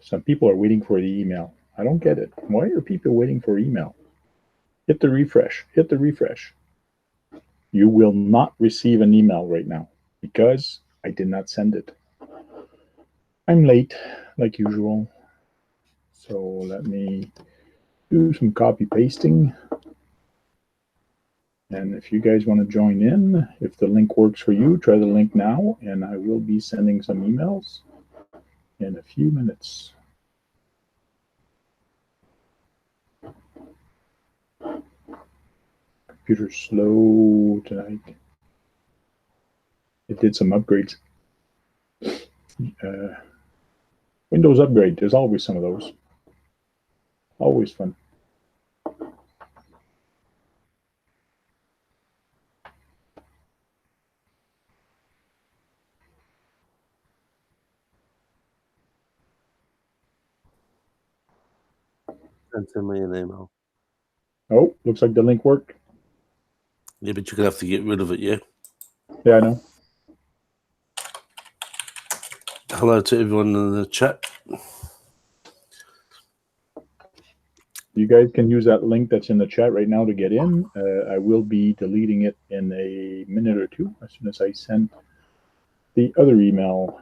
Some people are waiting for the email. I don't get it. Why are people waiting for email? Hit the refresh. Hit the refresh. You will not receive an email right now because I did not send it. I'm late, like usual. So let me do some copy pasting. And if you guys want to join in, if the link works for you, try the link now, and I will be sending some emails in a few minutes. Computer's slow tonight. It did some upgrades. Windows upgrade, there's always some of those. Always fun. Send me an email. Oh, looks like the link worked. Yeah, but you're going to have to get rid of it, yeah? Yeah, I know. Hello to everyone in the chat. You guys can use that link that's in the chat right now to get in. I will be deleting it in a minute or two as soon as I send the other email.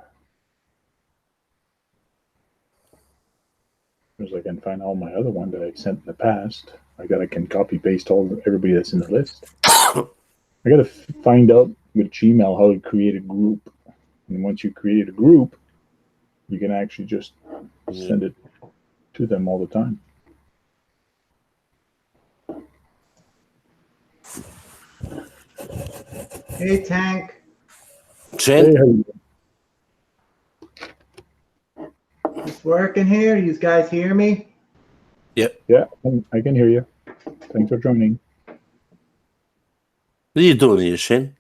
As I can find all my other one that I sent in the past. I can copy paste everybody that's in the list. I got to find out with Gmail how to create a group. And once you create a group, you can actually just send it to them all the time. Hey, Tank. Jen? Hey, how you doing? It's working here. You guys hear me? Yep. Yeah, I can hear you. Thanks for joining. What are you doing here, Shen?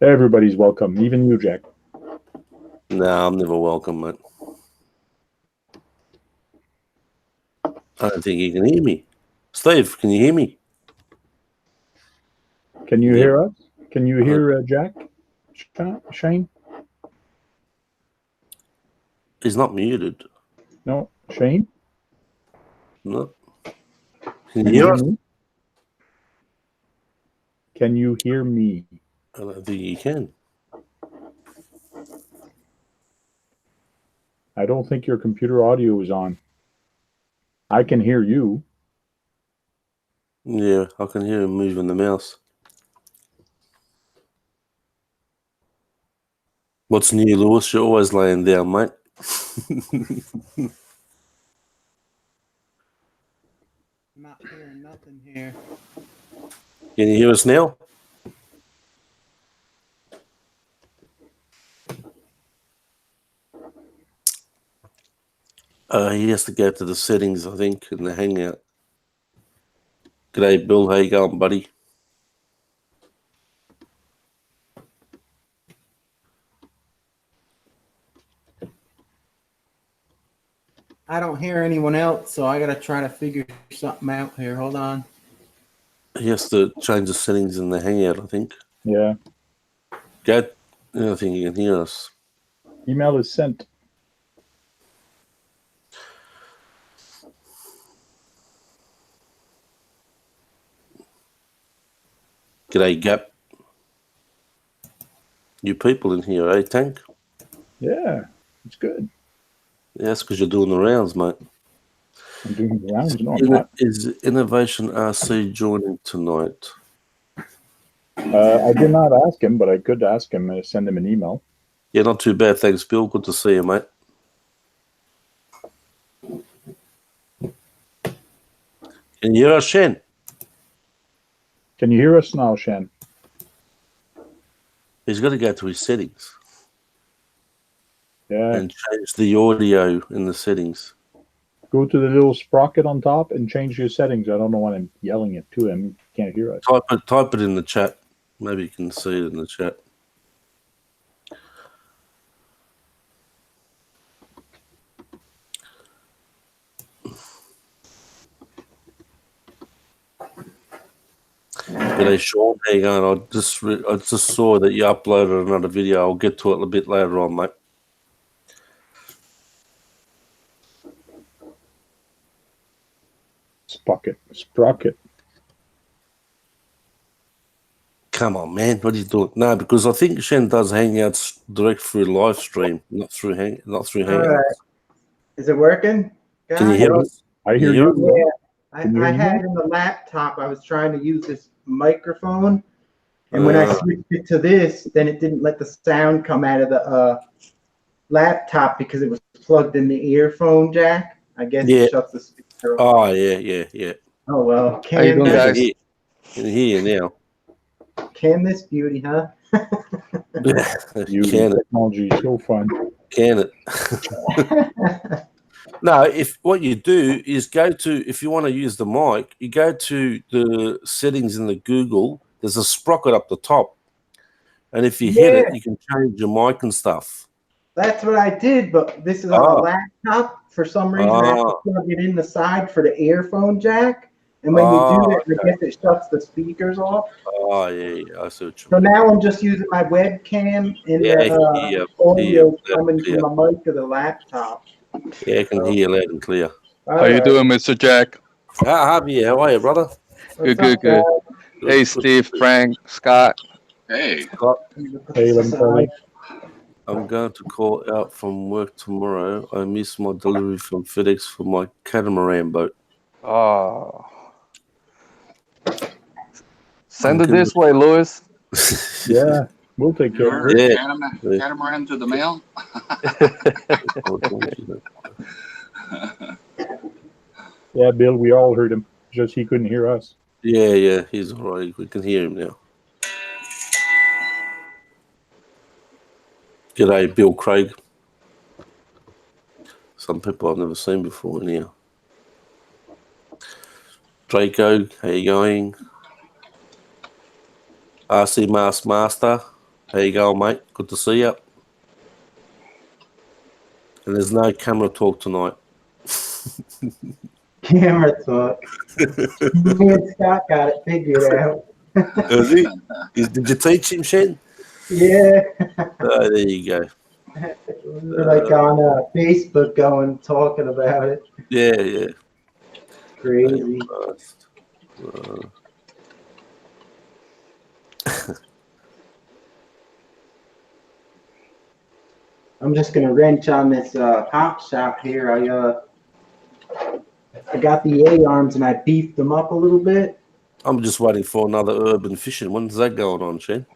Everybody's welcome, even you, Jack. No, I'm never welcome, mate. I don't think you can hear me. Steve, can you hear me? Can you hear us? Can you hear Jack? Shane? He's not muted. No, Shane? No. Can you hear us? Can you hear me? I don't think you can. I don't think your computer audio is on. I can hear you. Yeah, I can hear him moving the mouse. What's new, Lewis? You're always laying down, mate. I'm not hearing nothing here. Can you hear us now? He has to go to the settings, I think, in the Hangout. G'day, Bill. How you going, buddy? I don't hear anyone else, so I got to try to figure something out here. Hold on. He has to change the settings in the Hangout, I think. Yeah. Go. I don't think he can hear us. Email is sent. G'day, Gap. You people in here, eh, Tank? Yeah, it's good. Yeah, that's because you're doing the rounds, mate. I'm doing the rounds. No, I'm not. Is Innovation RC joining tonight? I did not ask him, but I could ask him and send him an email. Yeah, not too bad. Thanks, Bill. Good to see you, mate. Can you hear us, Shen? Can you hear us now, Shen? He's got to go to his settings. Yeah. And change the audio in the settings. Go to the little sprocket on top and change your settings. I don't know why I'm yelling it to him. He can't hear us. Type it in the chat. Maybe you can see it in the chat. G'day, Sean. How you going? I just saw that you uploaded another video. I'll get to it a bit later on, mate. Sprocket. Come on, man. What are you doing? No, because I think Shen does Hangouts direct through live stream, not through Hangouts. All right. Is it working? Can you hear us? I Can hear you you. Yeah. Can you I hear had me? it in the laptop. I was trying to use this microphone, and when I switched it to this, then it didn't let the sound come out of the laptop because it was plugged in the earphone jack. I guess Yeah. it shuts the speaker off. Oh, yeah. Oh well. How you doing, guys? Can hear you now. Can this beauty, huh? You Can it? technology is so fun. Can it? No, if what you do is go to, if you want to use the mic, you go to the settings in the Google. There's a sprocket up the top, and if you hit it, you can change your mic and stuff. That's what I did, but this is on a laptop. For some reason, I have to plug it in the side for the earphone jack. And when you do that, I guess it shuts the speakers off. Oh, yeah. I see what you So mean. now I'm just using my webcam and the audio coming from the mic of the laptop. Yeah, I can hear you loud and clear. How you doing, Mr. Jack? Javi, how are you, brother? Good. Hey, Steve, Frank, Scott. Hey. Scott. Hey, let me call you. I'm going to call out from work tomorrow. I missed my delivery from FedEx for my catamaran boat. Oh. Send it this way, Louis. Yeah, we'll take care of it. Catamaran to the mail? Yeah, Bill, we all heard him. Just he couldn't hear us. Yeah, he's all right. We can hear him now. G'day, Bill Craig. Some people I've never seen before in here. Draco, how you going? RC Master, how you going, mate? Good to see you. And there's no camera talk tonight. Camera talk. Me and Scott got it figured out. Is he? Did you teach him, Shen? Yeah. Oh, there you go. We're like on Facebook talking about it. Yeah. Crazy. I'm just gonna wrench on this hop shop here. I got the A-arms and I beefed them up a little bit. I'm just waiting for another urban fishing. When's that going on, Shen?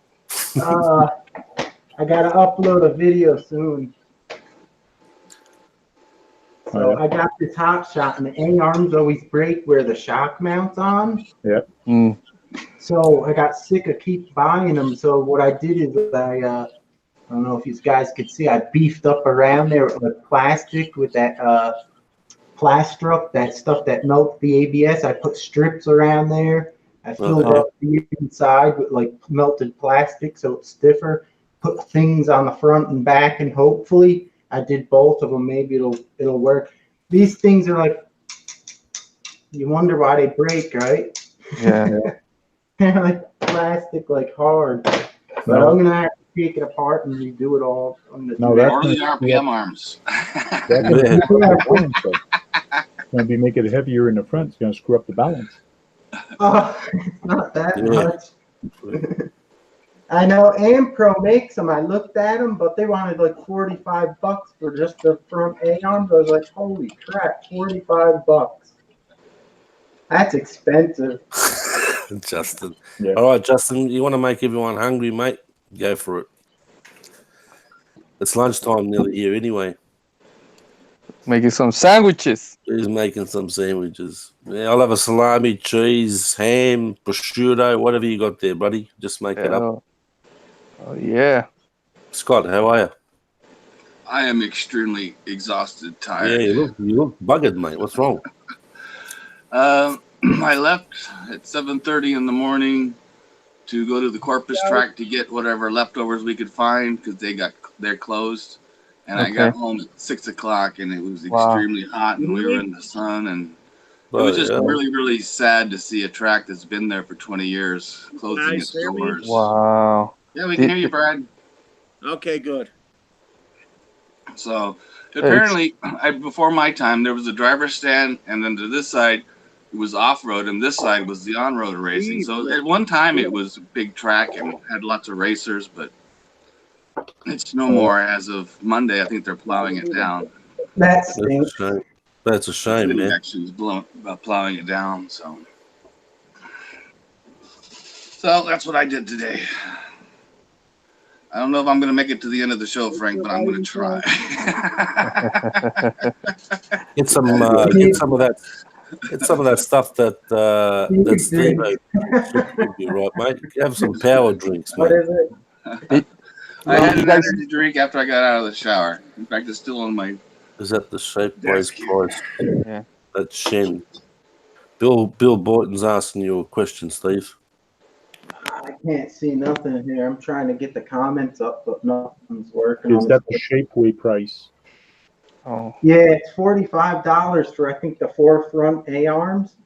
I gotta upload a video soon. So I got this hop shot, and the A-arms always break where the shock mounts on. Yeah. So I got sick of keep buying them. So what I did is I don't know if you guys could see, I beefed up around there with plastic with that Plastruct, that stuff that melts the ABS. I put strips around there. I filled up the inside with like melted plastic so it's stiffer. Put things on the front and back, and hopefully I did both of them. Maybe it'll work. These things are like, you wonder why they break, right? Yeah. They're like plastic, like hard. But I'm gonna have to take it apart and redo it all. Or the RPM arms. It's going to be make it heavier in the front. It's going to screw up the balance. Oh, it's not that much. I know Ampro makes them. I looked at them, but they wanted like $45 for just the front A-arms. I was like, holy crap, $45. That's expensive. Justin. Yeah. All right, Justin, you want to make everyone hungry, mate? Go for it. It's lunchtime nearly here anyway. Making some sandwiches. He's making some sandwiches. Yeah, I'll have a salami, cheese, ham, prosciutto, whatever you got there, buddy. Just make it up. Oh, yeah. Scott, how are you? I am extremely exhausted, tired. Yeah, you look buggered, mate. What's wrong? I left at 7:30 in the morning to go to the Corpus track to get whatever leftovers we could find because they're closed. And I got home at 6 o'clock, and it was extremely hot, and we were in the sun, and was just yeah. really sad to see a track that's been there for 20 years closing Nice, its hear me? doors. Wow. Yeah, we can hear you, Brad. Okay, good. So apparently, before my time, there was a driver's stand, and then to this side, it was off-road, and this side was the on-road racing. So at one time, it was a big track and had lots of racers, but it's no more. As of Monday, I think they're plowing it down. That's That's a shame. That's a shame, City man. actually is plowing it down. So that's what I did today. I don't know if I'm going to make it to the end of the show, Frank, but I'm going to try. Get some of that. Get some of that stuff that Steve should give you, right, mate? Have some power drinks, What mate. is it? I had You an guys- energy drink after I got out of the shower. In fact, it's still on my Is that the Shapeways desk here. price? Yeah. That's Shen. Bill Boynton's asking you a question, Steve. I can't see nothing here. I'm trying to get the comments up, but nothing's working. Is that the Shapeway price? Oh. Yeah, it's $45 for I think the 4 front A-arms.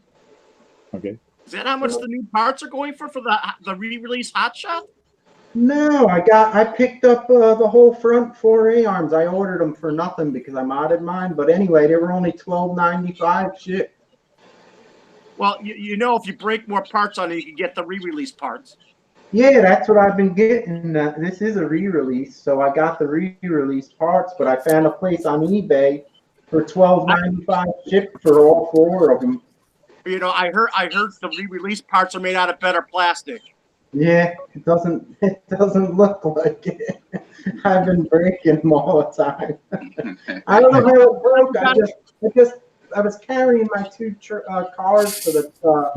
Okay. Is that how much the new parts are going for the re-release Hot Shot? No, I picked up the whole front 4 A-arms. I ordered them for nothing because I modded mine. But anyway, they were only $12.95 shipped. Well, you know, if you break more parts on it, you can get the re-release parts. Yeah, that's what I've been getting. This is a re-release, so I got the re-release parts. But I found a place on eBay for $12.95 shipped for all 4 of them. You know, I heard the re-release parts are made out of better plastic. Yeah, it doesn't look like it. I've been breaking them all the time. I don't know how it broke. I was carrying my 2 cars for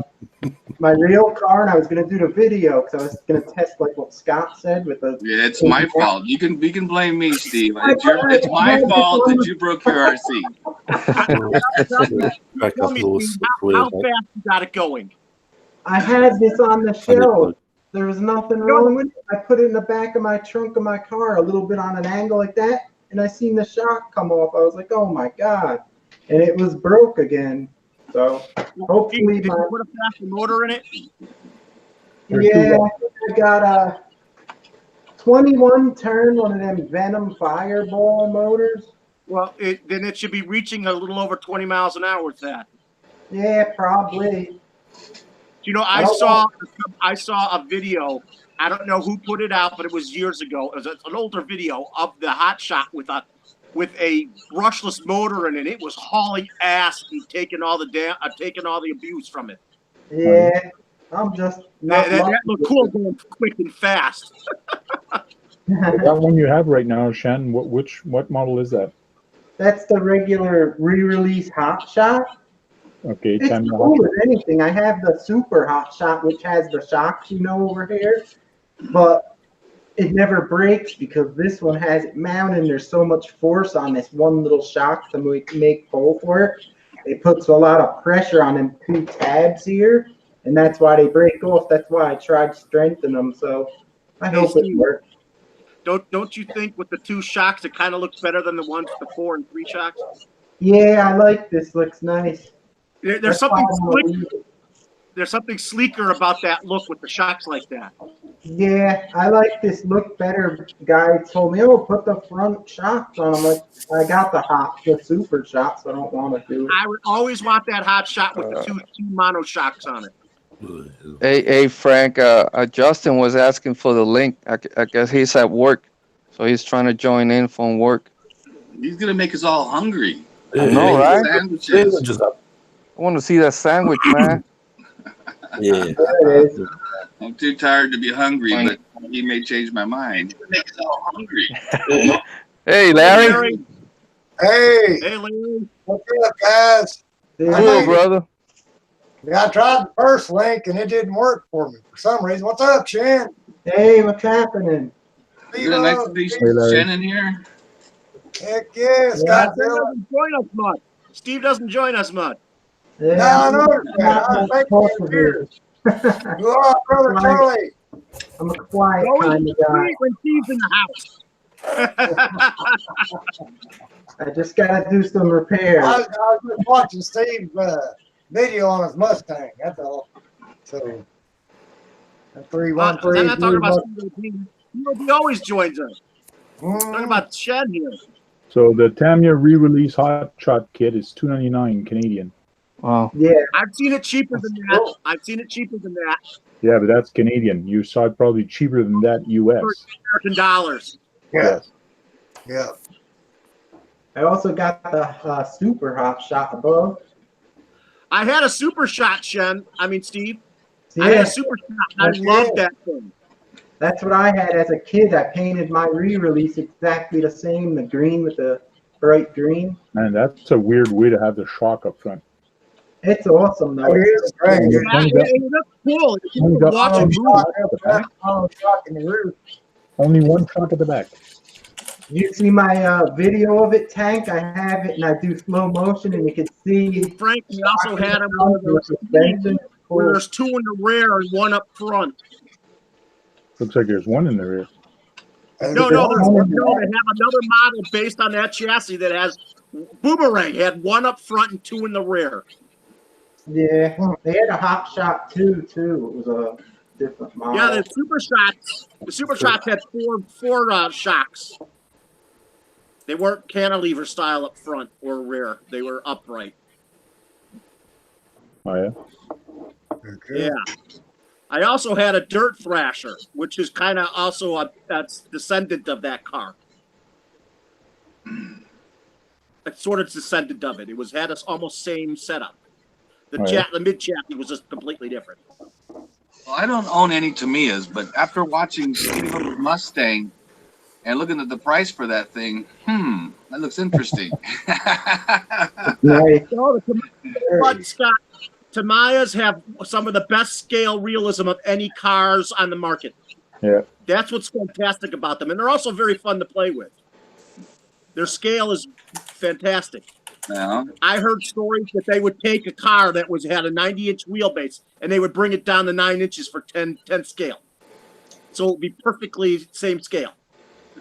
my real car, and I was gonna do the video because I was gonna test like what Scott said with the. Yeah, it's my fault. You can blame me, Steve. It's my fault that you broke your RC. Back Tell up, me, Lewis. Steve, how fast you got it going? I had this on the shelf. There was nothing wrong with it. I put it in the back of my trunk of my car, a little bit on an angle like that, and I seen the shock come off. I was like, "Oh my god!" And it was broke again. So hopefully, Did you put a faster motor in it? yeah, I got a 21 turn, one of them Venom Fireball motors. Well, then it should be reaching a little over 20 miles an hour with that. Yeah, probably. You know, I saw a video. I don't know who put it out, but it was years ago. It was an older video of the Hot Shot with a brushless motor in it. It was hauling ass and taking all the abuse from it. Yeah, I'm just not. That looked cool, going quick and fast. That one you have right now, Shen. What model is that? That's the regular re-release Hot Shot. Okay, It's time cool as anything. I have the super Hot Shot, which has the shocks, over here, but it never breaks because this one has it mounted. And there's so much force on this one little shock to make both work. It puts a lot of pressure on them 2 tabs here, and that's why they break off. That's why I tried to strengthen them. So I hope it works. Don't you think with the 2 shocks, it kind of looks better than the ones with the 4 and 3 shocks? Yeah, I like this. Looks nice. There's something slick. There's something sleeker about that look with the shocks like that. Yeah, I like this look better. Guy told me, "Oh, put the front shocks on." I'm like, I got the super shocks, so I don't want to do it. I would always want that Hot Shot with the two mono shocks on it. Hey, Frank, Justin was asking for the link. I guess he's at work, so he's trying to join in from work. He's gonna make us all hungry. I know, right? Sandwiches. I want to see that sandwich, man. Yeah. There it is. I'm too tired to be hungry, but he may change my mind. He's gonna make us all hungry. Hey, Larry. Hey, Hey, Larry. what's up, guys? Cool, brother. Yeah, I tried the first link and it didn't work for me for some reason. What's up, Shen? Hey, what's happening? Isn't it nice to be Shannon here? Heck yeah, Scott. Steve doesn't join us much. Steve doesn't join us much. Yeah, No, I know that. I think I'm you're You are, brother Charlie. a quiet kind of guy. When Steve's in the house. I just gotta do some repairs. I was just watching Steve video on his Mustang. That's all. So, a 313. I'm not talking about Steve. He always joins us. Talking about Shed here. So the Tamiya re-release Hot Shot kit is $299 Canadian. Wow. Yeah. I've seen it cheaper than that. I've seen it cheaper than that. Yeah, but that's Canadian. You saw it probably cheaper than that US. American dollars. Yeah. Yes. Yeah. I also got the super hot shot above. I had a super shot, Steve. Yeah, I had a super shot. I loved that thing. that's what I had as a kid. I painted my re-release exactly the same, the green with the bright green. Man, that's a weird way to have the shock up front. It's awesome though. It is great. Yeah, it looks cool. You can watch it move. Shock in the roof. Only one shock at the back. You see my video of it, Tank? I have it and I do slow motion and you can see. Frank, we also had them where there's two in the rear and one up front. Looks like there's one in the rear. No, they have another model based on that chassis that has Boomerang had one up front and two in the rear. Yeah, they had a hot shot too. It was a different model. Yeah, the Super Shots had four shocks. They weren't cantilever style up front or rear. They were upright. Oh yeah. Okay. Yeah. I also had a Dirt Thrasher, which is kind of also a descendant of that car. It's sort of descendant of it. It had us almost same setup. The mid chassis was just completely different. Well, I don't own any Tamiyas, but after watching Steve's Mustang and looking at the price for that thing, that looks interesting. Nice. But Scott, Tamiyas have some of the best scale realism of any cars on the market. Yeah. That's what's fantastic about them. And they're also very fun to play with. Their scale is fantastic. Yeah. I heard stories that they would take a car that had a 90-inch wheelbase and they would bring it down to 9 inches for 10 scale. So it would be perfectly same scale.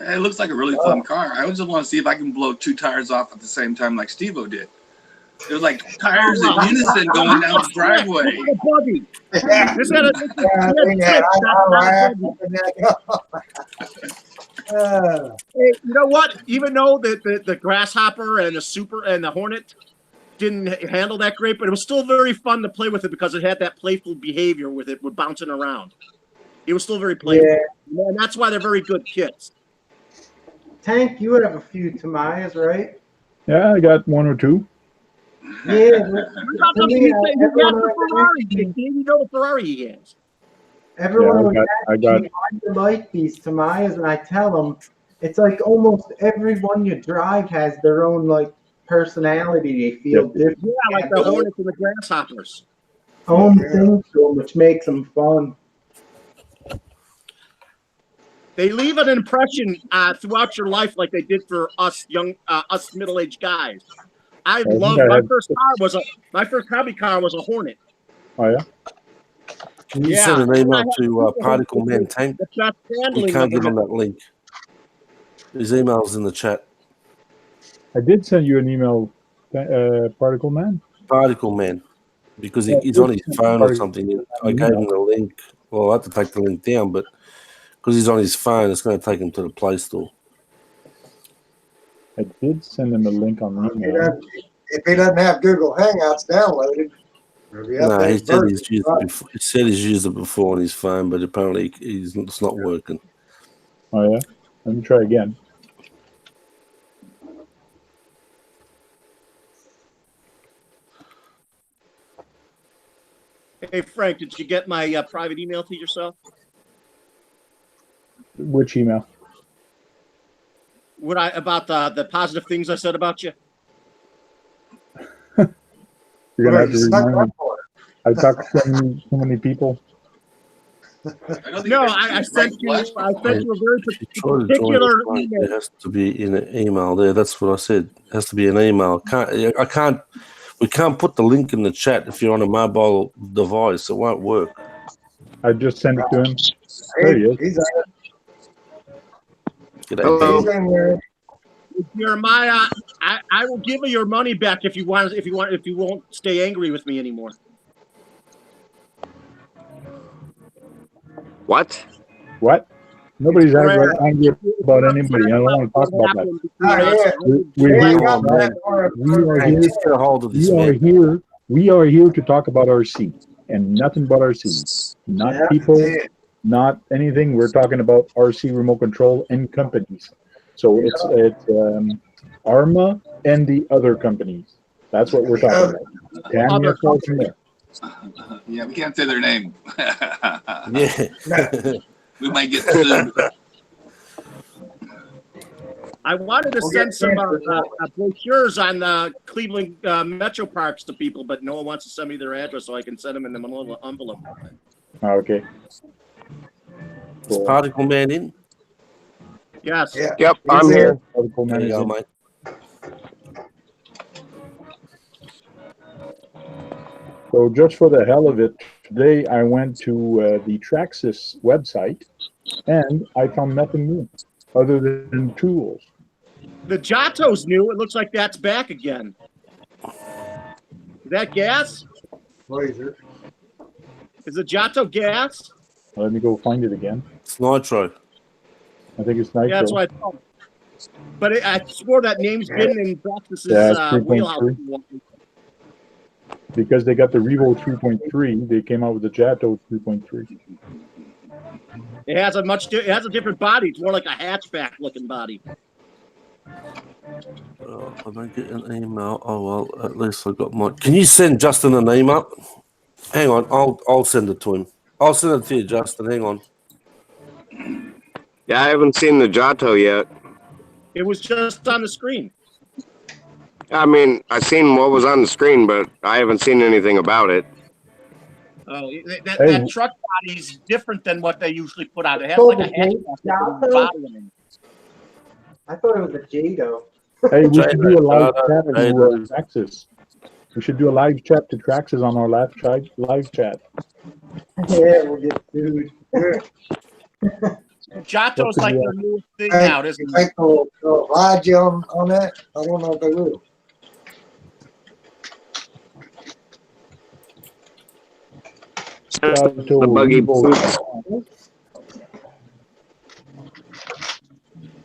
It looks like a really fun car. I just want to see if I can blow 2 tires off at the same time like Steve-O did. It was like tires in unison going down the driveway. This had Hey, you know what? Even though the Grasshopper and the Super and the Hornet didn't handle that great, but it was still very fun to play with it because it had that playful behavior with it, with bouncing around. It was still very playful. Yeah. And that's why they're very good kits. Tank, you would have a few Tamiyas, right? Yeah, I got 1 or 2. Yeah. You got the Ferrari. You know the Ferrari he has. Everyone Yeah, I got like these Tamiyas, and I tell them it's like almost everyone you drive has their own like personality. They feel different. Yeah, like the Hornets and the Grasshoppers. Own thing to them, which makes them fun. They leave an impression throughout your life, like they did for us us middle-aged guys. I love my first hobby car was a Hornet. Oh yeah. Can you send an email to Particle Man Tank? We can't get on that link. His email's in the chat. I did send you an email, Particle Man. Particle Man, because he's on his phone or something. I gave him the link. Well, I have to take the link down, but because he's on his phone, it's going to take him to the Play Store. I did send him a link on email. If he doesn't have Google Hangouts downloaded. No, he said he's used it before on his phone, but apparently it's not working. Oh yeah? Let me try again. Hey Frank, did you get my private email to yourself? Which email? About the positive things I said about you? You're gonna have to remind me. I talked to so many people. No, I sent you a very particular email. It has to be in an email there. That's what I said. It has to be an email. We can't put the link in the chat if you're on a mobile device. It won't work. I just sent it to him. There he is. He's G'day, in there. Jeremiah, I will give you your money back if you won't stay angry with me anymore. What? What? Nobody's Prayer. angry about anybody. I don't want to talk about that. We're Hey, I here. got that We are Hey, here. just get a hold of this We are man. here. We are here to talk about RC and nothing but RC. Not Yeah, people, yeah. not anything. We're talking about RC remote control and companies. So it's ARRMA and the other companies. That's what we're talking about. Tanya calls from there. Yeah, we can't say their name. Yeah. We might get sued. I wanted to We'll send get some cancer. brochures on Cleveland metro parks to people, but no one wants to send me their address, so I can send them in a little envelope. Okay. Is Particle Man in? Yes. Yeah. Yep, He's I'm in. here. Article There you go, management. mate. So just for the hell of it, today I went to the Traxxas website and I found nothing new other than tools. The Giotto's new. It looks like that's back again. Is that gas? Laser. Is the Giotto gas? Let me go find it again. It's Nitro. I think it's Nitro. Yeah, that's what I thought. But I swore that name's been in Traxxas's Yeah, it's 3.3. wheelhouse. Because they got the Revo 3.3, they came out with the Giotto 3.3. It has a different body. It's more like a hatchback looking body. I don't get an email. Oh well, at least I got my. Can you send Justin an email? Hang on, I'll send it to him. I'll send it to you, Justin. Hang on. Yeah, I haven't seen the Giotto yet. It was just on the screen. I mean, I seen what was on the screen, but I haven't seen anything about it. Oh, that truck body's different than what they usually put out. It has So like a the hatchback Giotto? body in it. I thought it was a Jado. Hey, we should do a live Giotto, chat to Giotto. Traxxas. We should do a live chat to Traxxas on our live chat. Yeah, we'll get sued. Giotto's like their newest thing Hey, now, you isn't it? think they'll ride you on that? I don't know if they will. Giotto The buggy Revo. boots.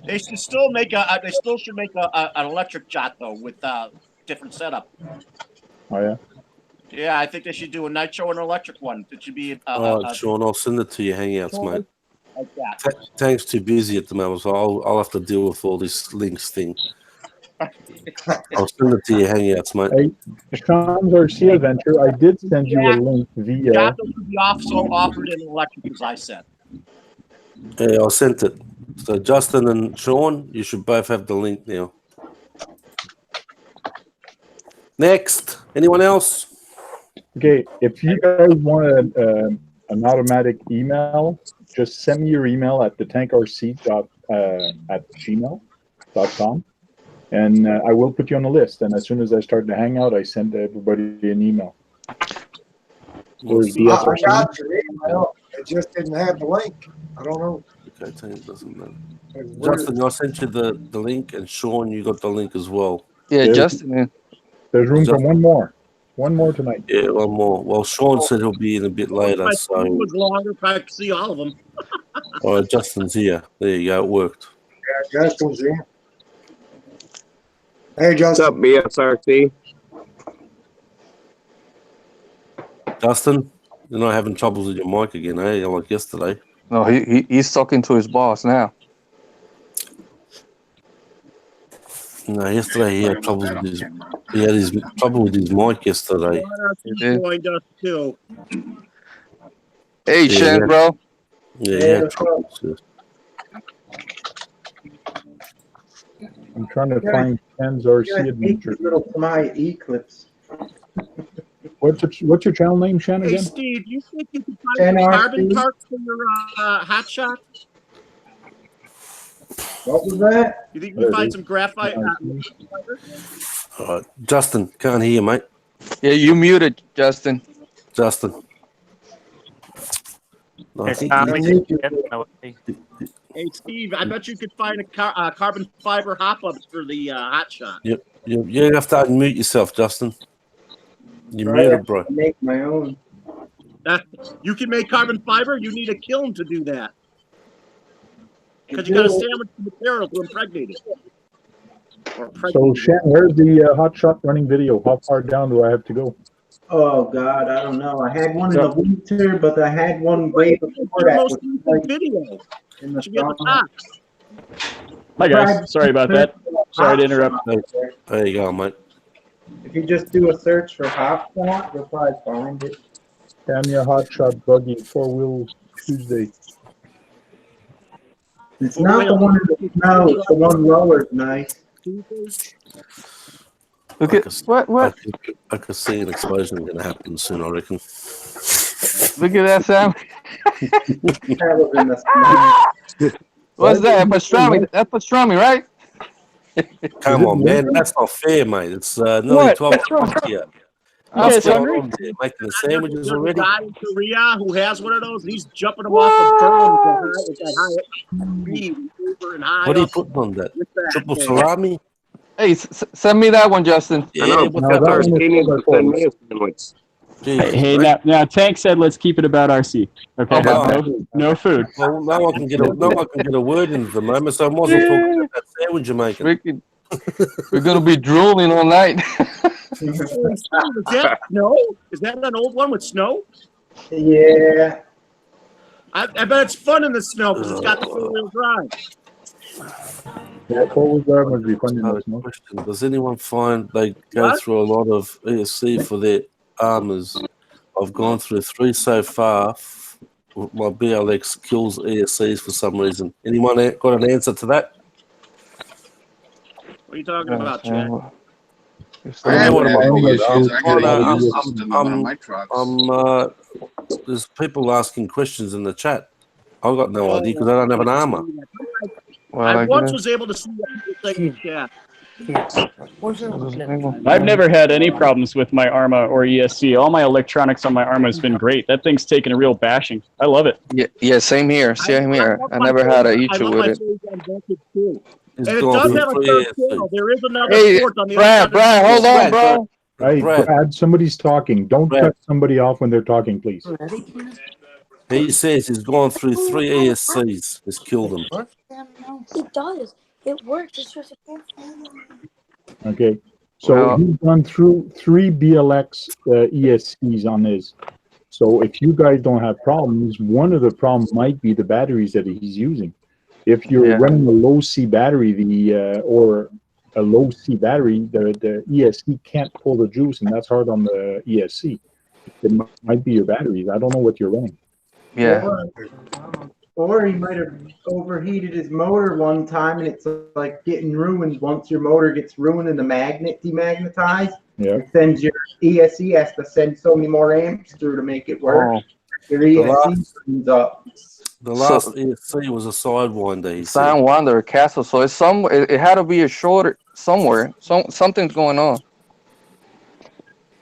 They should still make they still should make an electric Giotto with different setup. Oh yeah. Yeah, I think they should do a nitro and electric one. It should be All right, Sean, I'll send it to your Hangouts, mate. like that. Tank's too busy at the moment, so I'll have to deal with all this links thing. I'll send it to your Hangouts, mate. Hey, Sean Garcia Venture, I did send you a link via. Giotto should be also offered in electric, as I said. Yeah, I sent it. So Justin and Sean, you should both have the link now. Next, anyone else? Okay, if you guys want an automatic email, just send me your email at thetankrc@gmail.com, and I will put you on the list. And as soon as I start the hangout, I send everybody an email. There's I got your email. It just didn't have the link. I don't know. Okay, Tank doesn't know. It's weird. Justin, I sent you the link, and Sean, you got the link as well. Yeah, Yeah. Justin. There's room for one more tonight. Yeah, one more. Well, Sean said he'll be in a bit later, My so screen was longer if I could see all of them. all right, Justin's here. There you go, it worked. Yeah, Justin's in. Hey, What's Justin. up, BSRC? Justin, you're not having troubles with your mic again, eh? Like yesterday. No, he's talking to his boss now. No, yesterday he had troubles with his trouble with his mic yesterday. He did. joined us too. Hey, Yeah. Shen, bro. Yeah, he had troubles. Yeah. I'm trying to find Ken's RC Yeah, Adventure. little Maya Eclipse. What's your channel name, Shan, Hey, again? Steve, you think you can find 10 some carbon RC? parts for your hot shot? What was that? You think you There can it find is. some graphite? All right, Justin, can't hear you, mate. Yeah, you muted, Justin. Justin. No, I It's think not he- like You need it. No, Hey, Steve, I bet you could find a carbon fiber hop-ups for the hot shot. You have to unmute yourself, Justin. You're Right, I muted, have bro. to make my own. You can make carbon fiber. You need a kiln to do that. Because you got to sandwich the material to impregnate it. So, Shen, where's the hot shot running video? How far down do I have to go? Oh God, I don't know. I had one in the winter, but I had one way before The that. most Was recent like video. in the Should be at the summer. top. Hi guys, sorry about that. Sorry to interrupt. There you go, mate. If you just do a search for hot shot, you'll probably find it. Tamiya hot shot buggy 4-wheel Tuesday. It's not the one in the snow. It's the one lower. It's nice. Look at what? I could see an explosion going to happen soon, I reckon. Look at that, Sam. That was in the snow. What's that? Pastrami. That's pastrami, right? Come on, man. That's not fair, mate. It's nearly What? 12 o'clock here. You guys What's going hungry? on there? Making the sandwiches There's already? a guy in Korea who has one of those, and he's jumping them off of berms with that high speed, over and high What are you up putting on that? with that Triple thing. salami? Hey, send me that one, Justin. I know. what's Now that? that one is Skinny called send me a sandwich. Jesus, Hey, right? now Tank said let's keep it about RC. Okay, Oh, no food. Well, no one can get a word in at the moment, so I might as well talk about that sandwich you're making. We're gonna be drooling all night. Is that snow? Is that an old one with snow? Yeah. I bet it's fun in the snow because it's got the four-wheel drive. Yeah, 4-wheel drive must be fun in the Another snow. question. Does anyone find they go What? through a lot of ESC for their armors? I've gone through 3 so far. My BLX kills ESCs for some reason. Anyone got an answer to that? What are you talking about, Chad? I haven't what had am I any talking issues. about? I got Oh, no, a used system in one of my trucks. There's people asking questions in the chat. I've got no idea because I don't have an armor. I once was able to see what people say in the chat. I've never had any problems with my ARRMA or ESC. All my electronics on my ARRMA has been great. That thing's taken a real bashing. I love it. Yeah, same here. Same here. I never had an issue with it. It's And it gone does through have a 3 third ESCs. channel. There is another Hey, port on the Brad, other side. hold on, bro. Hey, Brad, somebody's talking. Don't Brad. cut somebody off when they're talking, please. He says he's gone through 3 ESCs. He's killed them. It does. It works. It's just Okay. So Well- he's gone through 3 BLX ESCs on his. So if you guys don't have problems, one of the problems might be the batteries that he's using. If you're running a low C battery, or a low C battery, the ESC can't pull the juice, and that's hard on the ESC. It might be your batteries. I don't know what you're running. Yeah. Or he might have overheated his motor one time, and it's like getting ruined. Once your motor gets ruined and the magnet demagnetized, Yeah. it sends your ESC has to send so many more amps through to make it work. Oh, Your ESC turns up. The last ESC was a sidewinder. He said. Sound Wander Castle. So it's it had to be a short somewhere. Something's going on.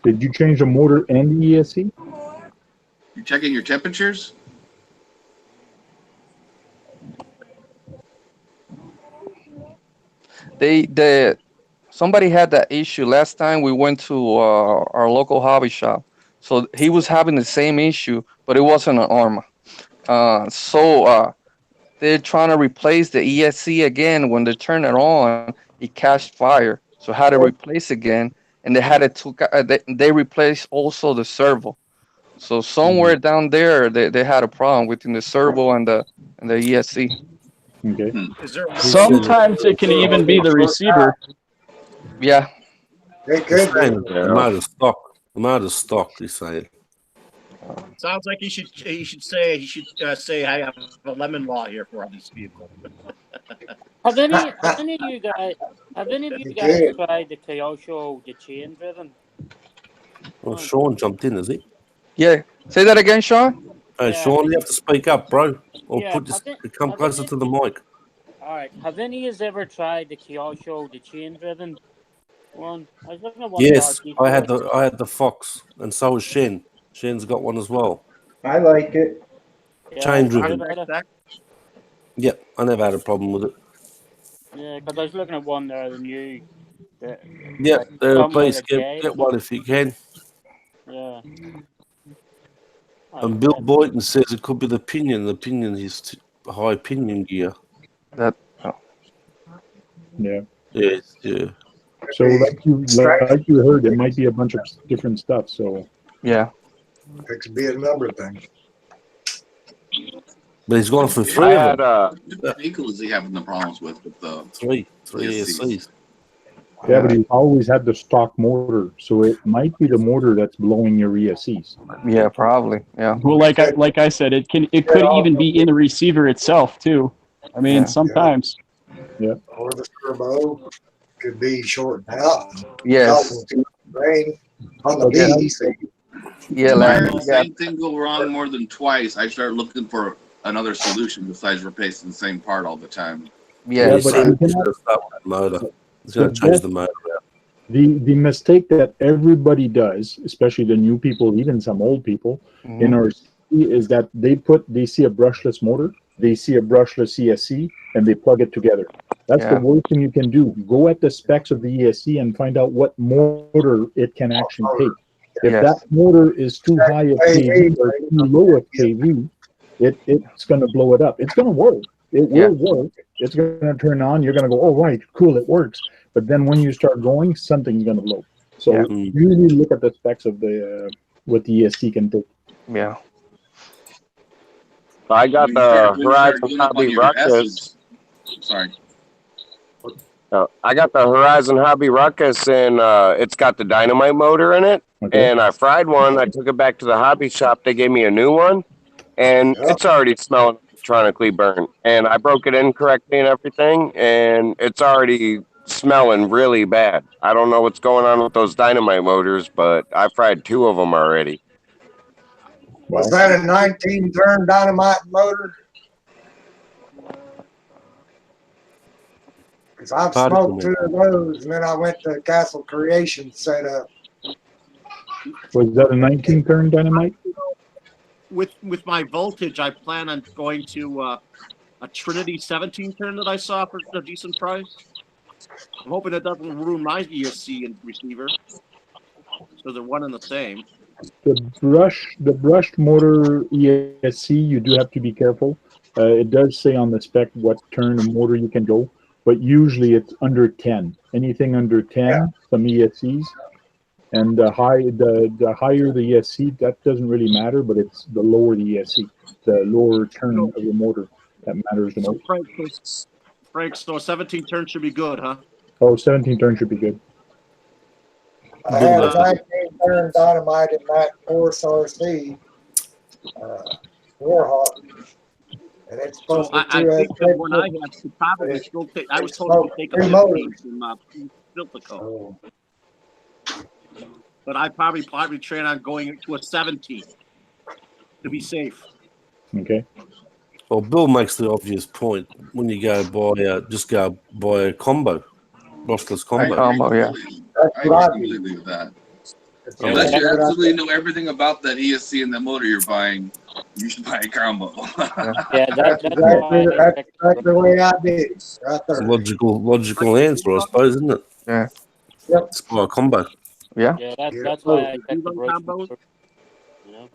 Did you change the motor and the ESC? You checking your temperatures? Somebody had that issue last time we went to our local hobby shop. So he was having the same issue, but it wasn't an ARRMA. They're trying to replace the ESC again. When they turn it on, it catched fire. So had to replace again, and they had to they replaced also the servo. So somewhere down there, they had a problem within the servo and the ESC. Okay. Sometimes it can even be the receiver. Yeah. They could be. I'm out of stock. I'm out of stock. He's saying. Sounds like he should say I have a lemon law here for all these vehicles. Have any of you guys tried the Kyosho, the chain driven? Well, Sean jumped in, is he? Yeah. Say that again, Sean. Hey, Yeah. Sean, you have to speak up, bro, or Yeah, come closer to the mic. All right. Have any of you ever tried the Kyosho, the chain driven one? I was looking at one. Yes, of I had the Fox, and so has Shen. Shen's got one as well. I like it. Chain driven. Yep, I never had a problem with it. Yeah, because I was looking at one there, the new. Yep, come with please a gauge. get one if you can. Yeah. And Bill Boynton says it could be the pinion. The pinion is high pinion gear. That. Yeah. Yes, yeah. So like you heard, it might be a bunch of different stuff. So yeah, it could be a number of things. But he's gone for I three had of them. What vehicle is he having the problems with the Three ESCs? ESCs. yeah, but he's always had the stock motor, so it might be the motor that's blowing your ESCs. yeah, probably. Yeah. Well, like I said, it could even be in the receiver itself too. I mean, Yeah. sometimes. Yeah. Or the turbo could be shorting out. Yes. Causing too much rain on the Yeah. B. So Yeah, If I like, heard the same thing go wrong more than twice, I start looking for another solution besides replacing the same part all the time. yeah. but So you he's cannot- going to start with the motor. He's going to change the motor out. The mistake that everybody does, especially the new people, even some old people Mhm. in our city, is that they see a brushless motor, they see a brushless ESC, and they plug it together. That's the Yeah. worst thing you can do. Go at the specs of the ESC and find out what motor it can actually take. If Yes. that motor is too high of KV or too low of KV, it's going to blow it up. It's going to work. It will work. It's going to turn on. You're going to go, oh, right, cool, it works. But then when you start going, something's going to blow. So Yeah. usually look at the specs of the what the ESC can do. Yeah. I got When you the start Horizon doing up on Hobby your Ruckus. S's, sorry. I got the Horizon Hobby Ruckus, and it's got the dynamite motor in it. Okay. And I fried one. I took it back to the hobby shop. They gave me a new one, and it's already smelling electronically burnt. And I broke it in correctly and everything, and it's already smelling really bad. I don't know what's going on with those dynamite motors, but I fried 2 of them already. was that a 19-turn dynamite motor? Because I've smoked 2 of those, and then I went to Castle Creation setup. Was that a 19-turn dynamite? With my voltage, I plan on going to a Trinity 17-turn that I saw for a decent price. I'm hoping it doesn't ruin my ESC and receiver. So they're one and the same. The brushed motor ESC, you do have to be careful. It does say on the spec what turn of motor you can go, but usually it's under 10. Anything under 10, some ESCs. And the higher the ESC, that doesn't really matter, but it's the lower the ESC, the lower turn of the motor that matters the most. Frank, so a 17 turn should be good, huh? Oh, 17 turn should be good. I had a 19-turn dynamite in that Force RC Warhawk. And it's supposed So to I think the one I have should probably still take. I was told to take a 15 from Siltico. But I probably train on going to a 17 to be safe. Okay. Well, Bill makes the obvious point. When you go buy, just go buy a combo, brushless combo. Combo, yeah. I agree completely with that. Unless you absolutely know everything about that ESC and that motor you're buying, you should buy a combo. Yeah, that's exactly the way I did it, right there. It's a logical answer, I suppose, isn't it? Yeah. Yep. It's buy a combo. Yeah. Yeah, that's why I checked the combos. You know?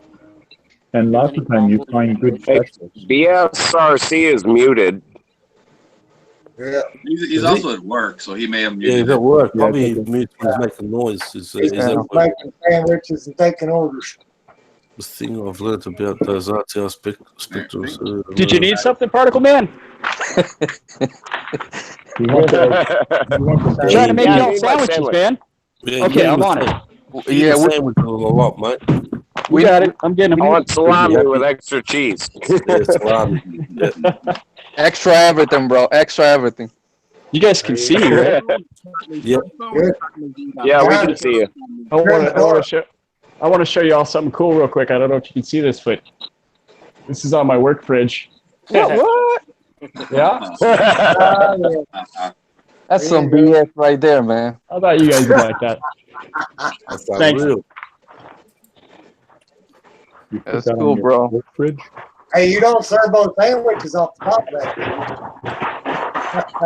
And lots of time you find good specials. BSRC is muted. Yeah. He's also at work, so he may have Yeah, muted he's at it. work. Yeah, Probably it's he's making noise. He's at work. Making sandwiches and taking orders. The thing I've learned about those RTR spectrums. Did you need something, Particle Man? Trying Trying to make Yeah, I y'all need my sandwiches, sandwich. man. Yeah, Okay, I'm on it. Yeah, sandwich a lot, mate. We got it. I'm getting I them. want salami with extra cheese. Yeah, salami. Yeah. Extra everything, bro. Extra everything. You guys can see me, right? Yep. Yeah, we can see you. I want to show you all something cool real quick. I don't know if you can see this, but this is on my work fridge. What? Yeah? That's some BS right there, man. I thought you guys would like that. That's Thanks. unreal. You put That's that on cool, your bro. work fridge. Hey, you don't servo sandwiches off the top of that, do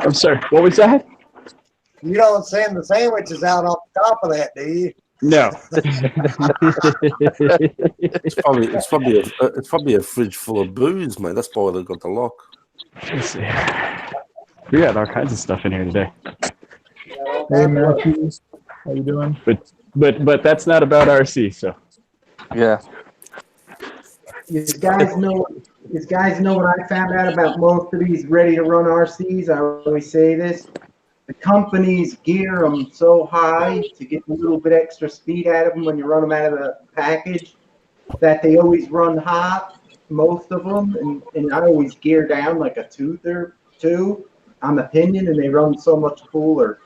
I'm sorry. What was that? you? You don't send the sandwiches out off the top of that, do you? No. It's probably a fridge full of booze, mate. That's why they've got the lock. Let's see. We got all kinds of stuff in here today. Hey, Matthew. How you doing? But that's not about RC, so. Yeah. You guys know what I found out about most of these ready-to-run RCs? I always say this. The companies gear them so high to get a little bit extra speed out of them when you run them out of the package that they always run hot, most of them, and I always gear down like a tooth or two on the pinion, and they run so much cooler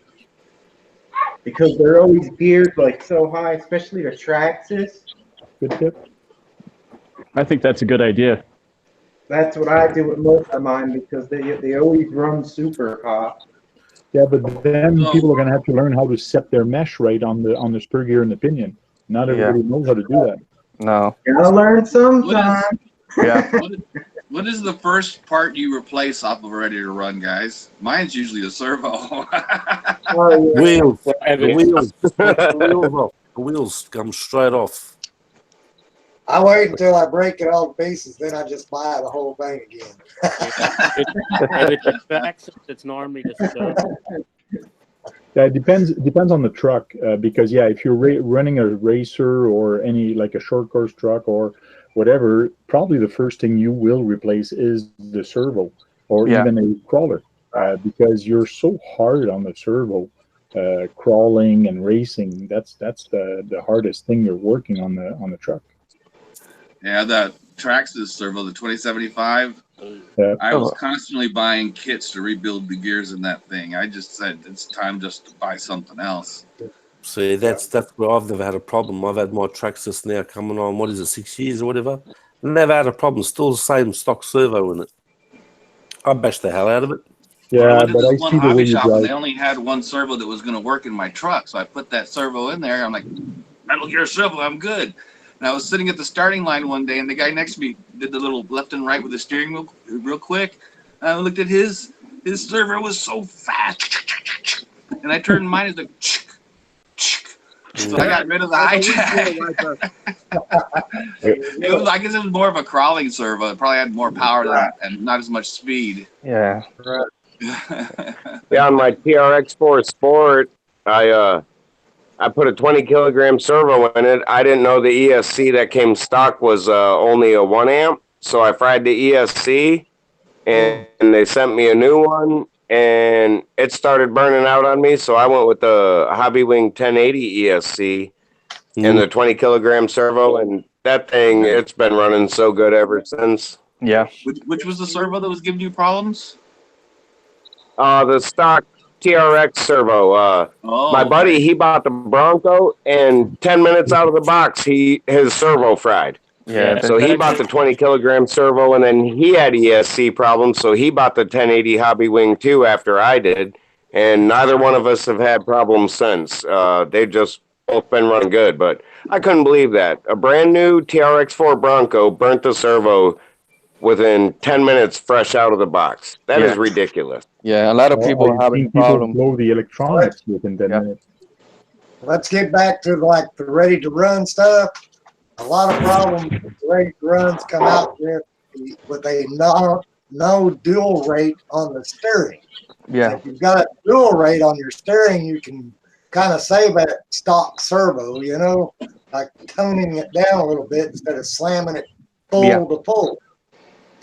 because they're always geared like so high, especially the Traxxas. Good tip. I think that's a good idea. That's what I do with most of mine because they always run super hot. Yeah, but then people are going to have to learn how to set their mesh right on the spur gear and the pinion. Not everybody knows how to do that. No. Gotta learn sometime. Yeah. What is the first part you replace off of Ready to Run, guys? Mine's usually the servo. Wheels. The wheels come straight off. I wait until I break it all to pieces, then I just buy the whole thing again. If it's a Traxxas, it's normally the servo. Yeah, it depends on the truck because if you're running a racer or any like a short course truck or whatever, probably the first thing you will replace is the servo or even a crawler because you're so hard on the servo, crawling and racing. That's the hardest thing you're working on the truck. Yeah, the Traxxas servo, the 2075. I was constantly buying kits to rebuild the gears in that thing. I just said it's time just to buy something else. See, that's where I've never had a problem. I've had my Traxxas now coming on, 6 years or whatever. Never had a problem. Still the same stock servo in it. I bashed the hell out of it. Yeah, I but I see the way you shop and drive. they only had one servo that was going to work in my truck, so I put that servo in there. I'm like, Metal Gear servo, I'm good. And I was sitting at the starting line one day, and the guy next to me did the little left and right with the steering wheel real quick. And I looked at his servo was so fast, and I turned mine as like, so I got rid of the high jack. It was, I guess it was more of a crawling servo. It probably had more power than, and not as much speed. Yeah. Yeah, on my TRX4 Sport, I put a 20 kilogram servo in it. I didn't know the ESC that came stock was only a 1 amp. So I fried the ESC and they sent me a new one and it started burning out on me. So I went with the Hobby Wing 1080 ESC and the 20 kilogram servo. And that thing, it's been running so good ever since. Yeah. Which was the servo that was giving you problems? The stock TRX servo. My buddy, he bought the Bronco, and 10 minutes out of the box, his servo fried. Yeah. So he bought the 20 kilogram servo, and then he had ESC problems, so he bought the 1080 Hobby Wing 2 after I did, and neither one of us have had problems since. They've just both been running good, but I couldn't believe that. A brand new TRX4 Bronco burnt the servo within 10 minutes fresh out of the box. That is ridiculous. Yeah, a lot of people are having problems. Blow the electronics within 10 minutes. Let's get back to like the ready to run stuff. A lot of problems with ready to runs come out with a no dual rate on the steering. Yeah. If you've got a dual rate on your steering, you can kind of save that stock servo, you know, like toning it down a little bit instead of slamming it full to full.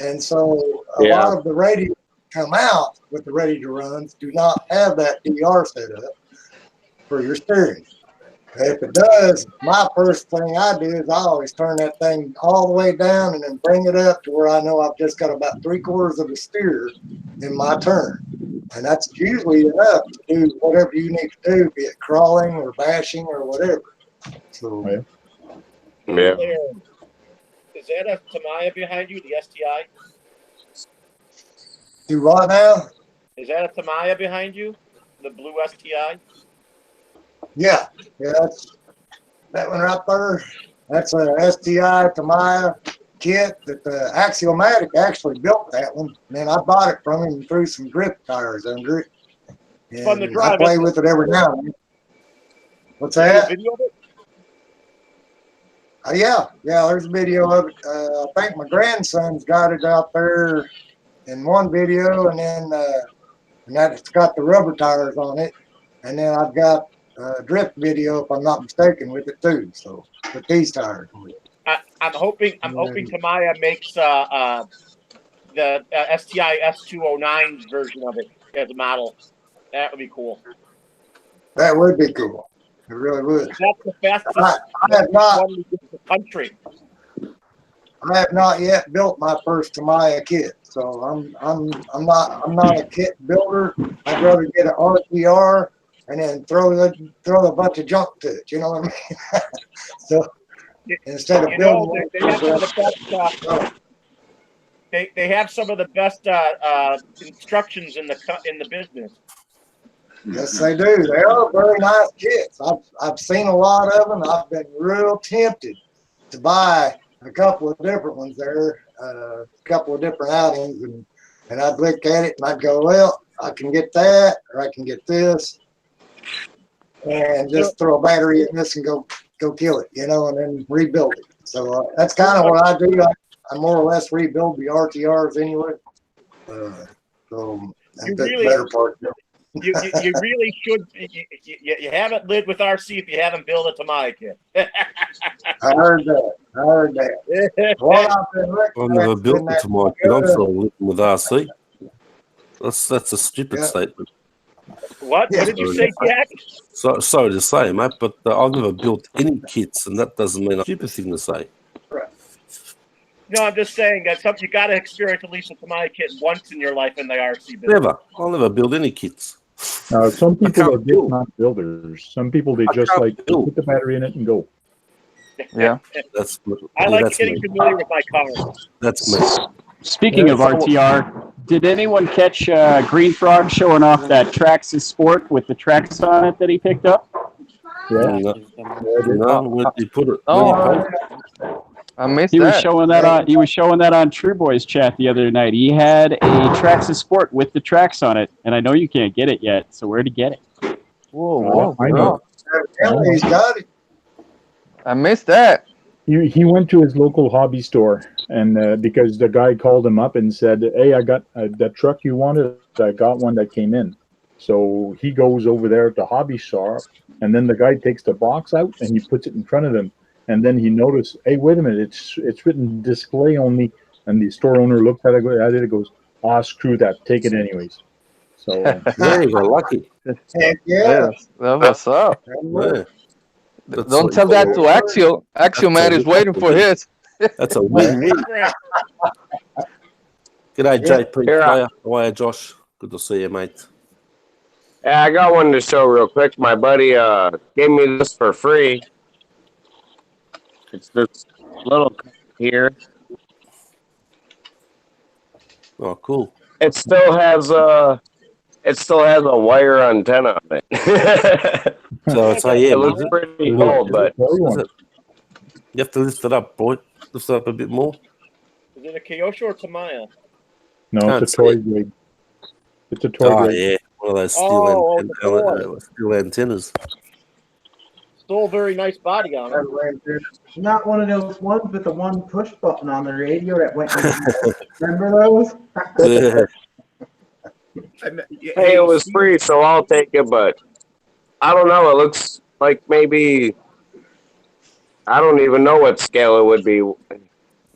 And so a lot of the radios come out with the ready to runs do not have that DR set up for your steering. If it does, my first thing I do is I always turn that thing all the way down and then bring it up to where I know I've just got about 3/4 of the steer in my turn. And that's usually enough to do whatever you need to do, be it crawling or bashing or whatever. So, yeah. Is that a Tamiya behind you, the STI? Do what now? Is that a Tamiya behind you, the blue STI? Yeah, that's that one right there. That's a STI Tamiya kit that Axiomatic actually built that one. And then I bought it from him and threw some drift tires under it. It's fun to And drive. I play with it every now and then. What's Is there that? a video of it? Yeah, there's a video of it. I think my grandson's got it out there in one video, and then and that's got the rubber tires on it. And then I've got a drift video, if I'm not mistaken, with it too. So with these tires. I'm hoping Tamaya makes the STI S209 version of it as a model. That would be cool. That would be cool. It really would. That's the fastest I have not. one in the country. I have not yet built my first Tamaya kit, so I'm not a kit builder. I'd rather get an RTR and then throw a bunch of junk to it. You know what I mean? So instead of building, they have some of the best. They have some of the best instructions in the business. Yes, they do. They are very nice kits. I've seen a lot of them. I've been real tempted to buy a couple of different ones there, a couple of different outings, and I'd look at it and I'd go, well, I can get that, or I can get this, and just throw a battery in this and go kill it, you know, and then rebuild it. So that's kind of what I do. I more or less rebuild the RTRs anyway. So that's the better part. You really should. You haven't lived with RC if you haven't built a Tamaya kit. I heard that. Well, I've never built a Tamaya kit. I'm still living with RC. That's a stupid statement. What did you say, Jack? Sorry to say, mate, but I've never built any kits, and that doesn't mean a stupid thing to say. No, I'm just saying that something you got to experience at least a Tamaya kit once in your life in the RC business. Never. I'll never build any kits. Some people are just not builders. Some people, they just like put the battery in it and go. Yeah. I like getting familiar with my car. That's me. Speaking of RTR, did anyone catch Green Frog showing off that Traxxas Sport with the tracks on it that he picked up? Yeah. No, where did he put it? I missed he that. Was showing that on, he was showing that on True Boys chat the other night. He had a Traxxas Sport with the tracks on it, and I know you can't get it yet. So where to get it? Whoa, I know. He's got it. I missed that. He went to his local hobby store, and because the guy called him up and said, "Hey, I got that truck you wanted. I got one that came in." So he goes over there at the hobby shop, and then the guy takes the box out and he puts it in front of him. And then he noticed, hey, wait a minute, it's written display only. And the store owner looked at it and goes, screw that, take it anyways. So there you go, lucky. Yeah, that was up. Yeah. Don't tell that to Axio. Axiomat is waiting for his. That's a win-win. G'day, JP player. How are you, Josh? Good to see you, mate. Yeah, I got one to show real quick. My buddy gave me this for free. It's this little here. Oh, cool. It still has a wire antenna on it. So it's it looks pretty cool, but you have to lift it up, boy. Lift it up a bit more. Is it a Kyosho or Tamaya? No, it's a toy grade. It's a toy grade. Yeah, one of those steel antennas. Still a very nice body on it. Not one of those ones with the one push button on the radio that went. Remember those? Hey, it was free, so I'll take it. But I don't know. It looks like maybe I don't even know what scale it would be.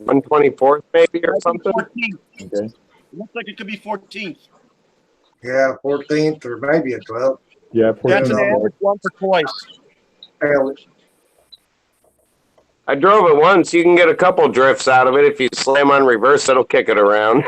1/24th, maybe, or something. 14th. Okay. Looks like it could be 14th. Yeah, 14th or maybe a 12th. Yeah, That's an 14th. average one for toys. I drove it once. You can get a couple drifts out of it. If you slam on reverse, it'll kick it around.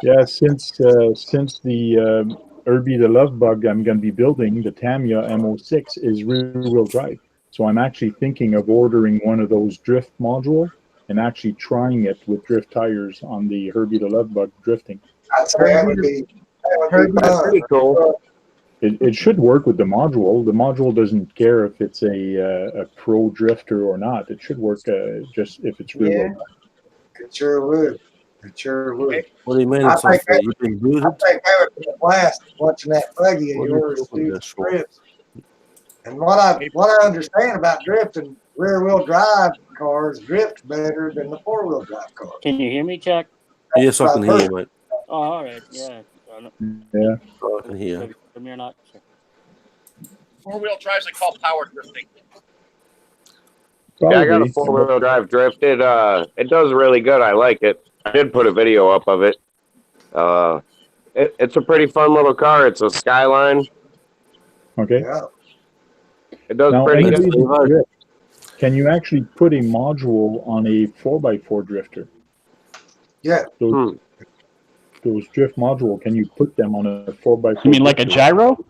Yeah, since the Irby the Love Bug I'm going to be building, the Tamiya M06 is rear-wheel drive. So I'm actually thinking of ordering one of those drift module and actually trying it with drift tires on the Herbie the Love Bug drifting. That would be pretty cool. It should work with the module. The module doesn't care if it's a pro drifter or not. It should work just if it's real. Yeah, it sure would. It sure would. What do you mean I it's think off there? You've been booted? I think that would be a blast watching that buggy of What are you yours talking do about, the Sean? drifts. And what I understand about drifting, rear wheel drive cars drift better than the 4-wheel drive cars. Can you hear me, Chuck? Yes, I can hear you, mate. Oh, all right. Yeah. Yeah. I can hear you. Hear me or not? Sure. 4-wheel drives I call power drifting. Yeah, I got a Probably. 4-wheel drive drift. It does really good. I like it. I did put a video up of it. It's a pretty fun little car. It's a Skyline. Okay. Yeah. It does Now, pretty anybody good. that drift, can you actually put a module on a 4x4 drifter? Yeah. Those drift module, can you put them on a 4x4? You mean like a gyro?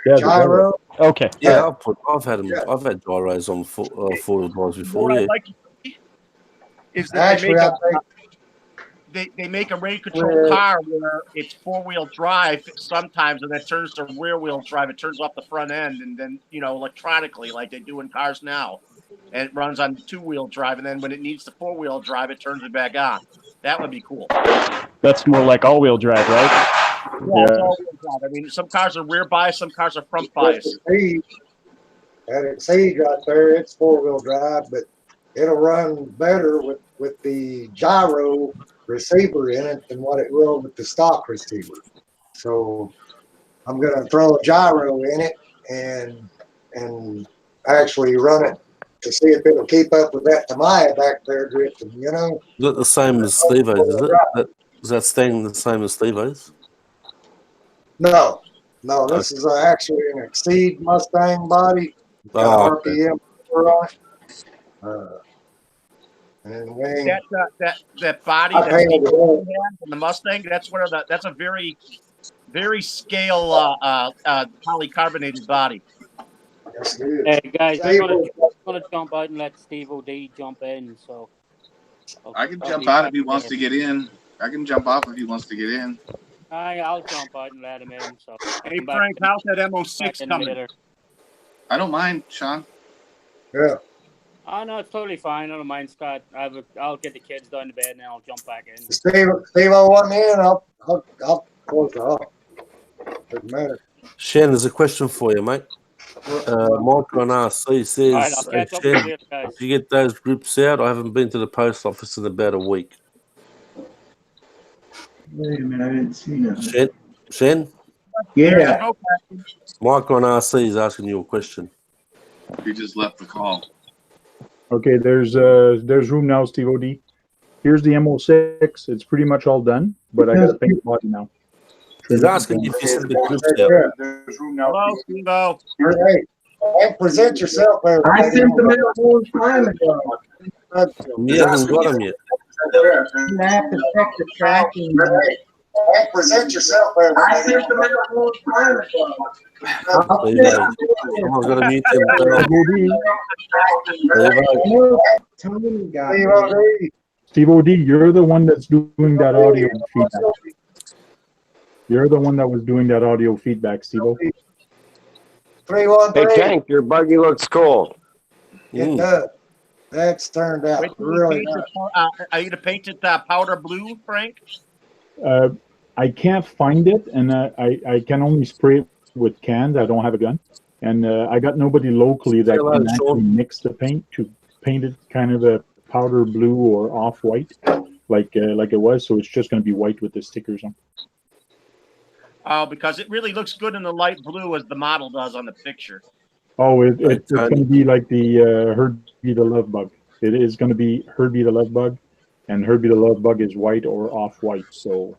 Yeah, Gyro. Okay. Yeah, I've had them. I've had gyros on 4-wheel drives before. What I Yeah. like is that Actually, they make a rate control car where it's 4-wheel drive sometimes, and that turns to rear-wheel drive. It turns off the front end, and then electronically, like they do in cars now, and it runs on 2-wheel drive. And then when it needs the 4-wheel drive, it turns it back on. That would be cool. That's more like all-wheel drive, right? Yeah, it's all-wheel drive. I mean, some cars are rear bias, some cars are front bias. That Exceed right there, it's 4-wheel drive, but it'll run better with the gyro receiver in it than what it will with the stock receiver. So I'm going to throw a gyro in it and actually run it to see if it'll keep up with that Tamiya back there drifting, Is it the same as Steve-O's, is it? Is that staying the same as Steve-O's? No, this is actually an Exceed Mustang body. Got Oh, okay. RPM on it. And then That body I that's painted it all. in the Mustang, that's a very, very scale polycarbonated body. Yes, it is. Hey guys, Steve I'm gonna jump out and let Steve O'D jump in. So I can jump out if he wants to get in. I can jump off if he wants to get in. I'll jump out and let him in. So Hey Frank, how's that MO6 coming? later. I don't mind, Sean. Yeah. Oh no, it's totally fine. I don't mind, Scott. I'll get the kids down to bed and then I'll jump back in. Steve will want me in. I'll close it off. Doesn't matter. Shan, there's a question for you, mate. Mike on RC says, All right, I'll catch up with you guys. did you get those groups out? I haven't been to the post office in about a week. Wait a minute, I didn't see that. Shan? Yeah. Mike on RC is asking you a question. He just left the call. Okay, there's room now, Steve OD. Here's the MO6. It's pretty much all done, but I got to paint the body now. He's asking if you sent the groups out. There's room now. Hello, Steve-O. Hey, present yourself there. I sent them out a long time ago. He hasn't got them yet. You have to check the tracking. Hey, present yourself there. I sent them out a long time ago. Someone's got to mute them. Steve OD, you're the one that's doing that audio feedback. You're the one that was doing that audio feedback, Steve O. 313. Hey, Tank, your buggy looks cool. It does. That's turned out really nice. Are you to paint it powder blue, Frank? I can't find it, and I can only spray it with cans. I don't have a gun, and I got nobody locally that can actually mix the paint to paint it kind of a powder blue or off white, like it was. So it's just going to be white with the stickers on. Oh, because it really looks good in the light blue as the model does on the picture. Oh, it's going to be like the Herbie the Love Bug. It is going to be Herbie the Love Bug, and Herbie the Love Bug is white or off white. So,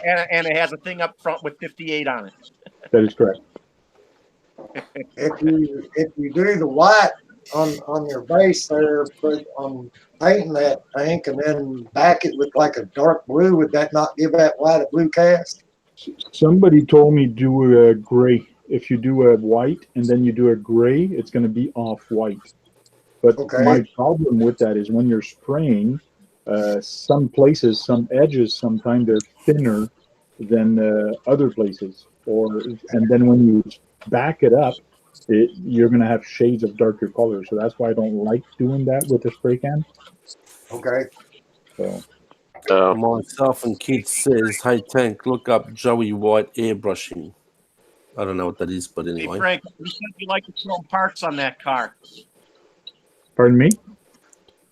and it has a thing up front with 58 on it. That is correct. If you do the white on your base there, put on painting that tank, and then back it with like a dark blue, would that not give that white a blue cast? Somebody told me do a gray. If you do a white and then you do a gray, it's going to be off white. But my problem with that is when you're spraying, some places, some edges, sometimes they're thinner than other places. and then when you back it up, you're going to have shades of darker colors. So that's why I don't like doing that with a spray can. Okay. So Myself and Kid says, "Hey Tank, look up Joey White airbrushing." I don't know what that is, but Hey, anyway. Frank, you said you like the chrome parts on that car. Pardon me?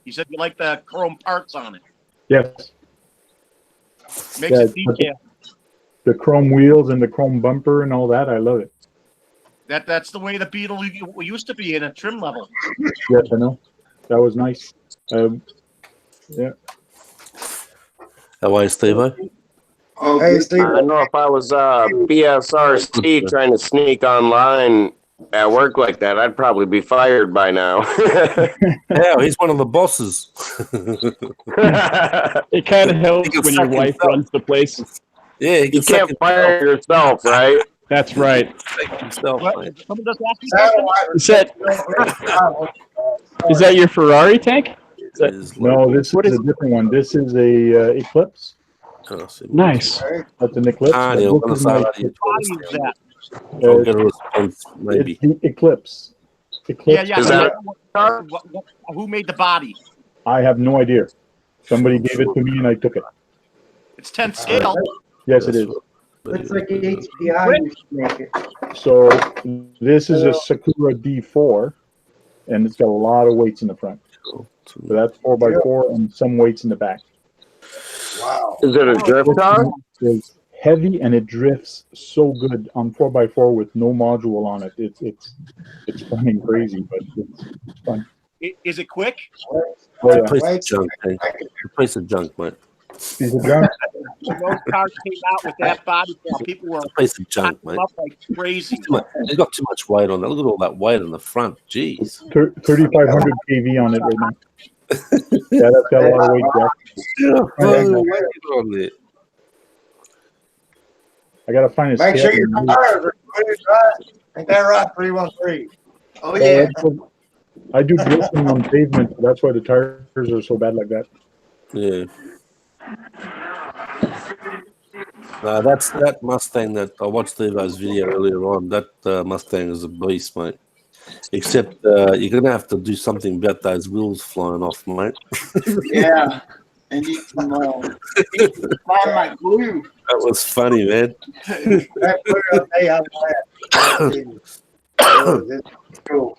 You said you like the chrome parts on it. Yes. Makes it but detailed. the chrome wheels and the chrome bumper and all that, I love it. That's the way the Beetle used to be in a trim level. Yes, I know. That was nice. Yeah. How are you, Steve-O? Oh, Hey, Steve. I don't know if I was BSRC trying to sneak online at work like that, I'd probably be fired by now. Yeah, he's one of the bosses. It kind of helps can when your suck wife himself. runs the place. Yeah, he can You can't suck fire yourself, right? That's right. himself, mate. Someone just asked me something. Is that your Ferrari, Tank? Is that, No, this what is is a different one. This is a Eclipse. nice? That's an Eclipse. Ah, but yeah, this I'm is gonna my- say that. Why is that? I'll get a response, maybe. It's the Eclipse. Eclipse. Yeah. Is that Who made the body? I have no idea. Somebody gave it to me and I took it. It's 10 scale. Yes, it is. Looks like HPI used to make it. So this is a Sakura D4, and it's got a lot of weights in the front. So that's 4x4 and some weights in the back. Wow. Is it a drift car? It's heavy and it drifts so good on 4x4 with no module on it. It's fun and crazy, but it's fun. Is it quick? Oh, It's a yeah. piece of junk, mate. It's a piece of junk, mate. Piece of junk. When those cars came out with that body count, people were It's a piece of junk, packing mate. up like crazy. They've got too much weight on it. Look at all that weight on the front. Jeez. 3,500 kV on it right now. Yeah, that's got a lot of weight, Jack. On there. I gotta find a Make scale. sure your tires are good, right? Ain't that right, 313? Oh, yeah. I do drifting on pavement, so that's why the tires are so bad like that. Yeah. No, that's that Mustang that I watched Steve-O's video earlier on. That Mustang is a beast, mate. Except you're gonna have to do something about those wheels flying off, mate. Yeah. And you can find my glue. That was funny, man. That blue, hey, I'm glad. It's cool.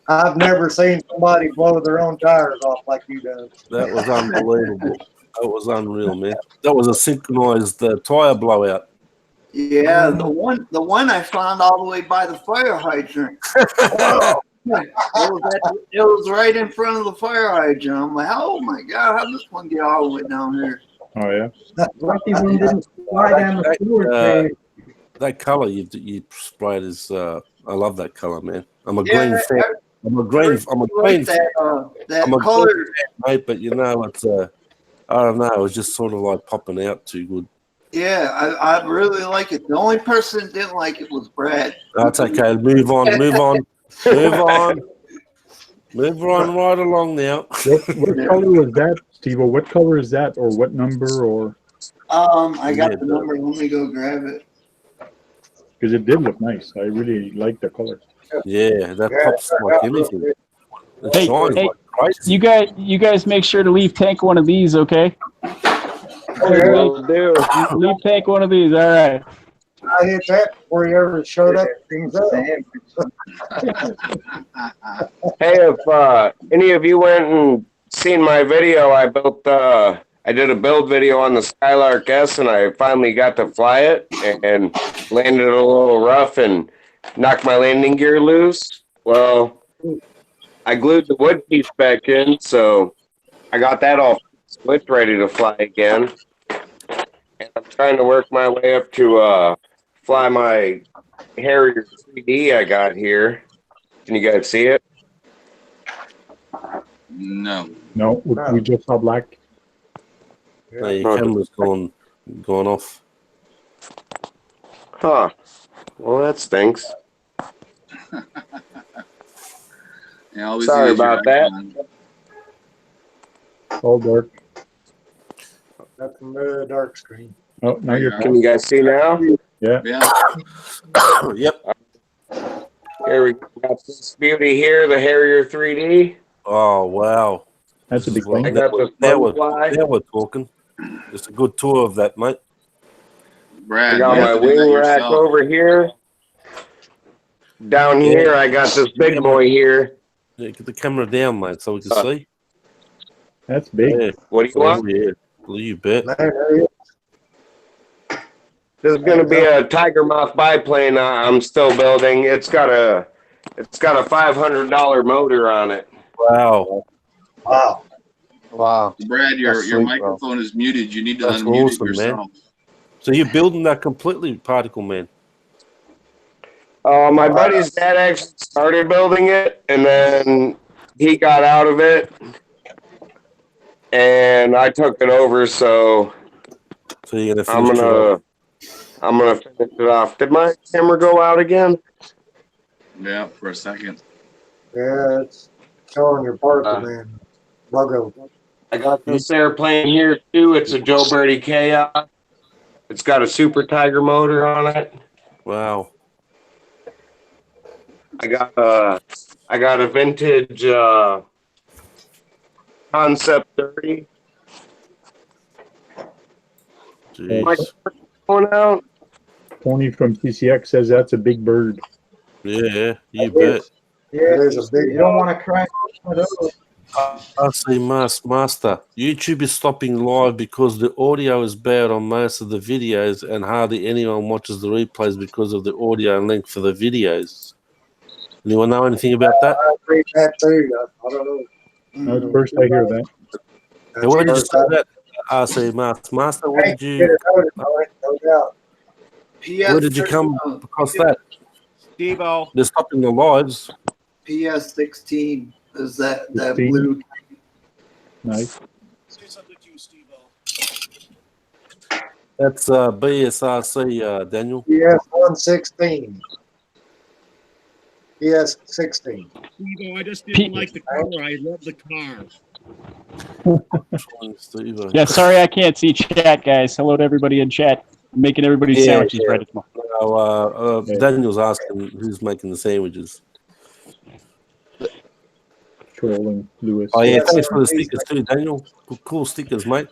I've never seen somebody blow their own tires off like you done. That was unbelievable. That was unreal, man. That was a synchronized tire blowout. Yeah, the one I found all the way by the fire hydrant. It was right in front of the fire hydrant. I'm like, oh my god, how did this one get all the way down here? Oh yeah. Lucky one didn't fly down the floor. That color you sprayed is I love that color, man. I'm a green fan. I'm a green that color, mate. But you know, it's I don't know. It was just sort of like popping out too good. yeah, I really like it. The only person that didn't like it was Brad. That's okay. Move on. Move on. Move on. Move on right along now. What color was that, Steve? What color is that, or what number, or? I got the number. Let me go grab it. Because it did look nice. I really like the color. Yeah, that pops like anything. It Hey, shines hey, like crazy. you guys make sure to leave Tank one of these, okay? Leave Tank one of these. All right. I hit that before you ever showed up. Hey, if any of you went and seen my video, I did a build video on the Skylark S, and I finally got to fly it and landed a little rough and knocked my landing gear loose. Well, I glued the wood piece back in, so I got that all split, ready to fly again. And I'm trying to work my way up to fly my Harrier 3D I got here. Can you guys see it? No. No, we just saw black. No, your camera's gone off. Huh. Well, that stinks. Yeah, always Sorry use your about that. icon. All dark. That's from the dark screen. Oh, now you're. Can you guys see now? Yeah. Yep. Here we got this beauty here, the Harrier 3D. Oh wow. That's a big Well, thing. I got this now we're butterfly. talking. It's a good tour of that, mate. Brad, I got you my have to do that wing rack yourself. over here. Down here, I got this big boy here. Yeah, get the camera down, mate, so we can see. That's big. Yeah. What do you want? Yeah. Well, you bet. This is going to be a Tiger Moth biplane I'm still building. It's got a $500 motor on it. Wow. Wow. Wow. Brad, your That's sweet, microphone is muted. You need to That's unmute awesome, it yourself. So you're building that completely, Particle Man? My buddy's dad actually started building it, and then he got out of it, and I took it over. So you're gonna I'm gonna finish it off. Did my camera go out again? Yeah, for a second. Yeah, it's showing your Particle Man logo. I got this airplane here too. It's a Joe Birdie Chaos. It's got a Super Tiger motor on it. Wow. I got a vintage Concept 30. My Jeez. going out. Tony from TCX says that's a big bird. Yeah, you bet. Yeah, There's a big you don't want to crash one of those. I see, Master. YouTube is stopping live because the audio is bad on most of the videos, and hardly anyone watches the replays because of the audio and length for the videos. Anyone know anything about that? I read that too. I don't know. That's the first I hear that. Hey, what did you say that? I see, Master. What did you? No doubt. Where did you come across that? Steve-O. They're stopping the lives. PS16 is that 16? blue. Nice. Say something to you, Steve-O. That's BSRC, Daniel. PS 116. PS 16. Steve-O, I just didn't like the car. I love the car. Yeah, sorry I can't see chat, guys. Hello to everybody in chat. I'm making everybody's sandwiches ready. Daniel's asking who's making the sandwiches. Trolling Lewis. Oh yeah, thanks for the stickers too, Daniel. Cool stickers, mate.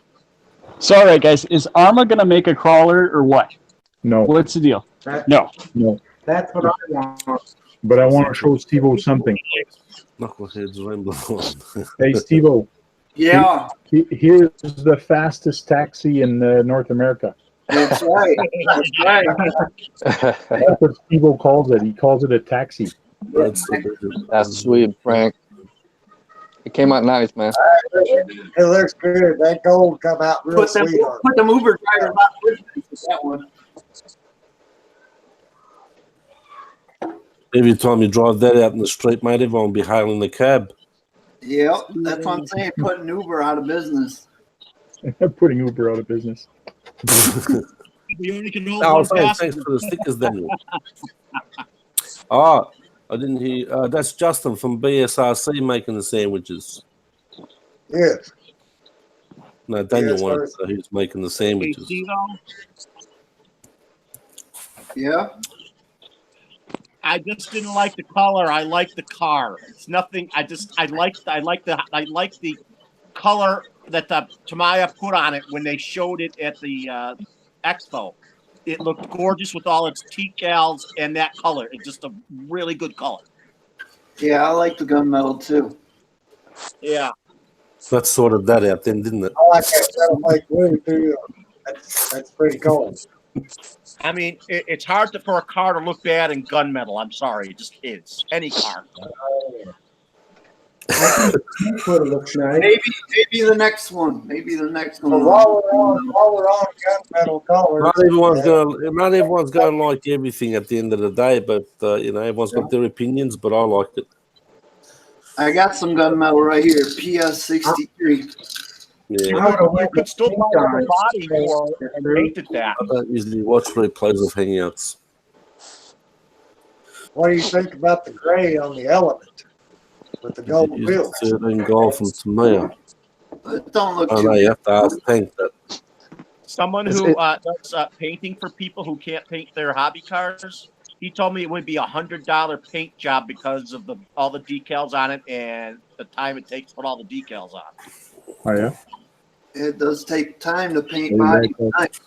So, all right, guys, is ARRMA going to make a crawler or what? No. What's the deal? No. No. That's what I want. But I want to show Steve-O something. Knuckleheads rainbow. Hey, Steve-O. Yeah, Here's the fastest taxi in North America. that's right. That's right. That's what Steve-O calls it. He calls it a taxi. That's sweet, Frank. It came out nice, man. It looks good. That gold come out real sweet on it. Put the Uber driver back with that one. Every time you drive that out in the street, mate, everyone will be hailing the cab. Yeah, that's what I'm saying. Putting Uber out of business. Putting Uber out of business. We only can hold Oh, one thanks passenger. for the stickers, Daniel. Oh, I didn't hear. That's Justin from BSRC making the sandwiches. Yes. No, Daniel Yes, wanted to know who's making the Hey, sandwiches. Steve-O, Yeah. I just didn't like the color. I like the car. It's nothing. I like the color that the Tamiya put on it when they showed it at the expo. It looked gorgeous with all its decals and that color. It's just a really good color. Yeah, I like the gunmetal too. Yeah. That sorted that out then, didn't it? I like that metal like blue too. That's pretty cool. I mean, it's hard for a car to look bad in gunmetal. I'm sorry. It just is. Any car. Looks nice. Maybe the next one. Maybe the next one. So while we're on gunmetal colors, Not everyone's going to like everything at the end of the day, but everyone's got their opinions. But I liked it. I got some gunmetal right here. PS63. Yeah, You could still buy the body for and painted that. I don't usually watch replays of Hangouts. what do you think about the gray on the Element with the gold Use wheels? 13 gold from Tamiya. It don't look Oh too no, you have to ask Tank that. Someone who does painting for people who can't paint their hobby cars. He told me it would be $100 paint job because of all the decals on it and the time it takes to put all the decals on. Oh yeah. It does take time to paint What body. is that?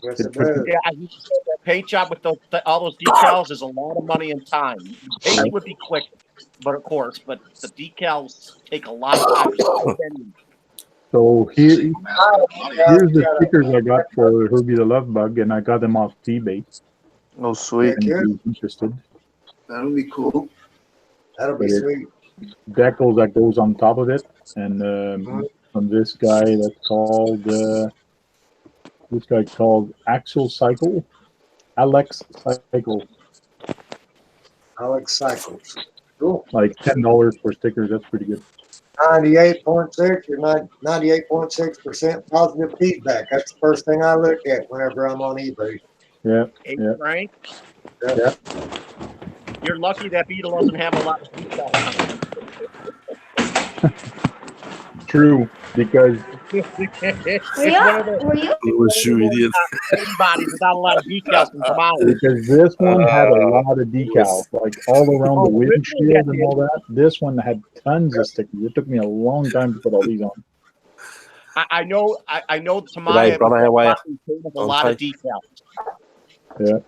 Yes, it does. Yeah, the paint job with all those decals is a lot of money and time. Paint would be quick, but of course, but the decals take a lot of time. So here's the stickers I got for Herbie the Love Bug, and I got them off eBay. Oh, sweet. If anybody's interested. That'll be cool. That'll be sweet. Decals that goes on top of it, and from this guy that's called Axel Cycle, Alex Cycle. Alex Cycles. Cool. Like $10 for stickers. That's pretty good. 98.6 or 98.6% positive feedback. That's the first thing I look at whenever I'm on eBay. Yeah. Hey, Yeah. Frank, Yeah. you're lucky that Beetle doesn't have a lot of decals. True, because Were you? It was you idiot. Bodies without a lot of decals can come out. because this one had a lot of decals, like all around the windshield and all that. This one had tons of stickers. It took me a long time to put all these on. I know Tamaya brother, how are you? with a lot of decals. Yeah.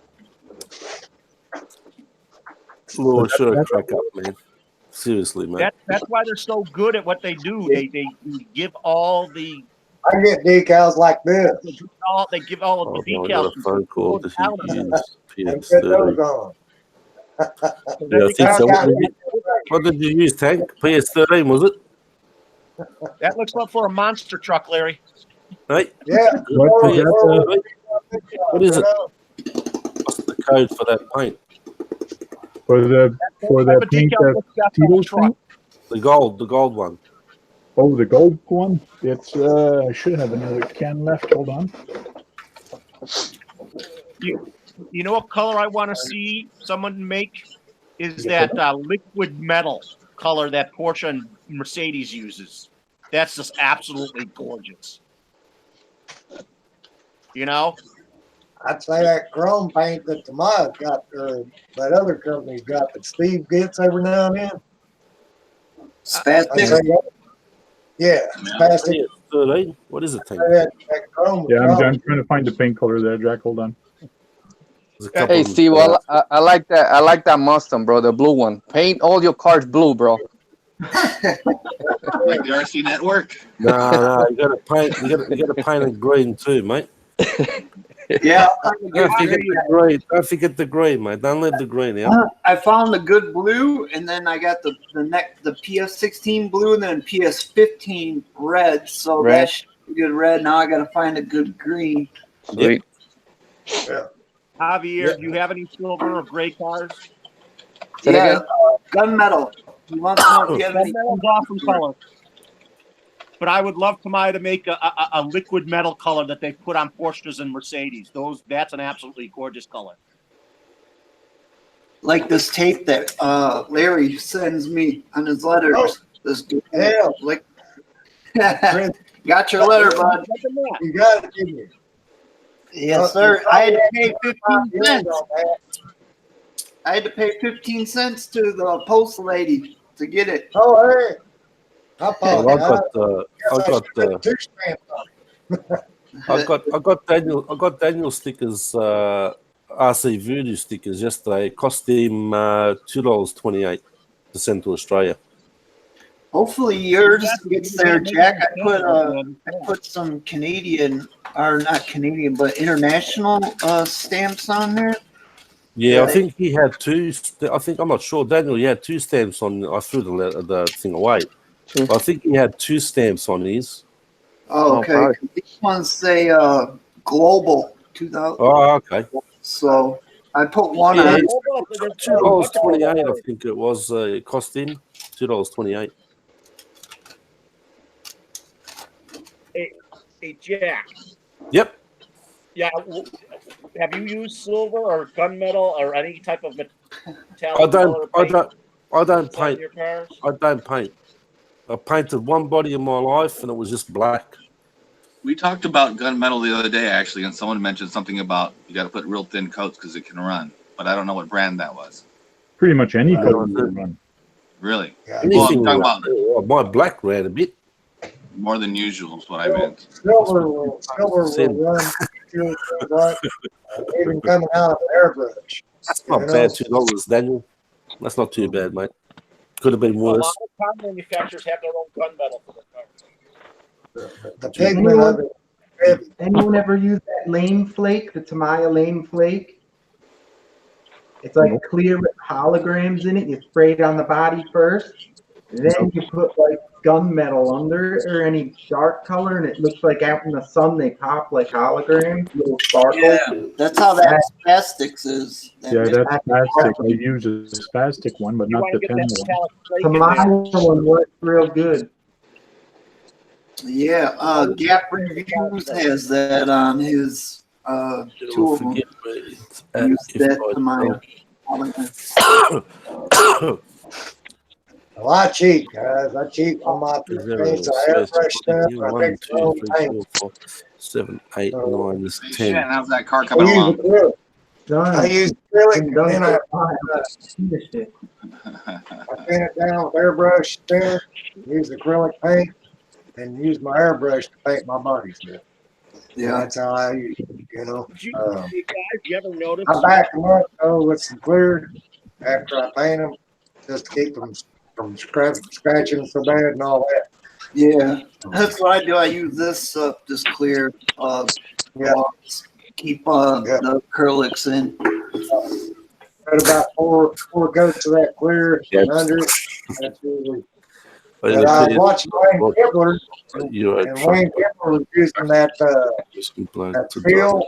Lord, should have crack up, man. Seriously, man. That's why they're so good at what they do. They give all the. I get decals like this. They give all of the I decals. got a phone call. Did he use And put those PS30? on. Yeah, I think so. What did you use, Tank? PS13, was it? That looks like for a monster truck, Larry. Right? Yeah. What is that? What is it? What's the code for that paint? For the pink Tito's thing? The gold one. Oh, the gold one? It's I should have another can left. Hold on. You know what color I want to see someone make is that liquid metal color that Porsche and Mercedes uses. That's just absolutely gorgeous. You know? I'd say that chrome paint that Tamaya's got, or that other company's got, that Steve gets every now and then. Spastic. Yeah, spastic. 13. What is it, Tank? That chrome. Yeah, I'm trying to find the paint color there, Jack. Hold on. Hey, Steve, I like that. I like that Mustang, bro. The blue one. Paint all your cars blue, bro. Like the RC network. No, you got to paint. You got to paint it green too, mate. Yeah. Don't forget the green, mate. Don't leave the green out. I found the good blue, and then I got the PS16 blue, and then PS15 red. So Red. that's good red. Now I got to find a good green. Sweet. Yeah. Javier, do you have any silver or gray cars? Yeah, gunmetal. You want to know if you have any? Gunmetal's awesome color. But I would love Tamaya to make a liquid metal color that they put on Porsches and Mercedes. That's an absolutely gorgeous color. Like this tape that Larry sends me on his letters. Oh. This good. Yeah. Like, got your letter, bud. You got it, didn't you? Yes, sir. I had to pay 15 cents. I had to pay 15 cents to the post lady to get it. Oh, hey. I got Daniel stickers, RC Voodoo stickers yesterday. It cost him $2.28 to send to Australia. Hopefully yours gets there, Jack. I put some Canadian, or not Canadian, but international stamps on there. Yeah, I think he had two. I'm not sure. Daniel, he had two stamps on. I threw the thing away. I think he had two stamps on his. Oh, okay. These ones say Global 2000. Oh, okay. So I put one on. $2.28, I think it was. It cost him $2.28. Hey, Jack. Yep. Yeah. Have you used silver or gunmetal or any type of metallic? I don't paint. Your cars? I don't paint. I painted one body in my life, and it was just black. We talked about gunmetal the other day, actually, and someone mentioned something about you got to put real thin coats because it can run. But I don't know what brand that was. Pretty much any color will run. Really? Yeah. Well, I'm talking about my black ran a bit. more than usual is what I meant. Silver will run black, even coming out of an airbrush. That's not bad, $2, Daniel. That's not too bad, mate. Could have been A lot worse. of car manufacturers have their own gunmetal for their cars. The pigment of it. Anyone ever use that lane flake, the Tamiya lane flake? It's like clear with holograms in it. You spray it on the body first, then you put like gunmetal under it or any dark color, and it looks like out in the sun they pop like holograms, little sparkles. Yeah, that's how that Spastics is. Yeah, that's spastic. I use a spastic one, but not the 10 one. Tamiya one works real good. Yeah, Gap Reviews has that on his two of them. Use that Tamiya. Well, I cheat, guys. I cheat on my paints. I airbrush stuff. I make my own paint. 7, 8, 9, this is 10. Shit, how's that car coming along? I use acrylic, and then I paint it down with airbrush thinner, use acrylic paint, and use my airbrush to paint my bodies with. Yeah, that's how I use it, you know. You ever notice? I back them up with some clear after I paint them, just to keep them from scratching so bad and all that. Yeah, that's what I do. I use this just clear. Keep the acrylics in. Got about four coats of that clear under it. That's usually. But I was watching Wayne Kibler, and Wayne Kibler was using that seal,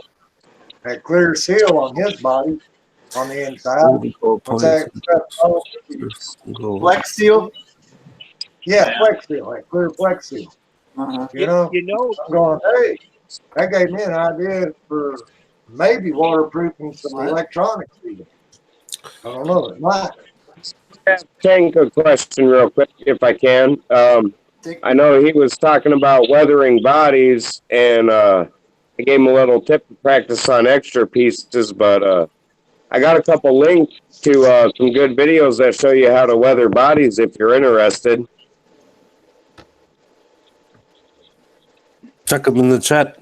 that clear seal on his body, on the inside. What's that stuff? Flex seal? Yeah, flex seal, like clear flex seal. You know, I'm going, hey, that gave me an idea for maybe waterproofing some electronics. Even. I don't know, it might. Tank, a question real quick, if I can. I know he was talking about weathering bodies, and I gave him a little tip to practice on extra pieces, but I got a couple links to some good videos that show you how to weather bodies if you're interested. Check them in the chat.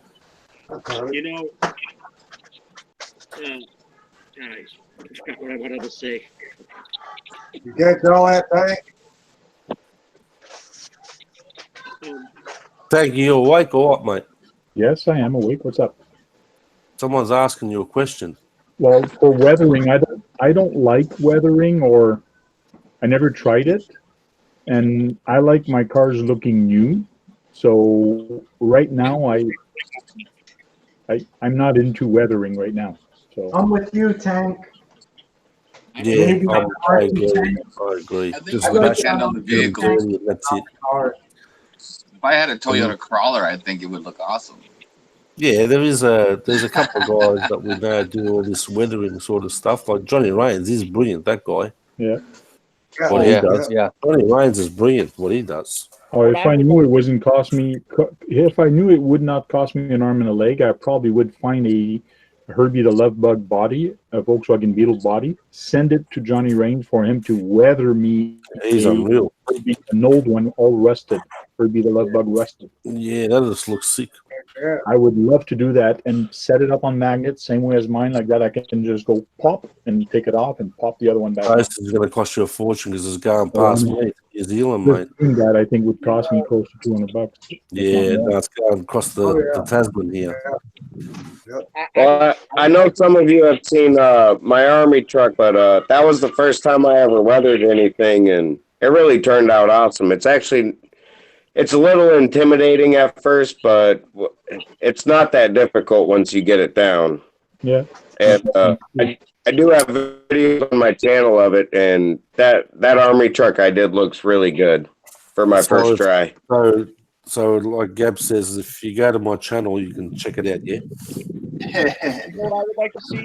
You know, I forgot what I wanted to say. You get all that thing? Thank you. You awake or what, mate? Yes, I am awake. What's up? Someone's asking you a question. Well, for weathering, I don't like weathering, or I never tried it, and I like my cars looking new. So right now, I'm not into weathering right now. So I'm with you, Tank. Yeah, I agree. I think Just it would bash depend on the vehicle. That's it. If I had a Toyota Crawler, I think it would look awesome. Yeah, there's a couple of guys that we know do all this weathering sort of stuff. Like Johnny Raines, he's brilliant. That guy. Yeah. What he does. Yeah. Johnny Raines is brilliant. What he does. Oh, if I knew it wasn't cost me, if I knew it would not cost me an arm and a leg, I probably would find a Herbie the Love Bug body, a Volkswagen Beetle body, send it to Johnny Raines for him to weather me. He's unreal. An old one, all rusted. Herbie the Love Bug rusted. Yeah, that just looks sick. I would love to do that and set it up on magnets, same way as mine, like that. I can just go pop and take it off and pop the other one back. This is going to cost you a fortune because it's going past me. New Zealand, mate. That I think would cost me close to $200. Yeah, no, it's going across the Tasman here. Well, I know some of you have seen my Army truck, but that was the first time I ever weathered anything, and it really turned out awesome. It's a little intimidating at first, but it's not that difficult once you get it down. Yeah. And I do have videos on my channel of it, and that Army truck I did looks really good for my first try. So like Gab says, if you go to my channel, you can check it out, yeah? You know what I would like to see?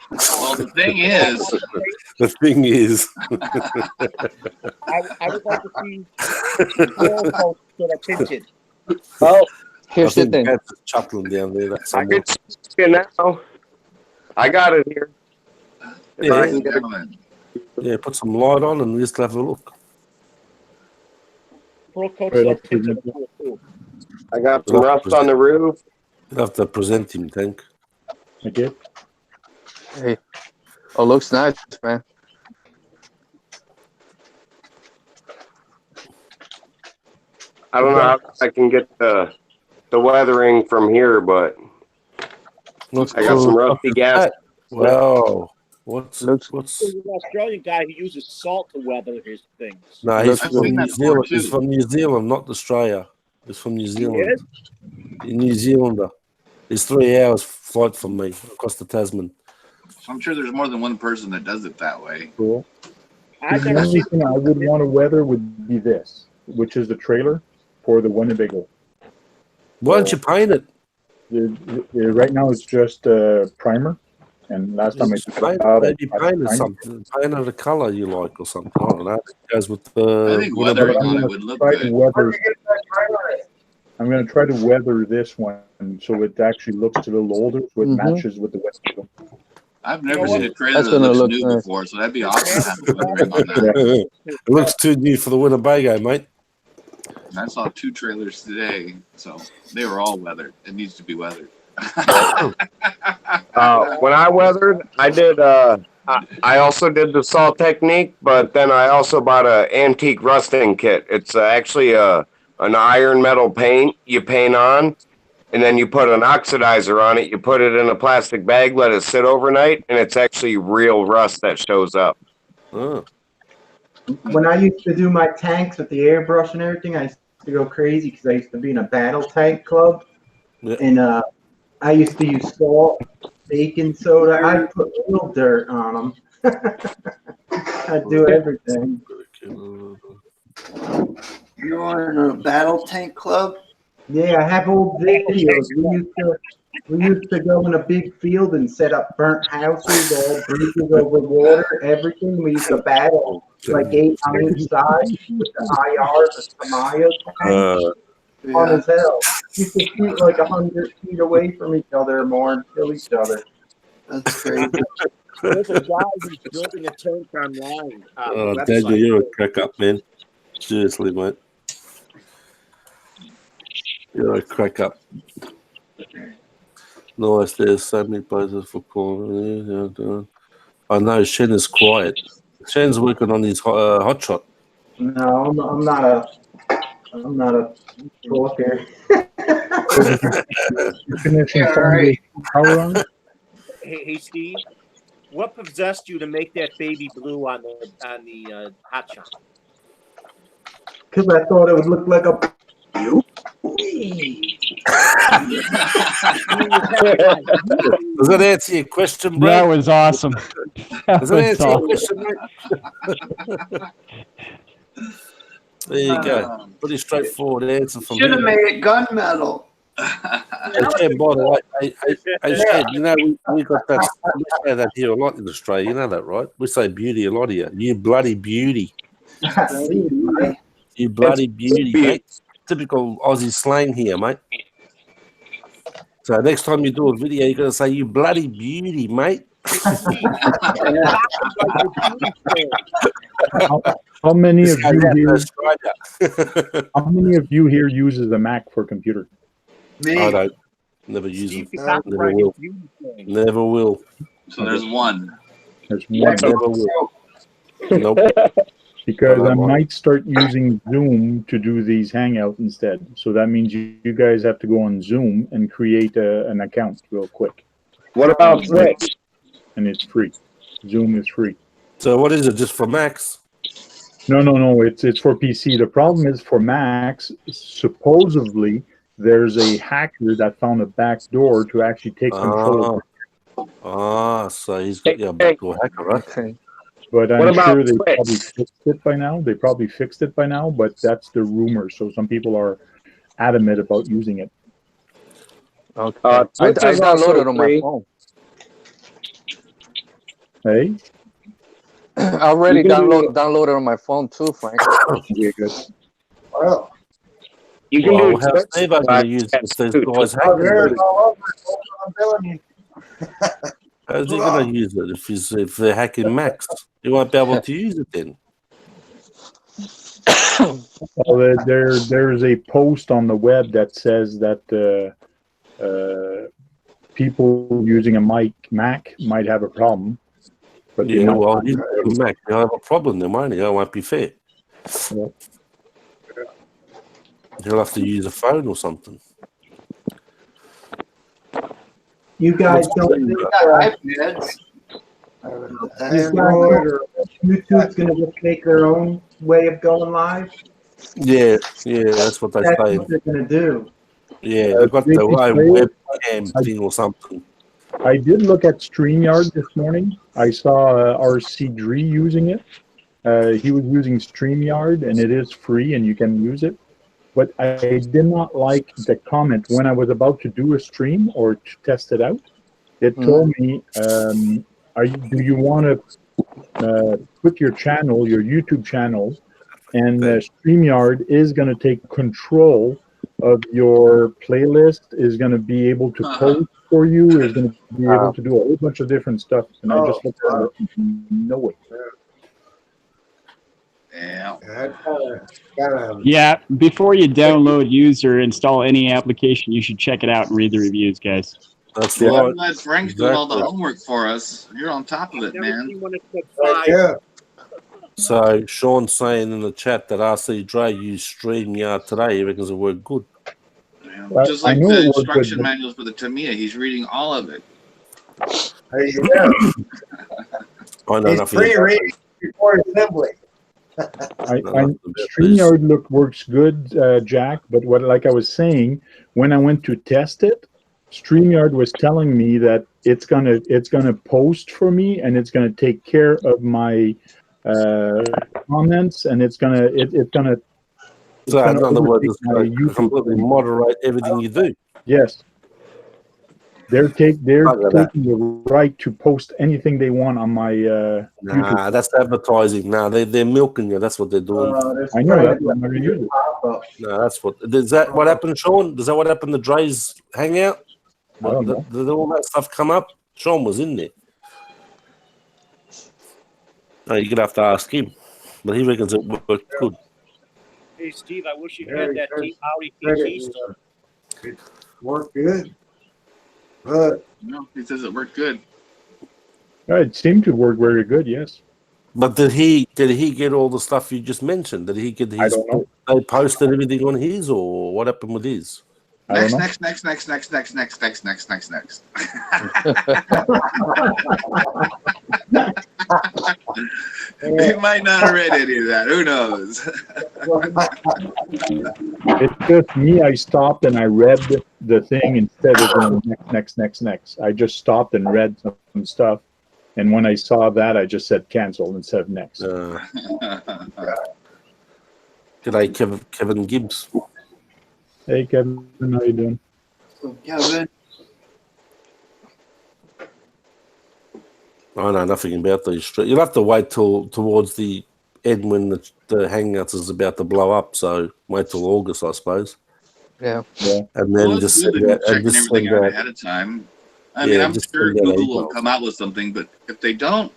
Well, the thing is... The thing is... I would like to see more folks that are tinted. Oh, Here's the think thing. Pat's chuckling down there. That's I somewhere. can see it now. I got it here. If I Yeah, can get it. yeah, put some light on and just have a look. Right up to the- I got some rust on the roof. You have to present him, Tank. Okay. Hey, oh, looks nice, man. I don't know how I can get the weathering from here, but Looks I got some rusty gas. Wow. What's Looks what's? There's an Australian guy who uses salt to weather his things. No, he's Looks from good. New Zealand. He's from New Zealand, not Australia. He's from New Zealand. He's New Zealander. He's 3 hours flight from me across the Tasman. I'm sure there's more than one person that does it that way. Cool. I've The never only seen thing I would want to weather would be this, which is the trailer for the Winnebago. Why don't you paint it? Right now it's just primer, and last time I took it out, Maybe I paint it primed something. Paint it a color you like or something. I don't know. It goes with I the. think weathering I'm on it gonna would look try to good. weather. I'm going to try to weather this one so it actually looks a little older, so it matches with the Winnebago. I've never seen a trailer That's that gonna looks look new nice. before, so that'd be awesome to have the weathering on that. It looks too new for the Winnebago, mate. And I saw 2 trailers today, so they were all weathered. It needs to be weathered. When I weathered, I did. I also did the saw technique, but then I also bought an antique rusting kit. It's actually an iron metal paint you paint on, and then you put an oxidizer on it. You put it in a plastic bag, let it sit overnight, and it's actually real rust that shows up. Oh. When I used to do my tanks with the airbrush and everything, I used to go crazy because I used to be in a battle tank club, and I used to use salt, baking soda. I put real dirt on them. I do everything. You are in a battle tank club? Yeah, I have old videos. We used to go in a big field and set up burnt houses, all bridges over water, everything. We used to battle like 8 on each side with the IR, the Tamayo tank. Fun as hell. You could shoot like 100 feet away from each other or more and kill each other. That's crazy. There's a guy who's building a tank online. Daniel, you're a crack up, man. Seriously, mate. You're a crack up. Nice, there's so many places for calling. I know Shen is quiet. Shen's working on his hot shot. No, I'm not a talker. Hey, Steve, what possessed you to make that baby blue on the hot shot? Because I thought it would look like a Does that answer your question, Brad? That was awesome. Does that answer your awesome. question, mate? There you go. Pretty straightforward answer from Should have him. made it gunmetal. Hey, Shen, by the way, hey, Shen, you know, we got that. We say that here a lot in Australia. You know that, right? We say beauty a lot here. You bloody beauty. You bloody beauty, mate. Typical Aussie slang here, mate. So next time you do a video, you're going to say, you bloody beauty, mate. How many of you here? How many of you here uses a Mac for computer? Me. I don't. Never use them. Never will. Never will. So there's one. There's one. Never will. Nope. Because I might start using Zoom to do these Hangouts instead. So that means you guys have to go on Zoom and create an account real quick. What about Twitch? And it's free. Zoom is free. So what is it? Just for Macs? No. It's for PC. The problem is for Macs, supposedly there's a hacker that found a back door to actually take control. So he's got your backdoor hacker, right? Okay. But What I'm about sure they Twitch? probably fixed it by now. They probably fixed it by now, but that's the rumor. So some people are adamant about using it. Okay. I Twitch is also downloaded it on my free. phone. Hey? I already You can do- downloaded on my phone too, Frank. Yeah, good. Well, You can Well, do how's Steve going to use it if these guys Oh, hacking there it? it's all over. I'm telling you. How's he going to use it if they're hacking Macs? He won't be able to use it then. Well, there's a post on the web that says that people using a Mac might have a problem. But Yeah, well, he's got a Mac. He'll have a problem then, won't he? That won't be fair. Yeah. He'll have to use a phone or something. You guys don't think iPads. YouTube's going to just make their own way of going live? Yeah, that's what they That's say. what they're going to do. Yeah, they've got their own webcam thing or something. I did look at StreamYard this morning. I saw RC Dree using it. He was using StreamYard, and it is free, and you can use it. But I did not like the comment when I was about to do a stream or to test it out. It told me, do you want to put your channel, your YouTube channel, and StreamYard is going to take control of your playlist, is going to be able to post for you, is going to be able to do a whole bunch of different stuff. And I just looked at it and no way. Yeah, before you download, use, or install any application, you should check it out and read the reviews, guys. That's Well, I'm glad Frank's doing all the homework for us. You're on top of it, man. Yeah. So Sean's saying in the chat that RC Dre used StreamYard today. He reckons it worked good. Just like the instruction manuals for the Tamiya, he's reading all of it. There you go. I know He's nothing. pre-reading before assembly. StreamYard works good, Jack. But like I was saying, when I went to test it, StreamYard was telling me that it's gonna post for me, and it's gonna take care of my comments, and it's gonna. So in other words, it's going to completely moderate everything you do. Yes. They're taking the right to post anything they want on my YouTube. That's advertising. They're milking you. That's what they're doing. I know that. No, that's what. Is that what happened, Sean? Is that what happened to Dre's Hangout? Did all that stuff come up? Sean was in there. No, you're gonna have to ask him, but he reckons it worked good. Hey, Steve, I wish you had that Audi TT stuff. It worked good. But no, he says it worked good. It seemed to work very good, yes. But did he get all the stuff you just mentioned? Did he get his? I don't know. They posted everything on his, or what happened with his? Next. He might not have read any of that. Who knows? It's just me. I stopped and I read the thing instead of going next. I just stopped and read some stuff. And when I saw that, I just said cancel instead of next. G'day, Kevin Gibbs. Hey, Kevin, how you doing? Kevin. I know nothing about these streets. You'll have to wait till towards the end when the Hangouts is about to blow up. So wait till August, I suppose. Yeah. And then just send out, checking everything out ahead of time. I mean, I'm sure Google will come out with something, but if they don't,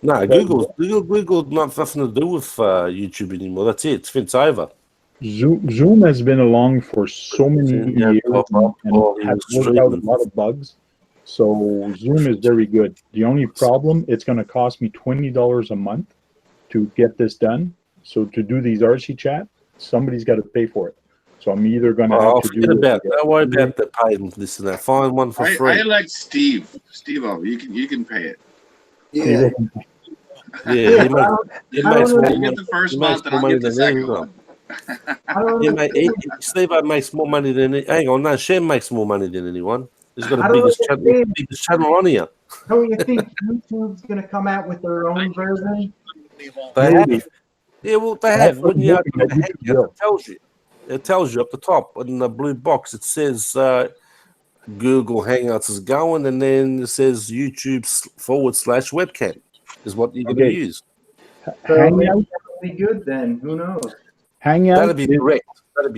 no, Google nothing to do with YouTube anymore. That's it. It's over. Zoom has been along for so many years and has worked out a lot of bugs. So Zoom is very good. The only problem, it's going to cost me $20 a month to get this done. So to do these RC chat, somebody's got to pay for it. So I'm either going to have to do it. Don't worry about the paying this and that. Find one for free. I like Steve. Steve-O, you can pay it. yeah. Yeah, he makes more You get the first month, and I'll get the second one. Steve makes more money than hang on. No, Shem makes more money than anyone. He's got the biggest channel on here. Don't you think YouTube's going to come out with their own version? They have. Yeah, well, they have. When you open the Hangout, it tells you up the top in the blue box. It says Google Hangouts is going, and then it says YouTube /webcam is what you're going to use. So Hangout will be good then. Who knows? Hangout. That'll be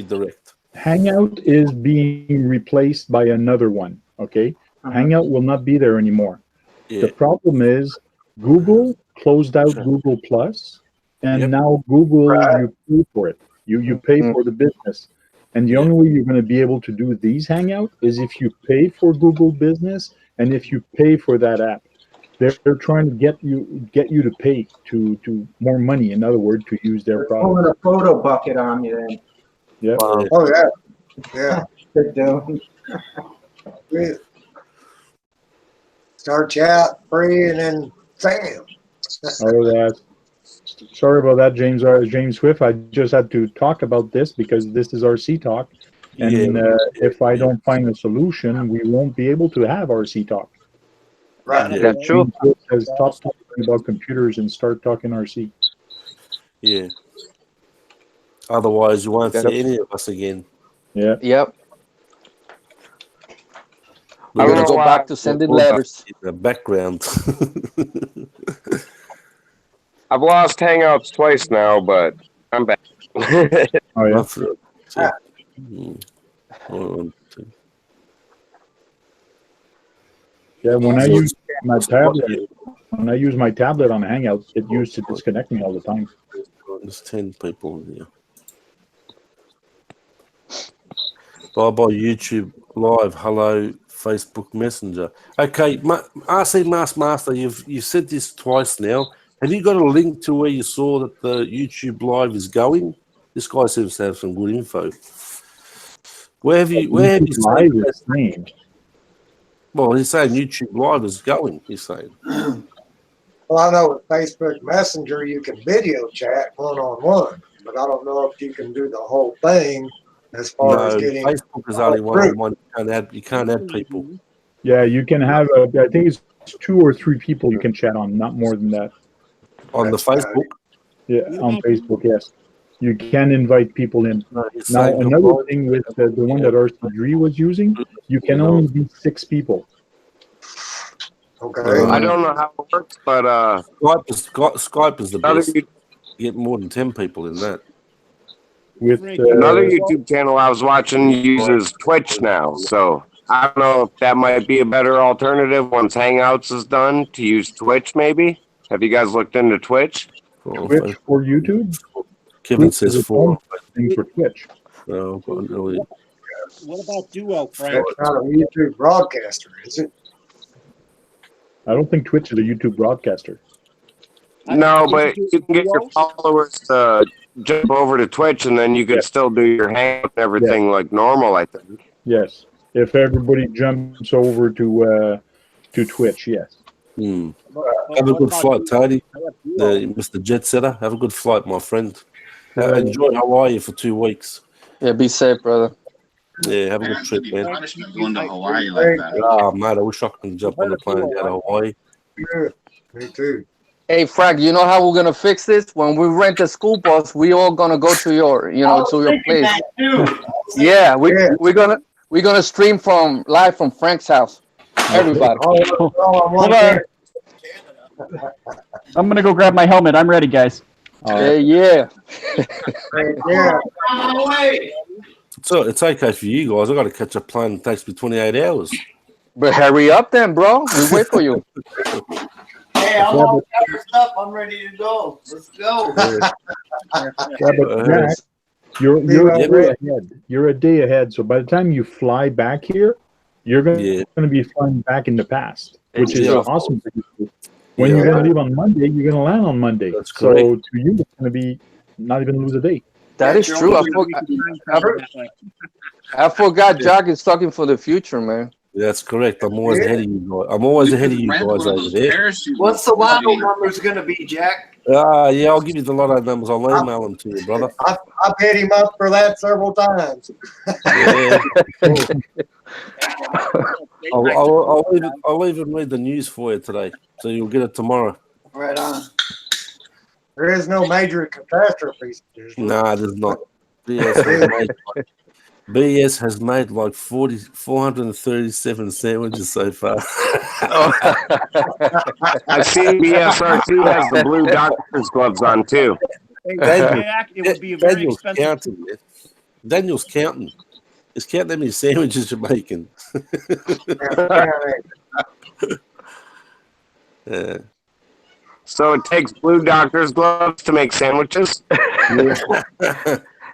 direct. Hangout is being replaced by another one. Okay, Hangout will not be there anymore. Yeah. The problem is Google closed out Google Plus, and now Google you pay for it. You pay for the business, and the only way you're going to be able to do these Hangout is if you pay for Google Business and if you pay for that app. They're trying to get you to pay to more money. In other words, to use their product. Pulling a photo bucket on you then. Yeah. Oh yeah. They're doing. Yeah. Start you out free and then bam. Sorry about that, James. James Swift. I just had to talk about this because this is RC Talk, and if I don't find a solution, we won't be able to have RC Talk. Right. That's true. James Swift says stop talking about computers and start talking RC. Yeah. Otherwise, you won't see any of us again. Yeah. Yep. We're gonna go back to sending letters. In the background. I've lost Hangouts twice now, but I'm back. Oh yeah. Yeah. When I use my tablet on Hangout, it used to disconnect me all the time. There's 10 people here. Bye-bye YouTube Live. Hello Facebook Messenger. Okay, RC Master, you've said this twice now. Have you got a link to where you saw that the YouTube Live is going? This guy seems to have some good info. Where have you Live is saying? Well, he's saying YouTube Live is going, he's saying. Well, I know with Facebook Messenger you can video chat one-on-one, but I don't know if you can do the whole thing as far as getting. Facebook is only one-on-one. You can't add people. Yeah, you can have I think it's 2 or 3 people you can chat on, not more than that. On the Facebook? Yeah, on Facebook, yes. You can invite people in. Now, another thing with the one that RC3 was using, you can only be 6 people. Okay. I don't know how it works, but Skype is the best. You get more than 10 people in that. With another YouTube channel I was watching uses Twitch now, so I don't know if that might be a better alternative once Hangouts is done to use Twitch. Maybe have you guys looked into Twitch? Twitch for YouTube? Kevin says 4 thing for Twitch. No, really. What about Duo, Frank? It's not a YouTube broadcaster, is it? I don't think Twitch is a YouTube broadcaster. No, but you can get your followers to jump over to Twitch, and then you can still do your hangout and everything like normal, I think. Yes, if everybody jumps over to Twitch, yes. Have a good flight, Tony. Mr. Jet Setter. Have a good flight, my friend. Enjoy Hawaii for 2 weeks. Yeah, be safe, brother. Yeah, have a good trip, man. Going to Hawaii like that. Ah, mate, I wish I could jump on the plane and go to Hawaii. Yeah, me too. Hey, Frank, you know how we're gonna fix this? When we rent a school bus, we all gonna go to your, to your place. Yeah, we're gonna stream live from Frank's house. Everybody. I'm gonna go grab my helmet. I'm ready, guys. Yeah. So it's okay for you guys. I got to catch a plane. It takes me 28 hours. But hurry up, then, bro. We wait for you. Hey, I'm all covered up. I'm ready to go. Let's go. Jack, you're ahead. You're a day ahead. So by the time you fly back here, you're going to be flying back in the past, which is awesome for you. When you're going to leave on Monday, you're going to land on Monday. So to you, it's going to be not even lose a day. That is true. I forgot Jack is talking for the future, man. That's correct. I'm always ahead of you guys. I'm always ahead of you guys over there. What's the lotto numbers going to be, Jack? Yeah, I'll give you the lotto numbers. I'll email them to you, brother. I've hit him up for that several times. Yeah. I'll even read the news for you today, so you'll get it tomorrow. Right on. There is no major catastrophes. Nah, there's not. BS has made like 437 sandwiches so far. I see BSR2 has the blue doctor's gloves on too. Hey, Jack, it would be a very expensive. Daniel's counting. He's counting how many sandwiches you're making. Yeah. So it takes blue doctor's gloves to make sandwiches.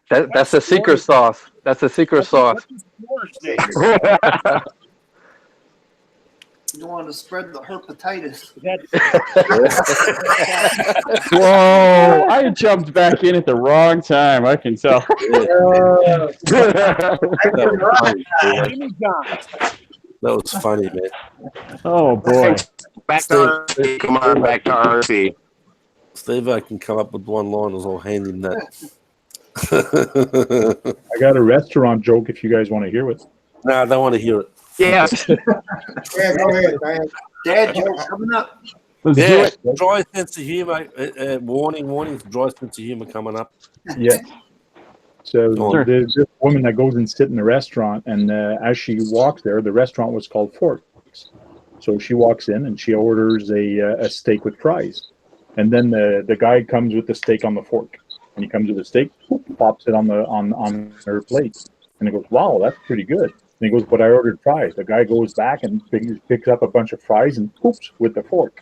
That's a secret sauce. That's a secret sauce. You don't want to spread the herpetitis. Whoa! I jumped back in at the wrong time. I can tell. That was funny, man. Oh boy! Back to RC. Come on, back to RC. Steve, I can come up with one line. I'll hand him that. I got a restaurant joke if you guys want to hear it. No, I don't want to hear it. Yeah. Yeah, go ahead, man. Dad joke coming up. Let's do Yeah, it. dry sense of humor. Warning, dry sense of humor coming up. Yeah. So Sure. there's this woman that goes and sit in the restaurant, and as she walks there, the restaurant was called Forks. So she walks in and she orders a steak with fries, and then the guy comes with the steak on the fork, and he comes with the steak, pops it on her plate, and he goes, "Wow, that's pretty good." And he goes, "But I ordered fries." The guy goes back and picks up a bunch of fries and poops with the fork,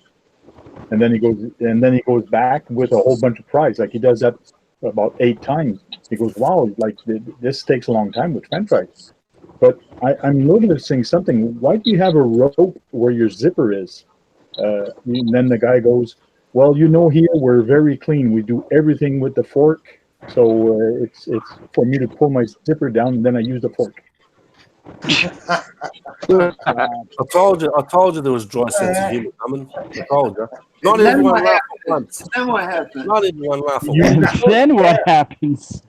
and then he goes back with a whole bunch of fries. Like he does that about 8 times. He goes, "Wow, like this takes a long time with French fries." But I'm noticing something. Why do you have a rope where your zipper is? And then the guy goes, "Well, here we're very clean. We do everything with the fork. So it's for me to pull my zipper down, and then I use the fork." I told you there was dry sense of humor coming. I told you. Not Then everyone what laughed at once. Then what happened? Not everyone laughed at once. Then what happens?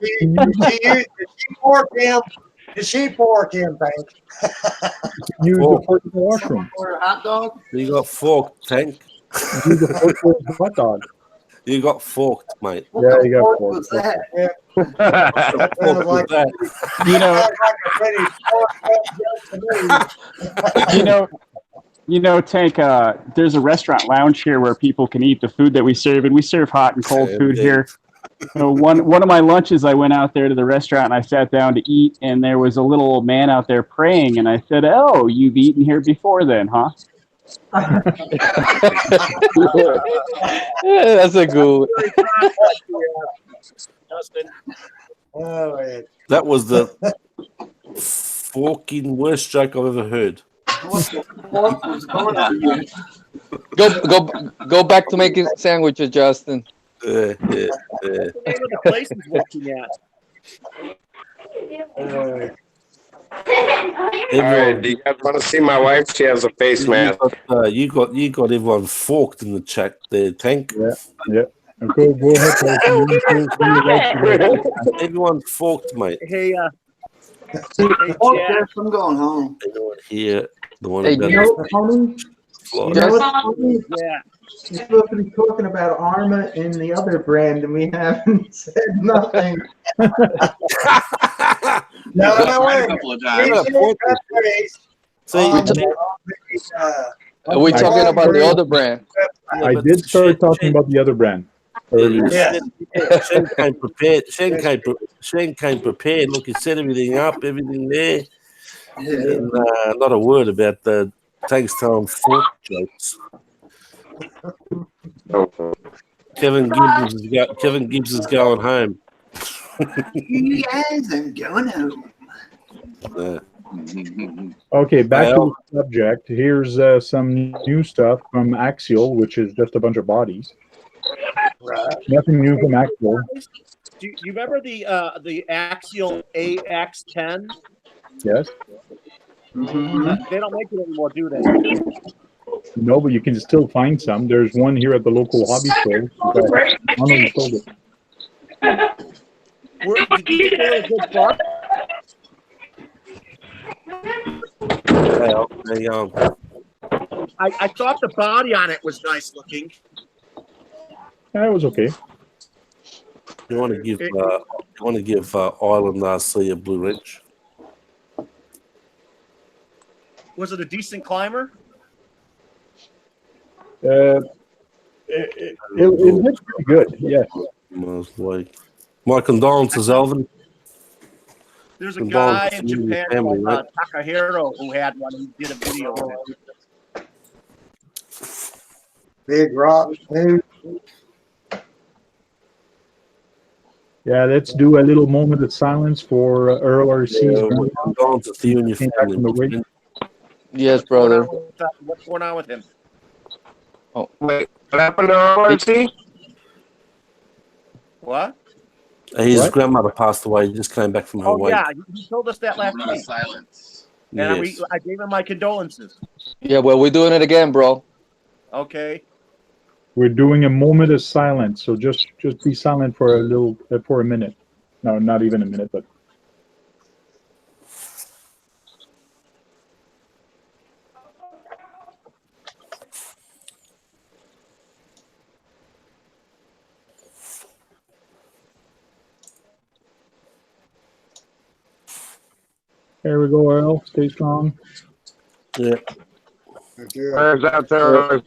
Did she fork him, Tank? Use the fork in the washroom. Or a hot dog? You got forked, Tank. Use the fork for the hot dog. You got forked, mate. What Yeah, the you got fork forked. was that? That sounds like, You know, sounds like a pretty fork to me. Tank. There's a restaurant lounge here where people can eat the food that we serve, and we serve hot and cold food here. So one of my lunches, I went out there to the restaurant and I sat down to eat, and there was a little old man out there praying, and I said, "Oh, you've eaten here before, then, huh?" Yeah, that's a good. Justin. Oh, man. That was the fucking worst joke I've ever heard. What the fork was going on here? Go back to making sandwiches, Justin. What's the name of the place he's working at? All right, do you guys want to see my wife? She has a face mask. You got everyone forked in the chat there, Tank. Yeah. Go ahead. Everyone forked, mate. Hey, Oh, Chad. Jeff, I'm going home. Anyone here? The one Hey, about You know what's funny? Florida. You know what's funny? Yeah. We're supposed to be talking about ARRMA and the other brand, and we haven't said nothing. No, That's no, right wait. a couple of times. See, Are we talking about the other brand? I did start talking about the other brand earlier. Yeah. Shane came prepared. Shane came prepared. Look, he set everything up, everything there. And, not a word about the Tank's telling fork jokes. Kevin Gibbs is going home. You guys, I'm going home. Okay, back to the subject. Here's some new stuff from Axial, which is just a bunch of bodies. Nothing new from Axial. Do you remember the Axial AX10? Yes. They don't make it anymore, do they? No, but you can still find some. There's one here at the local hobby store. Arnold sold it. Did you get a good buck? Well, there you go. I thought the body on it was nice looking. That was okay. You want to give Island RC a blue wrench? Was it a decent climber? It looks pretty good. Yes. My condolences, Alvin. There's a And bond guy with in you and your Japan family, called right? Takahiro who had one. He did a video of it. Big rock news. Yeah, let's do a little moment of silence for Earl RC's Yeah, grandma. condolences to you and your Came back from the family. wake. Yes, What's going brother. on with what's going on with him? Wait, what happened to RC? What? His What? grandmother passed away. He just came back from her Oh wake. yeah, he told us that last Moment of week, silence. and Yes. I gave him my condolences. Yeah, well, we're doing it again, bro. Okay. We're doing a moment of silence, so just be silent for a minute. No, not even a minute, but there we go, Earl. Stay strong. Yeah. Where's out there?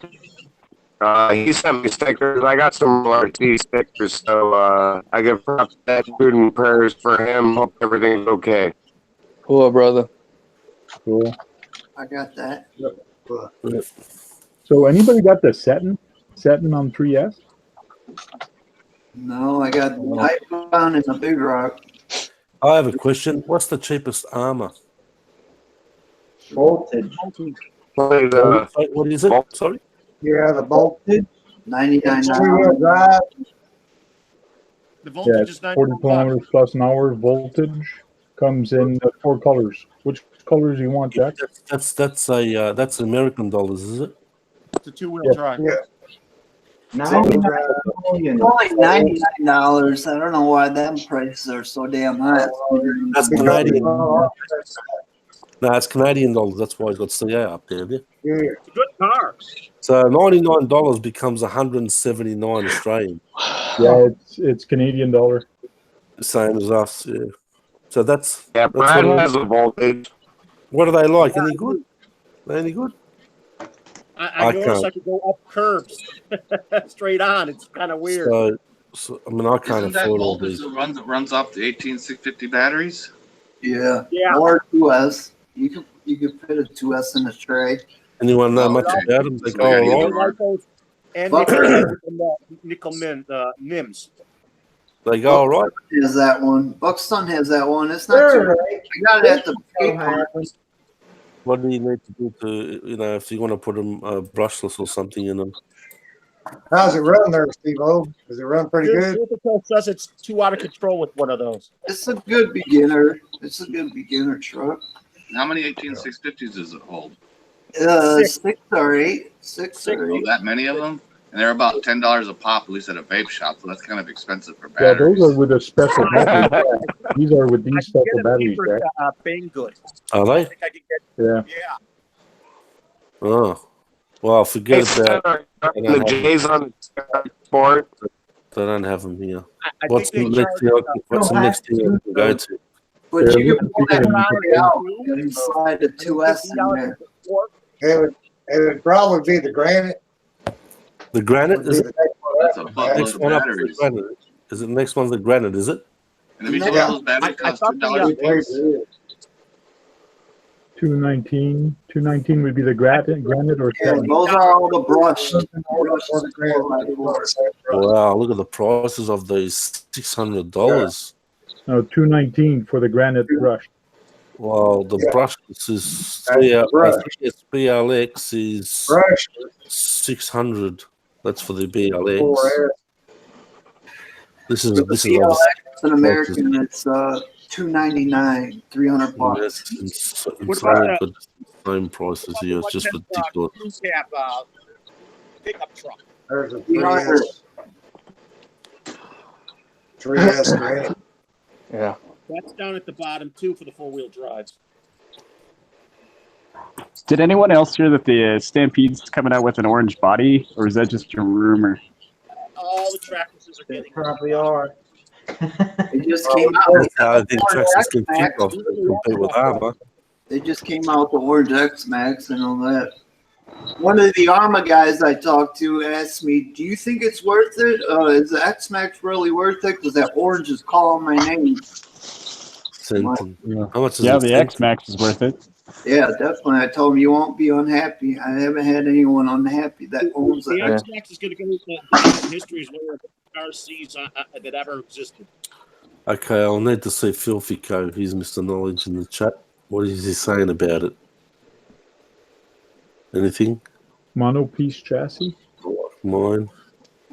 He sent me stickers. I got some RT stickers, so I give that food and prayers for him. Hope everything's okay. Cool, brother. Cool. I got that. So anybody got the setting on 3S? No, I got Python and the Big Rock. I have a question. What's the cheapest ARRMA? Voltage. What is it? Sorry? Yeah, the voltage. 99 Three-wheel drive. The Yeah, voltage it's is 90 40 bucks. kilometers plus an hour. Voltage comes in 4 colors. Which colors do you want, Jack? That's American dollars, is it? It's a two-wheel Yeah. drive. Yeah. 99 million. Only $99. I don't know why them prices are so damn high. That's Canadian. No, it's Canadian dollars. That's why it's got CA up there. Yeah. Yeah. It's a good car. So $99 becomes 179 Australian. Yeah, it's Canadian dollar. Same as us. Yeah. So that's Yeah, that's Brad what, has a voltage. what are they like? Any good? Any good? I I noticed can't. I could go up curves straight on. It's kind of weird. So I mean, I can't Isn't that afford all voltage these. that runs off the 18650 batteries? Yeah. Yeah. Or 2S. You could fit a 2S in a tray. Anyone know Oh, much okay. about them? They That's go what I all gotta right. get tomorrow. And Fuck. nickel NIMS. They go all right. Has that one. Buxton has that one. It's not too. I got it at the skate park. What do you need to do to, if you want to put them brushless or something in them? How's it run there, Steve-O? Does it run pretty good? It says it's too out of control with one of those. It's a good beginner. It's a good beginner truck. How many 18650s does it hold? Six or eight. Oh, that many of them? And they're about $10 a pop, at least at a vape shop, so that's kind of expensive for Yeah, batteries. those are with a special battery. These are with these special batteries, Jack. Banggood. Are I they? think I could get. Yeah. Yeah. Oh, well, forget about. The J's on the board. They don't have them here. I What's think the they next charge, thing? What's the next thing I can go to? But Yeah, you we can can pull that figure it battery out. out and slide a 2S in there. It would probably be the Granite. The Granite is it? That's a Next buttload of one up is the batteries. Granite. Is it the next one's the Granite? Is it? And if you told those batteries cost $2 a piece. 219. 219 would be the granite or Yeah, seven. those are all the brushed. Wow, look at the prices of these. $600. No, 219 for the granite brush. Wow, the brushless is I think it's BLX is 600. That's for the BLX. This is obviously an American. It's $299, $300. It's only got the same prices here. It's just ridiculous. Pickup truck. There's a 3S. 3S Granite. Yeah. That's down at the bottom too for the 4-wheel drives. Did anyone else hear that the Stampede's coming out with an orange body, or is that just a rumor? All the tractors are getting. Probably are. They just came out. That's how I think Texas can think of to compete with ARRMA. They just came out with the orange X-Max and all that. One of the ARRMA guys I talked to asked me, do you think it's worth it? Is the X-Max really worth it? Because that orange is calling my name. Centon. How much is Yeah, it? the X Max is worth it. Yeah, definitely. I told him you won't be unhappy. I haven't had anyone unhappy that owns The it. X-Max is going to go in history as one of the car seats that ever existed. Okay, I'll need to see Filthy Co. Here's Mr. Knowledge in the chat. What is he saying about it? Anything? Monopiece chassis? Mine?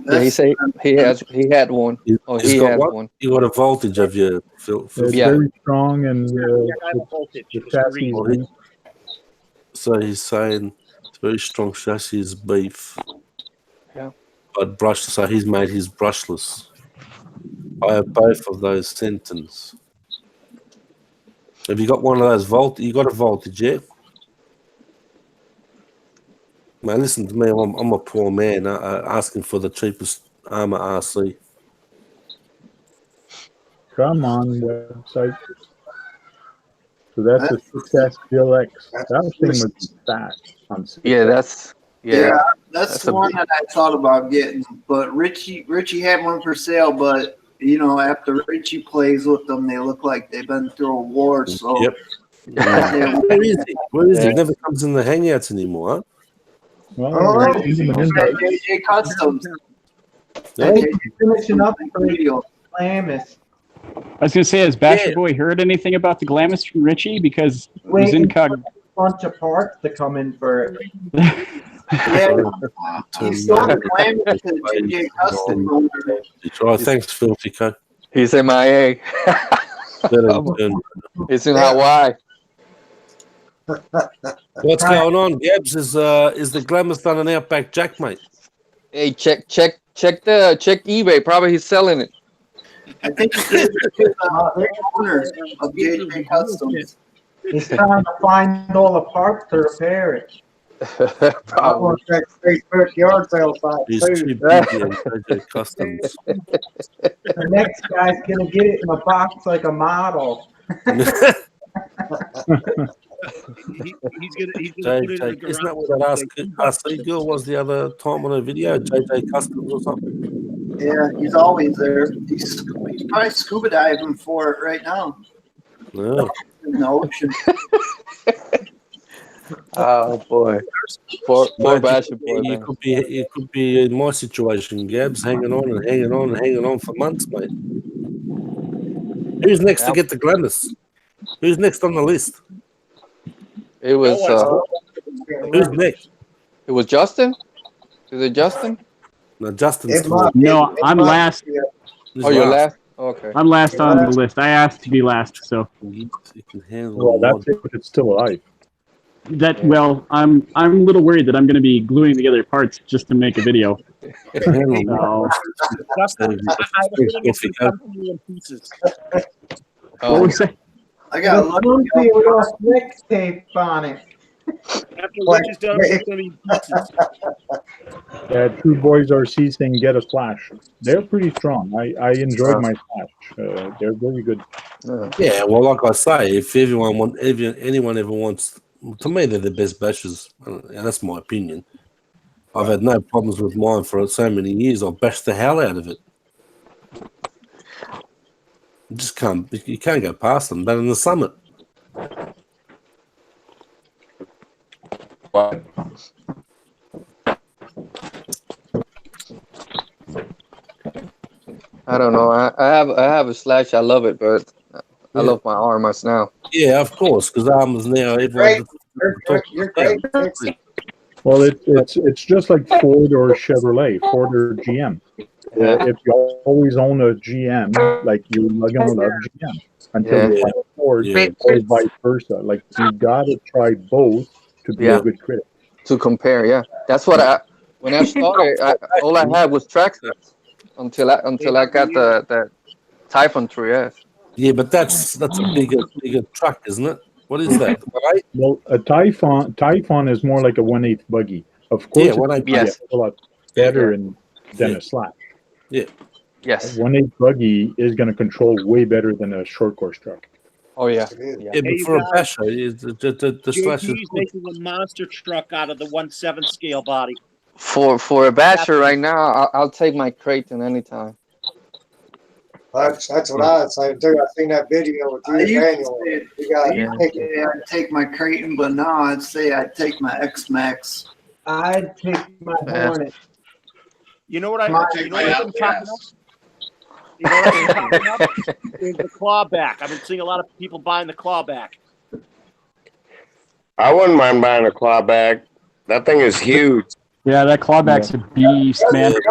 Yeah, he say he had one. Oh, He's he got had what? one. You got a voltage of your It's Yeah. very strong and I have a voltage. the It's chassis is green. beef. So he's saying it's very strong chassis is beef. Yeah. But brushless, so he's made his brushless. I have both of those Centons. Have you got one of those you got a voltage, yeah? Man, listen to me. I'm a poor man asking for the cheapest ARRMA RC. Come on, website. So that's a 6S DLX. That thing was fat on 6S. Yeah, that's the one that I thought about getting. But Richie had one for sale, but you know, after Richie plays with them, they look like they've been through a war. So Yep. Where is he? Where is he? He never comes in the hangouts anymore. Huh? Well, JJ Customs. I think he's finishing up for Glamis. I was gonna say, has Basher Boy heard anything about the Glamis from Richie? Because he's Waiting incog. for a bunch of parts to come in for it. He sold the Glamis to JJ Customs. Oh, thanks, Filthy Co. He's MIA. It's in Hawaii. What's going on, Gabs? Is the Glamis done an Outback Jack, mate? Hey, check eBay. Probably he's selling it. I think he gave it to the owner of JJ Customs. He's trying to find all the parts to repair it. I want that Facebook yard sale site He's too. too busy on JJ Customs. The next guy's gonna get it in a box like a model. He's gonna put it in the garage. Isn't that what that RC girl was the other time on her video? JJ Customs or something? Yeah, he's always there. He's probably scuba diving for it right now. No. In the ocean. Oh boy, poor Basher Boy, You man. could be in my situation, Gabs, hanging on and hanging on and hanging on for months, mate. Who's next to get the Glamis? Who's next on the list? It was Who's next? it was Justin. Is it Justin? No, Justin's No, I'm last. Oh, you're last. Okay. I'm last on the list. I asked to be last, so. You can handle Well, that's if it's still alive. Well, I'm a little worried that I'm going to be gluing together parts just to make a video. So, Justin, I think it's gonna come to you in pieces. what was that? I got The Lucy with all flex tape on it. After Rich is done, it's gonna be in pieces. True Boys RC saying get a Slash. They're pretty strong. I enjoyed my Slash. They're very good. Yeah, well, like I say, if anyone ever wants, to me, they're the best bashers. And that's my opinion. I've had no problems with mine for so many years. I've bashed the hell out of it. You can't go past them. But in the Summit, I don't know. I have a Slash. I love it, but I love my ARRMAs now. yeah, of course, because ARRMA's now everyone. You're great. Well, it's just like Ford or Chevrolet, Ford or GM. If you always own a GM, like you're gonna love GM until you find Ford, or vice versa. Like you gotta try both to be a good critic. To compare, yeah, that's what when I started. All I had was Traxxas until I got the Typhon 3S. Yeah, but that's a bigger truck, isn't it? What is that? Right? Well, a Typhon is more like a 1/8 buggy. Of course, it's a lot better than a Slash. Yeah. Yes. 1/8 buggy is going to control way better than a short course truck. Oh yeah. Yeah, but for a basher, the Slash is JP's making a monster truck out of the 1/7 scale body. For a basher right now, I'll take my Creighton anytime. That's what I'd say too. I seen that video with I you, used Daniel. to You got say I'd take my Creighton, but now I'd say I'd take my X-Max. I'd take my Hornet. You know what I? My- You know what I've been talking about? You know what I've been talking about? Is the clawback. I've been seeing a lot of people buying the clawback. I wouldn't mind buying a clawback. That thing is huge. Yeah, that clawback's a beast, man. Yeah,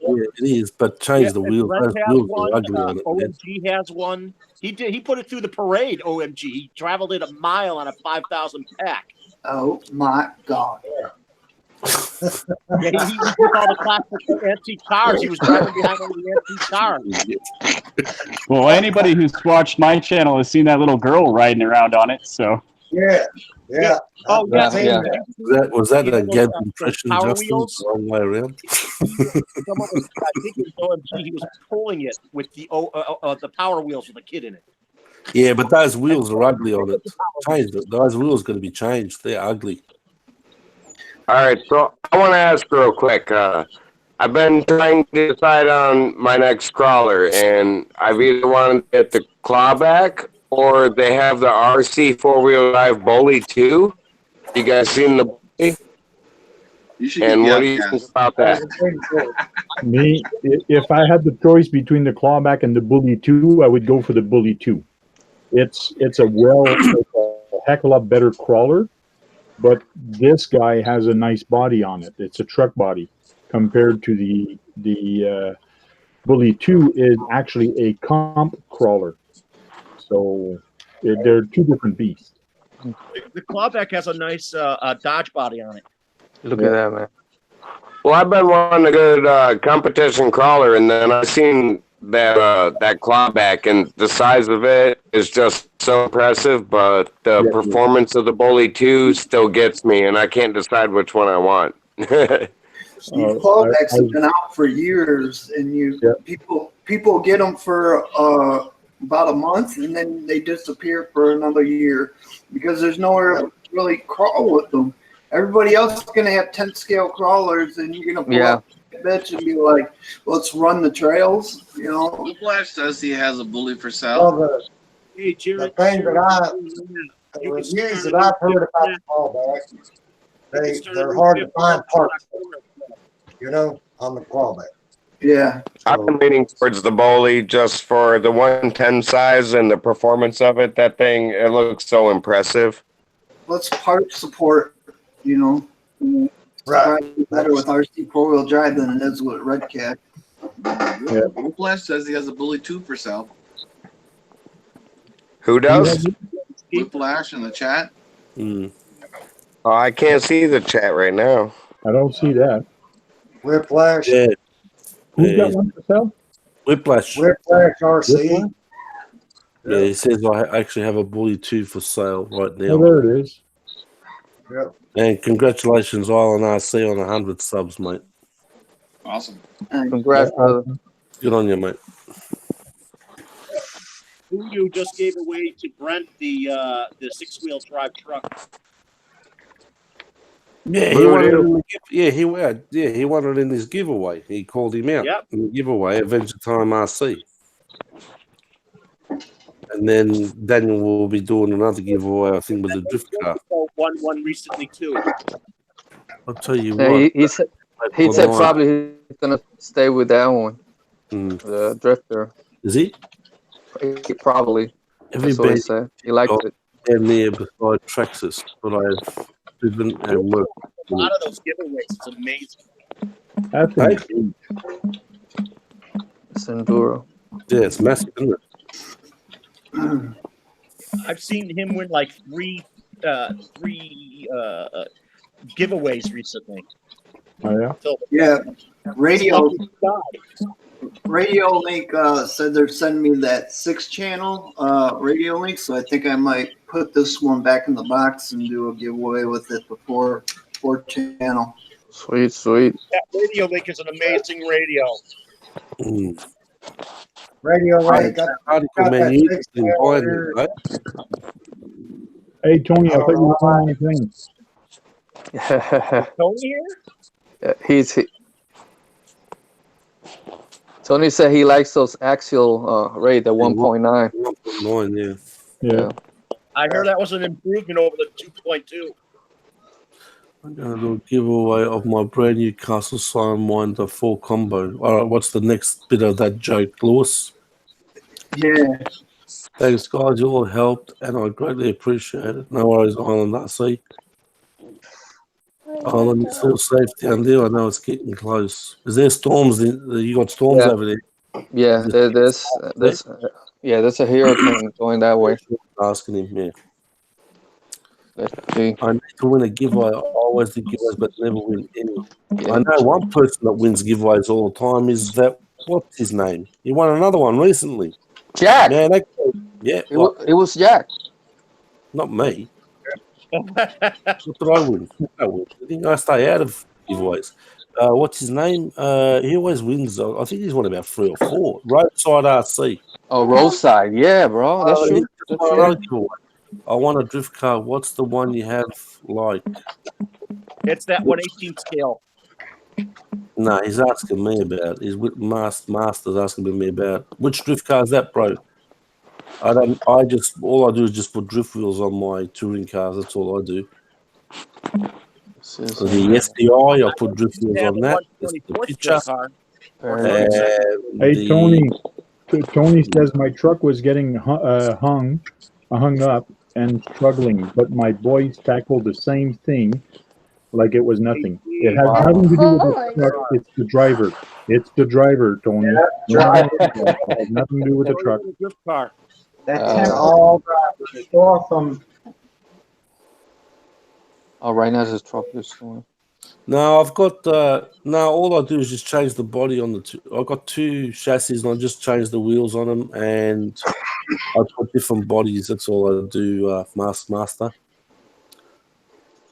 it is, but change the wheels. Brent Those has wheels one. are ugly on it. man. OMG has one. He did. He put it through the parade. OMG. He traveled it a mile on a 5,000 pack. Oh my God! Yeah, he took all the classic antique cars. He was driving behind all the antique cars. Well, anybody who's watched my channel has seen that little girl riding around on it. So Yeah. Oh yeah. Yeah. Was that You know a those, Gab those impression, Power Justin? Wheels? The wrong way around. Some of us, I think it was OMG. He was pulling it with the Power Wheels with a kid in it. Yeah, but those wheels are ugly on it. Change it. Those wheels got to be changed. They're ugly. All right, so I want to ask real quick. I've been trying to decide on my next crawler, and I've either wanted to get the clawback or they have the RC 4-wheel drive Bully 2. You guys seen the Bully? You should And get what do you think about that? Me, if I had the choice between the clawback and the Bully 2, I would go for the Bully 2. It's a heck of a lot better crawler, but this guy has a nice body on it. It's a truck body compared to the Bully 2 is actually a comp crawler. So they're two different beasts. The clawback has a nice Dodge body on it. Look at that, man. Well, I've been wanting a good competition crawler, and then I seen that clawback, and the size of it is just so impressive. But the performance of the Bully 2 still gets me, and I can't decide which one I want. These clawbacks have been out for years, and people get them for about a month, and then they disappear for another year because there's nowhere to really crawl with them. Everybody else is going to have 10 scale crawlers, and you're going to pull up the bitch and be like, let's run the trails, you know. Whiplash says he has a Bully for sale. Well, the thing the reviews that I've heard about the clawback, they're hard to find parts, you know, on the clawback. Yeah. I've been leaning towards the Bully just for the 110 size and the performance of it. That thing, it looks so impressive. Let's part support, you know. Right. Better with RC 4-wheel drive than it is with Red Cat. Yeah. Whiplash says he has a Bully 2 for sale. Who does? Whiplash in the chat. Oh, I can't see the chat right now. I don't see that. Whiplash. Yeah. Who's got one for sale? Whiplash. Whiplash RC. Yeah, he says I actually have a Bully 2 for sale right now. Oh, there it is. Yep. And congratulations, Island RC, on 100 subs, mate. Awesome. Congrats, brother. Good on you, mate. Voodoo just gave away to Brent the 6-wheel drive truck. Yeah, he wanted it in the, he wanted it in this giveaway. He called him out in the giveaway, Adventure Time RC. And then Daniel will be doing another giveaway, I think, with a drift car. One recently too. I'll tell you Yeah, what. he said probably he's gonna stay with that one, the drifter. Is he? Probably. That's what he said. He liked it. And there beside Traxxas, but I've driven and worked. A lot of those giveaways, it's amazing. That's huge. It's enduro. Yeah, it's massive, isn't it? I've seen him win like three giveaways recently. Oh yeah. So, yeah. Radio Link said they're sending me that 6-channel Radio Link, so I think I might put this one back in the box and do a giveaway with it before 4-channel. Sweet, sweet. That Radio Link is an amazing radio. Radio Link. Hey Tony, I thought you were on anything. Tony here? Yeah, he's Tony said he likes those axial rate, the 1.9. 1.9, Yeah. I hear that was an improvement over the 2.2. I'm going to do a giveaway of my brand new Castle Sidewinder full combo. All right, what's the next bit of that joke, Lewis? Yeah. Thanks, guys. You all helped, and I greatly appreciate it. No worries, Island. I see. Island, it's all safety and there. I know it's getting close. Is there storms? You got storms over there? Yeah, there's a hurricane going that way. Asking him, yeah. Let's see. I need to win a giveaway. I always do giveaways, but never win any. Yeah. I know one person that wins giveaways all the time is that, what's his name? He won another one recently. Jack. Man, yeah. It was Jack. Not me. What did I win? I think I stay out of giveaways. What's his name? He always wins. I think he's won about 3 or 4. Roadside RC. Oh, roadside. Yeah, bro. That's true. That's true. I want a drift car. What's the one you have like? It's that 1/18 scale. No, he's asking me about. He's with Master's asking me about which drift car is that, bro? All I do is just put drift wheels on my touring cars. That's all I do. The SDI, I put drift wheels on that. That's the picture. Hey, Tony. Tony says my truck was getting hung up and struggling, but my boys tackled the same thing like it was nothing. It has nothing to do with the truck. It's the driver. It's the driver, Tony. It has nothing to do with the truck. That's all drivers. It's awesome. Oh, right now his truck is going. No, I've got no. All I do is just change the body on the two. I've got 2 chassis, and I just change the wheels on them, and I put different bodies. That's all I do, Master.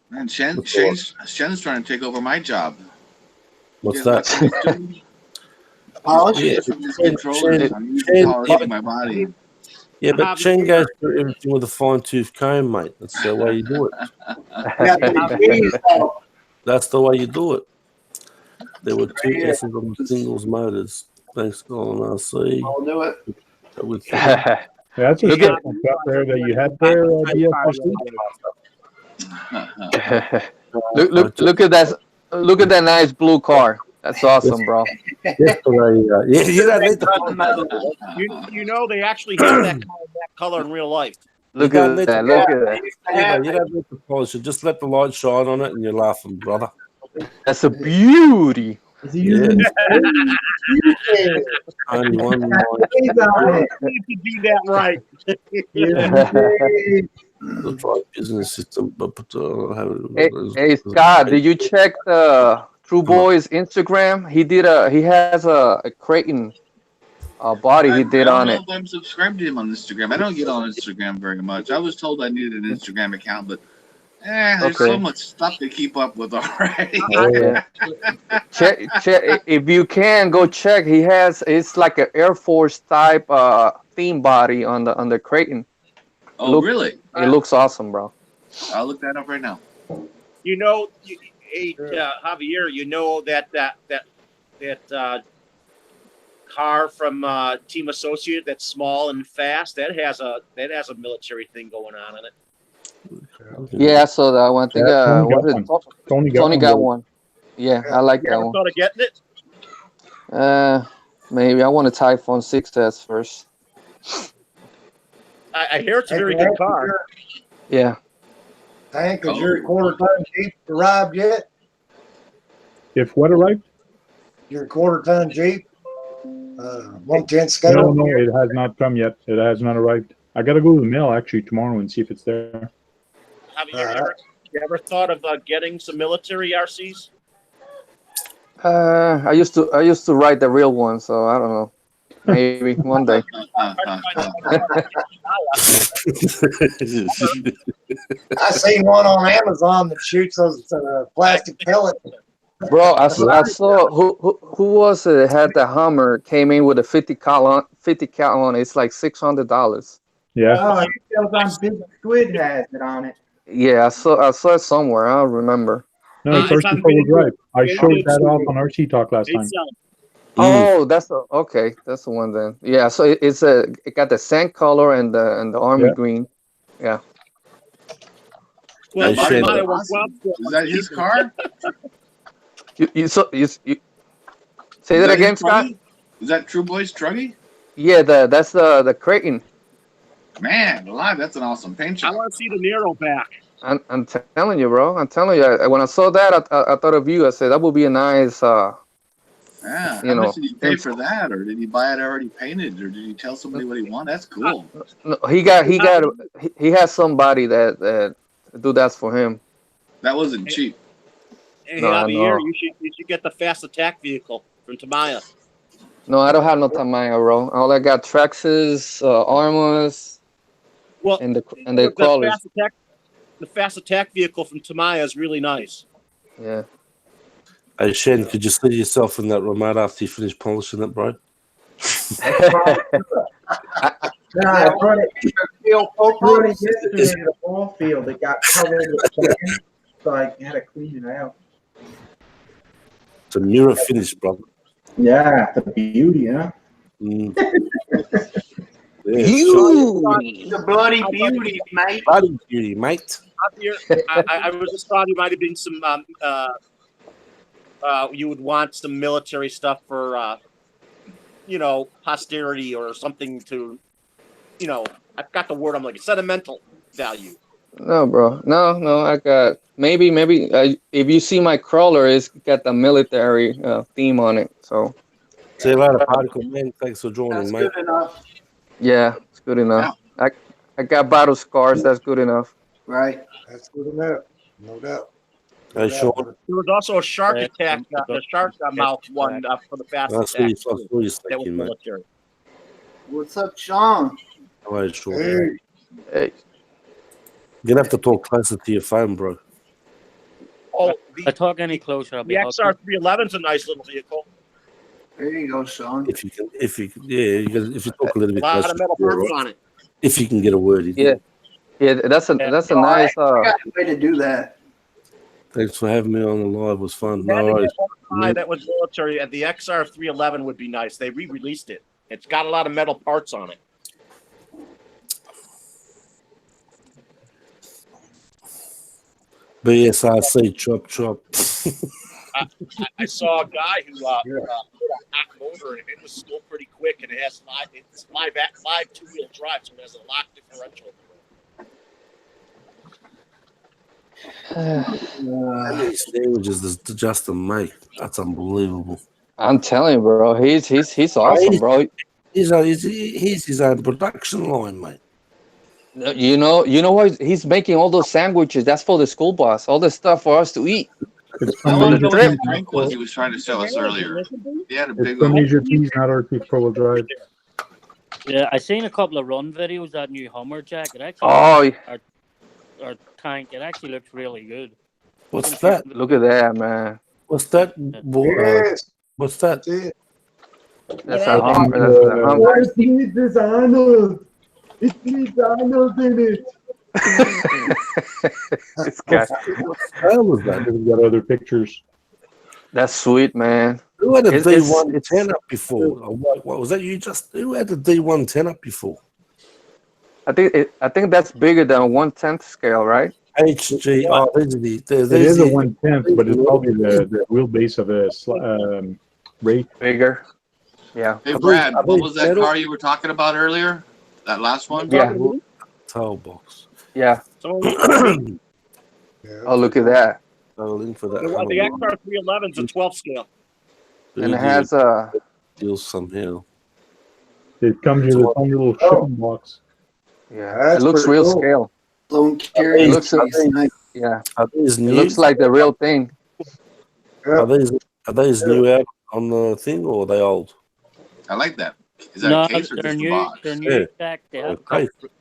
Man, Shen's trying to take over my job. What's that? My body. Yeah, but Chen goes through everything with a fine-tooth comb, mate. That's the way you do it. That's the way you do it. There were 2 S's on the singles motors. Thanks, Colin RC. I'll do it. That's a stuff there that you had there, Look at that! Look at that nice blue car. That's awesome, bro. You know they actually have that color in real life. Look at that! Look at that! You don't need to polish it. Just let the light shine on it, and you're laughing, brother. That's a beauty. Yeah. Only one line. You need to do that right. The right business system. Hey, Scott, did you check the True Boy's Instagram? He has a Creighton body he did on it. I'm subscribed to him on Instagram. I don't get on Instagram very much. I was told I needed an Instagram account, but there's so much stuff to keep up with already. check if you can go check. It's like an Air Force type theme body on the Creighton. Oh, really? It looks awesome, bro. I'll look that up right now. You know, Javier, you know that car from Team Associate that's small and fast that has a military thing going on in it. Yeah, I saw that one. I think Tony got one. Yeah, I like that one. Thought of getting it? Maybe I want a Typhoon 6S first. I hear it's a very good car. Yeah. Hank, has your quarter-ton Jeep arrived yet? If what arrived? Your quarter-ton Jeep? 110 scale? No, it has not come yet. It has not arrived. I got to go to the mail actually tomorrow and see if it's there. Have you ever thought of getting some military RCs? I used to ride the real one, so I don't know. Maybe one day. I seen one on Amazon that shoots those plastic pellets. Bro, I saw who was it that had the Hummer, came in with a 50 cal on it's like $600. Yeah. Oh, it shows on Big Squid has it on it. Yeah, I saw it somewhere. I don't remember. No, it's RC4 Drive. I showed that off on RC Talk last time. Oh, that's okay. That's the one then. Yeah. So it got the sand color and the army green. Yeah. Well, Shane, is that his car? You say Is that that again, his Scott? Truggy? Is that True Boy's Truggy? Yeah. That's the Creighton. Man, alive, that's an awesome paint I job. want to see the Nero back. I'm telling you, bro. I'm telling you. When I saw that, I thought of you. I said that would be a nice. Yeah, You how know, much did he pay for that, or did he buy it already painted, or did he tell somebody what he wanted? That's cool. No, he has somebody that do that for him. That wasn't cheap. Hey, No, I Javier, know. you should get the fast attack vehicle from Tamaya. No, I don't have no Tamiya, bro. All I got Traxxas, ARRMAs, Well, and the crawlers. The fast attack vehicle from Tamaya is really nice. Yeah. Hey, Shen, could you see yourself in that remote after you finish polishing it, bro? I brought it yesterday to the ball field. It got covered with sand, so I had to clean it out. It's a mirror finish, brother. Yeah, the beauty, huh? Mm. The bloody beauty, mate. Bloody beauty, mate. I was just thought you might have been some. You would want some military stuff for, posterity or something to, I've got the word. I'm like sentimental value. No, bro. No. I got maybe. If you see my crawler, it's got the military theme on it. So. See you later, Particle Man. Thanks for joining, mate. Good enough. Yeah, it's good enough. Yeah. I got battle scars. That's good enough. Right. That's good enough. No doubt. Hey, Sean. There was also a shark attack, the shark mouth one for the fast attack. That was military. What's up, Sean? Hello, Sean. Hey. You're gonna have to talk closer to your phone, bro. Oh, I talk any closer, I'll be the XR311 is a nice little vehicle. There you go, Sean. If you talk a little bit A lot closer, of metal parts on it. if you can get a word in. Yeah, that's a nice. I got a way to do that. Thanks for having me on the live. It was fun. No worries. That was military, and the XR311 would be nice. They re-released it. It's got a lot of metal parts on it. BSRC, chop. I saw a guy who put a hot motor in it. It was still pretty quick, and it's live two-wheel drive, so it has a lock differential. How many sandwiches does Justin make? That's unbelievable. I'm telling you, bro. He's awesome, bro. He's his own production line, mate. You know what? He's making all those sandwiches. That's for the school bus. All the stuff for us to eat. I want to know what the drink was he was trying to sell us earlier. He had a big one. It's from not RT Pro Drive. Yeah, I seen a couple of run videos. That new Hummer Jack. It actually, our tank. It actually looks really good. What's that? Look at that, man. What's that? What's that? That's a Hummer. That's a Hummer. It's Arnold. It's Arnold in it. This guy. What the hell was that? We've got other pictures. That's sweet, man. Who had a D110 up before? What was that? Who had the D110 up before? I think that's bigger than a 1/10 scale, right? HG. Oh, It is a 1/10, but it's probably the wheelbase of a rate. Bigger. Yeah. Hey, Brad, what was that car you were talking about earlier? That last one? Yeah. Tail box. Yeah. Oh, look at that. I'll link for that. The XR311 is a 12 scale. And it has a deal somehow. It comes with its own little shipping box. Yeah, it looks real cool. scale. Lone carry. It looks Are these it new? looks like the real thing. Are these new out on the thing, or are they old? I like that. Is that a case or they're just a new. box? They're new. Jack. They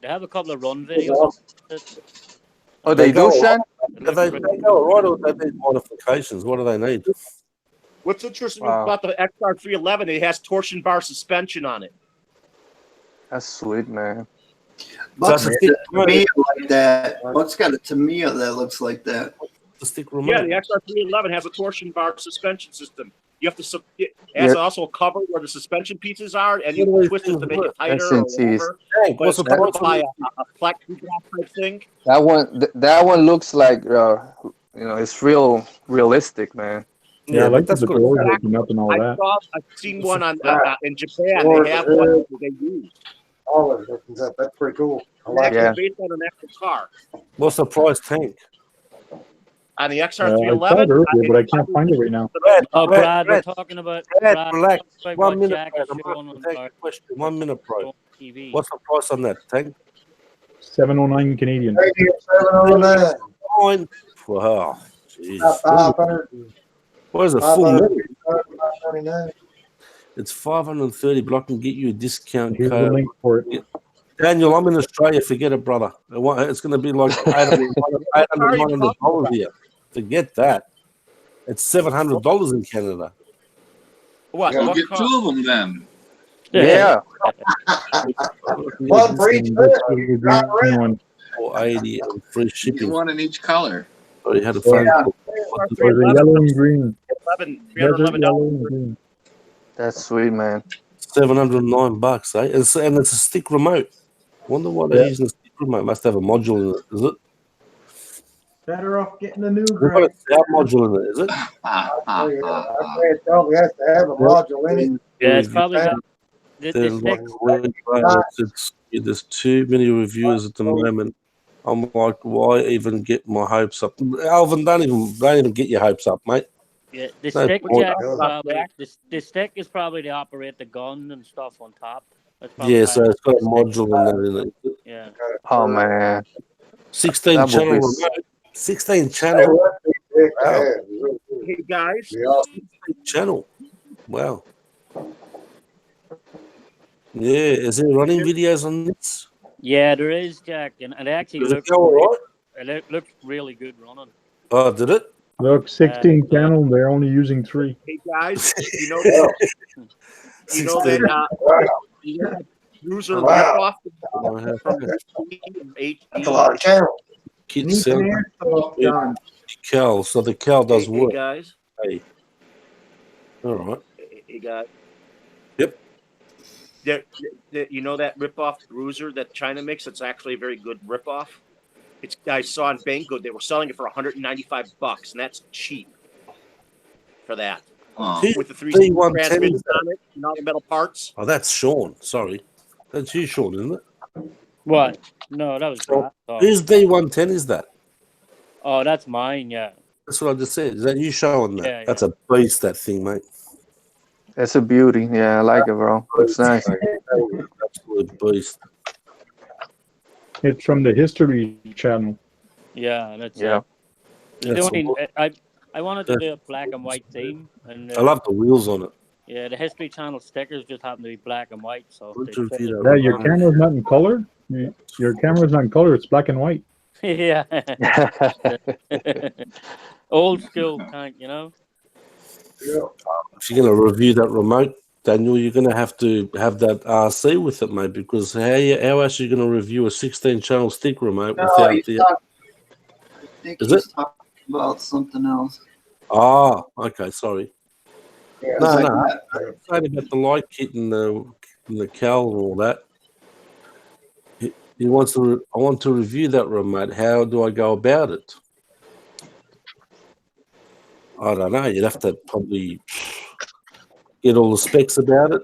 have a couple of run videos. Oh, they do, Sean? They go right, or they need modifications? What do they need? What's interesting about the XR311? It has torsion bar suspension on it. That's sweet, man. Buck's got a Tamiya like that. Buck's got a Tamiya that looks like that. The stick Yeah, the XR311 has a torsion bar suspension system. You have to. It has also a cover where the suspension pieces are, and you twist it to make it tighter or whatever. Hey, But it's covered by a plexiglass type thing. That one looks like it's realistic, man. Yeah, I like the doors open up and all that. I've seen one on in Japan. They have one that they use. All of it opens up. That's pretty cool. I It's like actually it. based on an actual car. What's the price, Tank? On the I saw it XR311. earlier, but I can't find it right now. Brad, we're talking about relax. about 1 what minute. Jack is showing on our Question. 1 minute, bro. TV. What's the price on that, Tank? 709 Canadian. 709. Wow. Jeez. About 500. What is it? Full metal? 599. It's 530, but I can get you a discount Here's the code. link for it. Daniel, I'm in Australia. Forget it, brother. It's going to be like $800 here. Forget that. It's $700 in Canada. What? We'll get two of them then. Yeah. One for each One. 480 and free Get shipping. one in each color. Oh, you had a phone call. Or the yellow and green. $311. Yellow and green. That's sweet, man. $709, eh? And it's a stick remote. Wonder why they're using a stick remote. Must have a module in it, is it? Better off getting a new They've got a sound module in it, is it? I say it probably has to have a module in it. Yeah, it's probably got There's too many reviewers at the moment. I'm like, why even get my hopes up? Alvin, don't even get your hopes up, mate. Yeah, the No stick point. jack is probably the stick is probably to operate the gun and stuff on top. That's probably Yeah, why so it's got a module in there, in it. Yeah. Oh man. 16 That would channel be remote. 16 channel. Wow. Hey guys. 16 channel. Wow. Yeah, is there running videos on this? Yeah, there is, Jack, and it actually Does it looks go all right? it looks really good running. Oh, did it? Look, 16 channel, they're only using 3. Hey guys, you know that user ripoff That's a lot of channels. Kids sound Cal, so the Cal does work. Hey guys. Hey. All right. Hey guys. Yep. You know that ripoff bruiser that China makes? It's actually a very good ripoff. I saw on Banggood they were selling it for $195, and that's cheap for that. With the 3 transmissions on it and all the metal parts. Oh, that's Sean. Sorry, that's you, Sean, isn't it? What? No, that was Brad. Whose D110 is that? Oh, that's mine. Yeah. That's what I just said. Is that you showing that? Yeah, That's a beast, that thing, mate. That's a beauty. Yeah, I like it, bro. Looks nice. Absolute beast. It's from the History channel. Yeah, that's I wanted to do a black and white theme, and I love the wheels on it. yeah, the History Channel stickers just happen to be black and white. So Yeah, your camera's not in color. Your camera's not in color. It's black and white. yeah, old school tank, you know. If you're going to review that remote, Daniel, you're going to have that RC with it, mate, because how else are you going to review a 16-channel stick remote without the... I think Is he's it? talking about something else. Ah, okay, sorry. Yeah, No, like no. that. I'm saying about the light kit and the cowl and all that. He wants to. I want to review that remote. How do I go about it? I don't know. You'd have to probably get all the specs about it.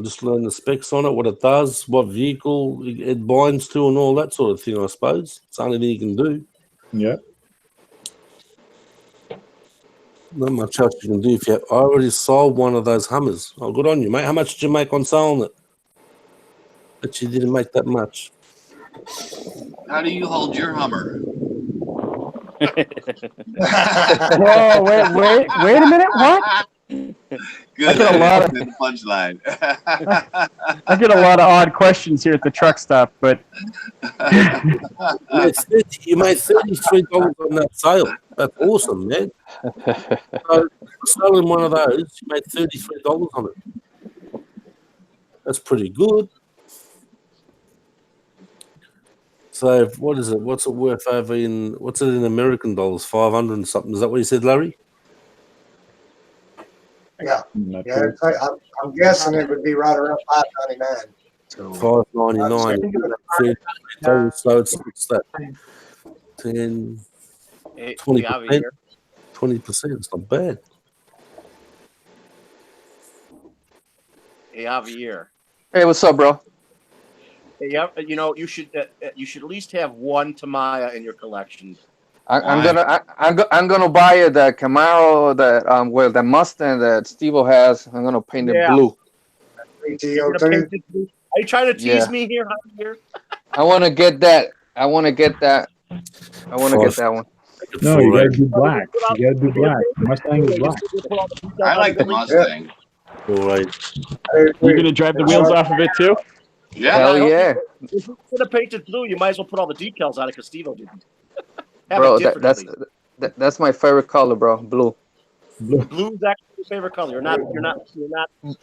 Just learn the specs on it, what it does, what vehicle it binds to, and all that sort of thing. I suppose it's the only thing you can do. Yeah. Not much else you can do. If you I already sold one of those Hummers. Oh, good on you, mate. How much did you make on selling it? But you didn't make that much. How do you hold your Hummer? Whoa, wait a minute. What? Good. I get a lot of punchline. I get a lot of odd questions here at the truck stop, but you made $33 on that sale. That's awesome, man. So selling one of those, you made $33 on it. That's pretty good. So what is it? What's it worth over in? What's it in American dollars? 500 and something. Is that what you said, Larry? Yeah, Not yeah. sure. I'm guessing it would be right around $5.99. So $5.99. So it's what's that? 10, Hey, 20%. Javier. 20%. It's not bad. Hey, Javier. Hey, what's up, bro? Hey, you know, you should at least have one Tamiya in your collection. I'm gonna buy the Camaro that the Mustang that Steve-O has. I'm gonna paint it blue. You're gonna paint it blue? Are you trying to tease me here, Javier? I want to get that. I want to get that one. No, you gotta do black. You gotta do black. Mustang is black. I like the Mustang. All right. You're gonna drive the wheels off of it too? Yeah. Hell yeah. If you're gonna paint it blue, you might as well put all the decals on it because Steve-O didn't. Bro, that's my favorite color, bro. Blue. Blue is actually your favorite color. You're not.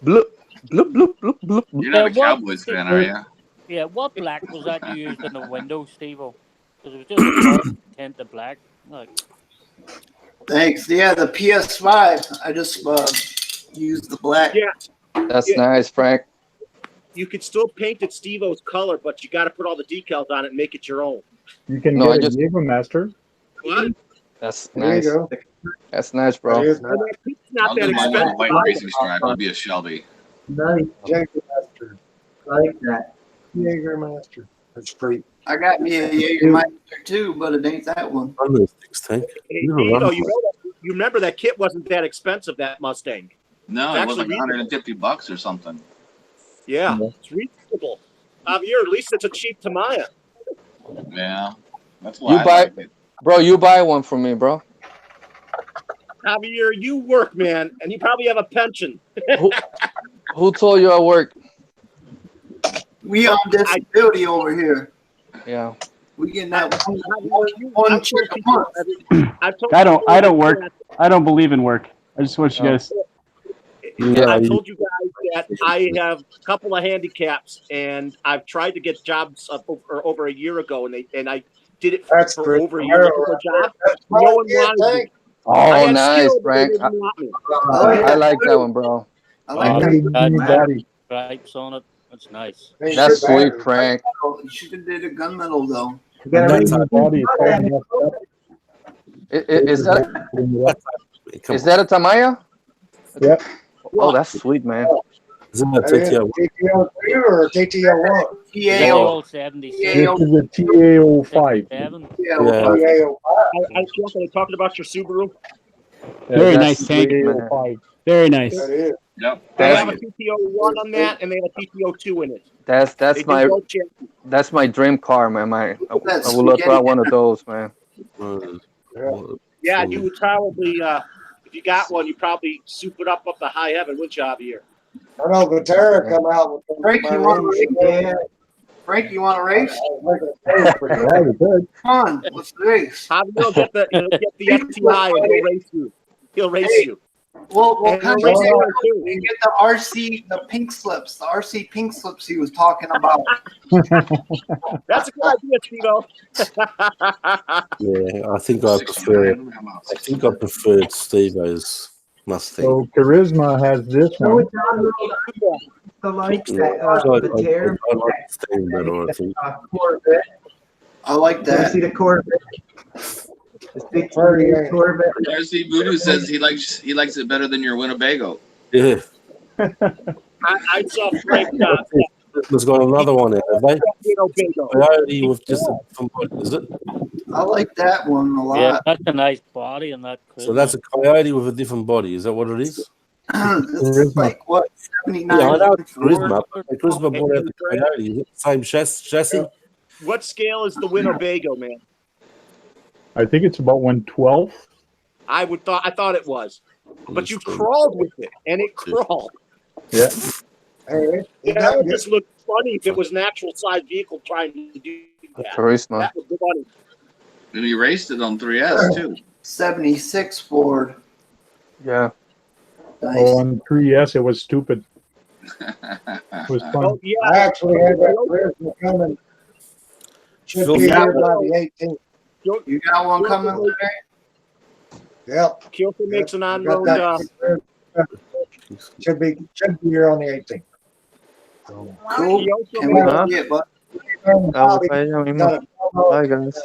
Blue. You're not a Cowboys fan, are you? Yeah, what black was that you used in the window, Steve-O? Because it was just a dark tint of black. Like. Thanks. Yeah, the PS5. I just used the black. Yeah. That's nice, Frank. You could still paint it Steve-O's color, but you got to put all the decals on it and make it your own. You can get a Jägermeister. What? That's There nice. you go. That's nice, bro. It's not that expensive. White racing stripe. It'll be a Shelby. Nice Jägermeister. Like that. Jägermeister. That's free. I got me a Jägermeister too, but it ain't that one. Hey, you remember that kit wasn't that expensive, that Mustang. No, It's it was like actually $150 or something. Yeah, it's reasonable. Javier, at least it's a cheap Tamiya. Yeah, that's why You I buy, like it. bro. You buy one for me, bro. Javier, you work, man, and you probably have a pension. Who told you I work? We on disability over here. Yeah. We getting that one check a month. I don't work. I don't believe in work. I just want you guys. I told you guys that I have a couple of handicaps, and I've tried to get jobs over a year ago, and I did it for over a year. Job. No one wanted me. Oh, nice, Frank. I like that one, bro. I like that. Stripes on it. That's nice. That's sweet, Frank. You should have did a gunmetal though. Is that a Tamiya? Yep. Oh, that's sweet, man. Isn't that TTO2 or TTO1? TAO 76. This is a TAO5. I guess are talking about your Subaru? Very nice tank. Very nice. Yep. They have a TTO1 on that, and they have a TTO2 in it. That's my dream car, man. I would love to have one of those, man. Yeah, you would probably, if you got one, you probably soup it up the high heaven, wouldn't you, Javier? I know Viterra come out with Frank, you want to race? Frank, you want to race? Come on, let's race. Javier will get the FTI and he'll race you. He'll race you. Well, And kind he'll of race you we get the RC, the pink slips, he was talking about. That's a good idea, Tito. Yeah, I think I preferred Steve-O's Mustang. So Charisma has this one. I like I that. like Mustang better, I think. Corvette. I like You that. see the Corvette? The 68 Corvette. RC Voodoo says he likes it better than your Winnebago. Yeah. I saw Frank. There's got another one there, have they? Winnebago. Coyote with just a different body, is it? I like that one a lot. Yeah, that's a nice body and that. So that's a Coyote with a different body. Is that what it is? It's like what, 79? Yeah, I know it's Charisma. But Charisma brought out the Coyote. Is it the same chassis? What scale is the Winnebago, man? I think it's about 1/12. I thought it was, but you crawled with it, and it crawled. Yeah. That would just look funny if it was an actual size vehicle trying to do that. Charisma. That would be funny. And he raced it on 3S too. 76 Ford. Yeah. Nice. Oh, on 3S, it was stupid. It was fun. Oh, yeah. I actually had that Charisma coming. Should be here by the 18th. You got one coming, Larry? Yep. Kilton makes an Got on-road. that Should be here on the 18th. Cool. Can we Huh? get, but Vamos para allá mismo. Bye, guys.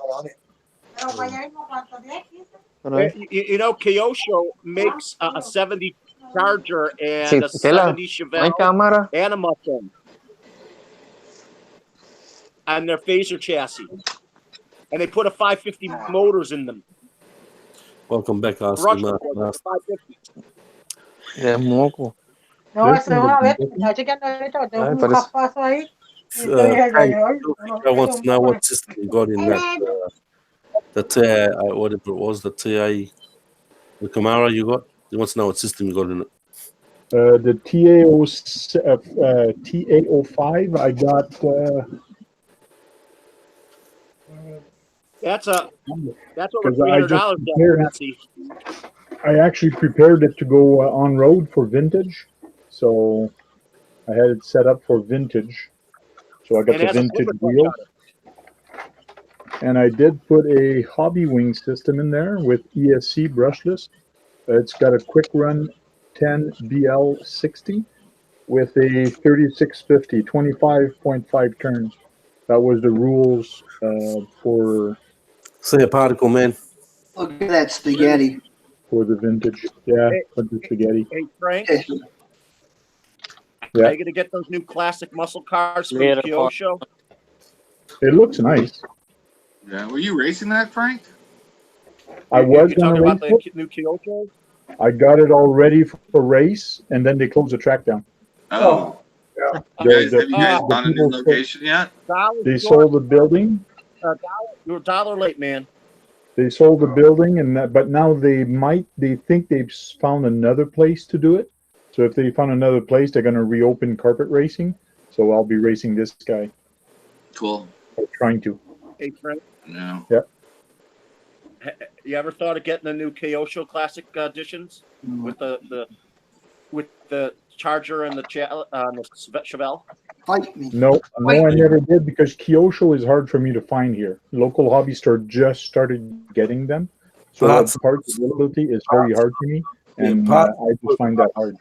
You know, Kyosho makes a 70 Charger Sí, and a ¿qué la? 70 ¿No hay Chevelle cámara? and a Mustang. And their phaser chassis. And they put a 550 motors in them. Welcome back, Oscar. Brushless, Mark. 550. Ya moco. No, eso es una vez, estaba chequeando ahorita, tengo un jaspazo ahí. Frank wants to know what system you got in that, the TA, whatever it was, the TA, the Camaro you got. He wants to know what system you got in it. The TA05, I got. That's over Because I just $300. I actually prepared it to go on road for vintage, so I had it set up for vintage. So I got the vintage wheels, and I did put a hobby wing system in there with ESC brushless. It's got a quick run 10 BL60 with a 3650, 25.5 turns. That was the rules for. See a particle, man. look at that spaghetti. For the vintage, yeah, for the spaghetti. Hey, Frank. Yeah. Are you going to get those new classic muscle cars from Kyosho? It looks nice. Yeah, were you racing that, Frank? I was You going talking to about race the new Kyosho? it. I got it all ready for race, and then they closed the track down. Oh. Yeah. Have you guys found a new location yet? They sold the building. You're a dollar late, man. They sold the building, but now they think they've found another place to do it. So if they found another place, they're going to reopen carpet racing. So I'll be racing this guy. Cool. Or trying to. Hey, Frank. No. Yep. You ever thought of getting the new Kyosho Classic editions with the Charger and the Chevelle? Fight me. No, I never did because Kyosho is hard for me to find here. Local hobby store just started getting them, so that parts availability is very hard for me, and I just find that hard.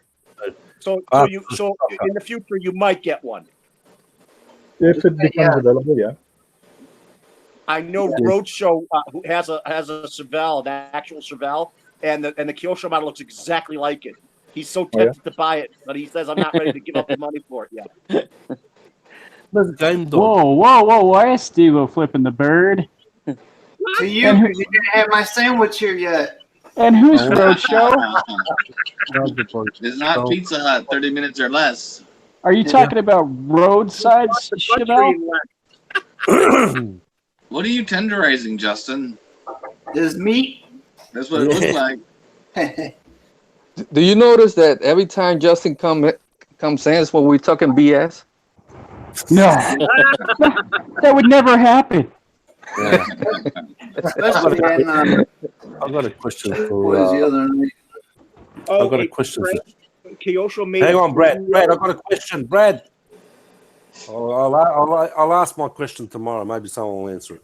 So in the future you might get one. If it becomes available, yeah. I know Roadshow who has a Chevelle, the actual Chevelle, and the Kyosho model looks exactly like it. He's so tempted to buy it, but he says, I'm not ready to give up the money for it yet. Whoa! Why is Steve flipping the bird? To you, because you didn't have my sandwich here yet. And who's Roadshow? It's not Pizza Hut, 30 minutes or less. Are you talking about roadside Chevelle? What are you tenderizing, Justin? Is meat. That's what it looks like. Do you notice that every time Justin comes in, it's when we're talking BS? No, that would never happen. Yeah. Especially in, I've got a question for. what was the other night? I've got a question for. Kyosho made. Hang on, Brad. I've got a question, Brad. I'll ask my question tomorrow. Maybe someone will answer it.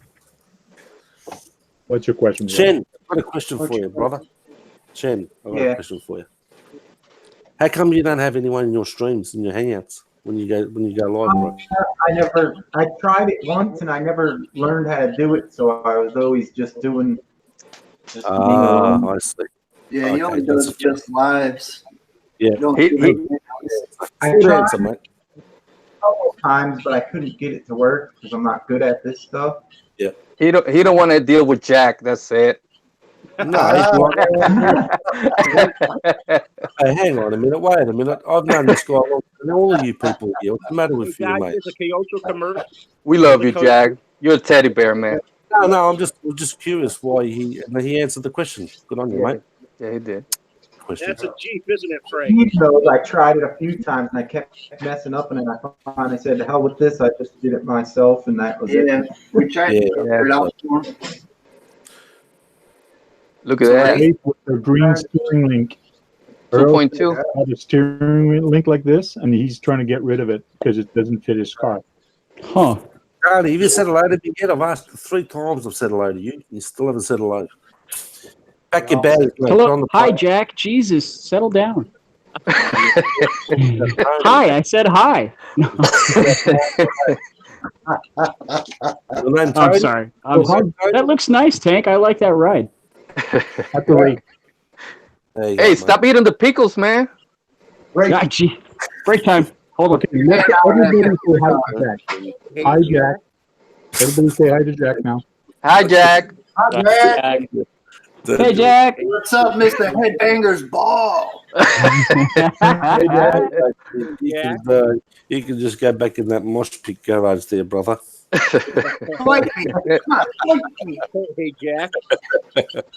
What's your question? Chen, I've got a question for you, brother. Chen, I've got a question for you. How come you don't have anyone in your streams, in your hangouts, when you go live, bro? I tried it once and I never learned how to do it, so I was always just doing. I see. Yeah, he only does just lives. Yeah. I tried a couple times, but I couldn't get it to work because I'm not good at this stuff. Yeah. He don't want to deal with Jack. That's it. No. Hey, hang on a minute. Wait a minute. I've known this guy longer than all of you people here. What's the matter with you, mate? We love you, Jack. You're a teddy bear, man. No. I'm just curious why he answered the question. Good on you, mate. Yeah, he did. That's a Jeep, isn't it, Frank? He knows I tried it a few times and I kept messing up, and then I finally said, "To hell with this!" I just did it myself, and that was it. We tried to figure it out for him. Look at that. With the green steering link. 2.2. Had a steering link like this, and he's trying to get rid of it because it doesn't fit his car. Huh. Charlie, have you said hello to me yet? I've asked 3 times. I've said hello to you. You still haven't said hello. Pack your bags. Mate. Hello. Hi, Jack. Jesus, settle down. Hi, I said hi. I'm sorry. That looks nice, Tank. I like that ride. At the rate. Hey, stop eating the pickles, man. Break. Gee. Break time. Hold on. Okay, everybody say hi to Jack. Hi, Jack. Everybody say hi to Jack now. Hi, Jack. Hi, Jack. Hey, Jack. What's up, Mr. Headbanger's Ball? Hey, Jack. You can just go back in that mosh pit garage there, brother. Fight me. Come on, fight me. Hey, Jack.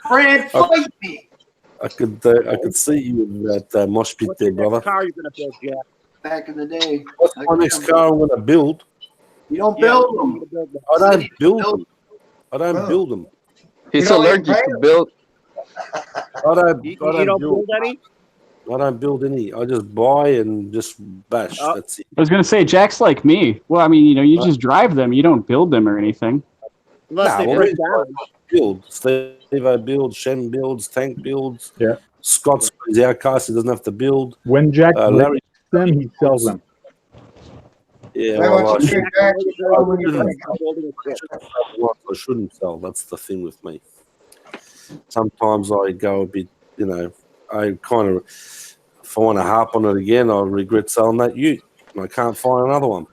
Fred, fight me. I could see you in that mosh pit there, brother. Car you're gonna build, Jack? Back in the day. What's my next car I'm going to build? You don't build them. I don't build them. I don't build them. He's allergic to build. I don't build any? I don't build any. I just buy and just bash. That's it. I was going to say, Jack's like me. Well, I mean, you just drive them. You don't build them or anything. Unless they break down. Build. Steve-O builds, Shen builds, Tank builds. Yeah. Scott's his outcast. He doesn't have to build. When Jack Larry them, he sells them. Yeah, Well, I shouldn't sell. That's the thing with me. Sometimes I go a bit, I kind of, if I want to harp on it again, I regret selling that ute, and I can't find another one.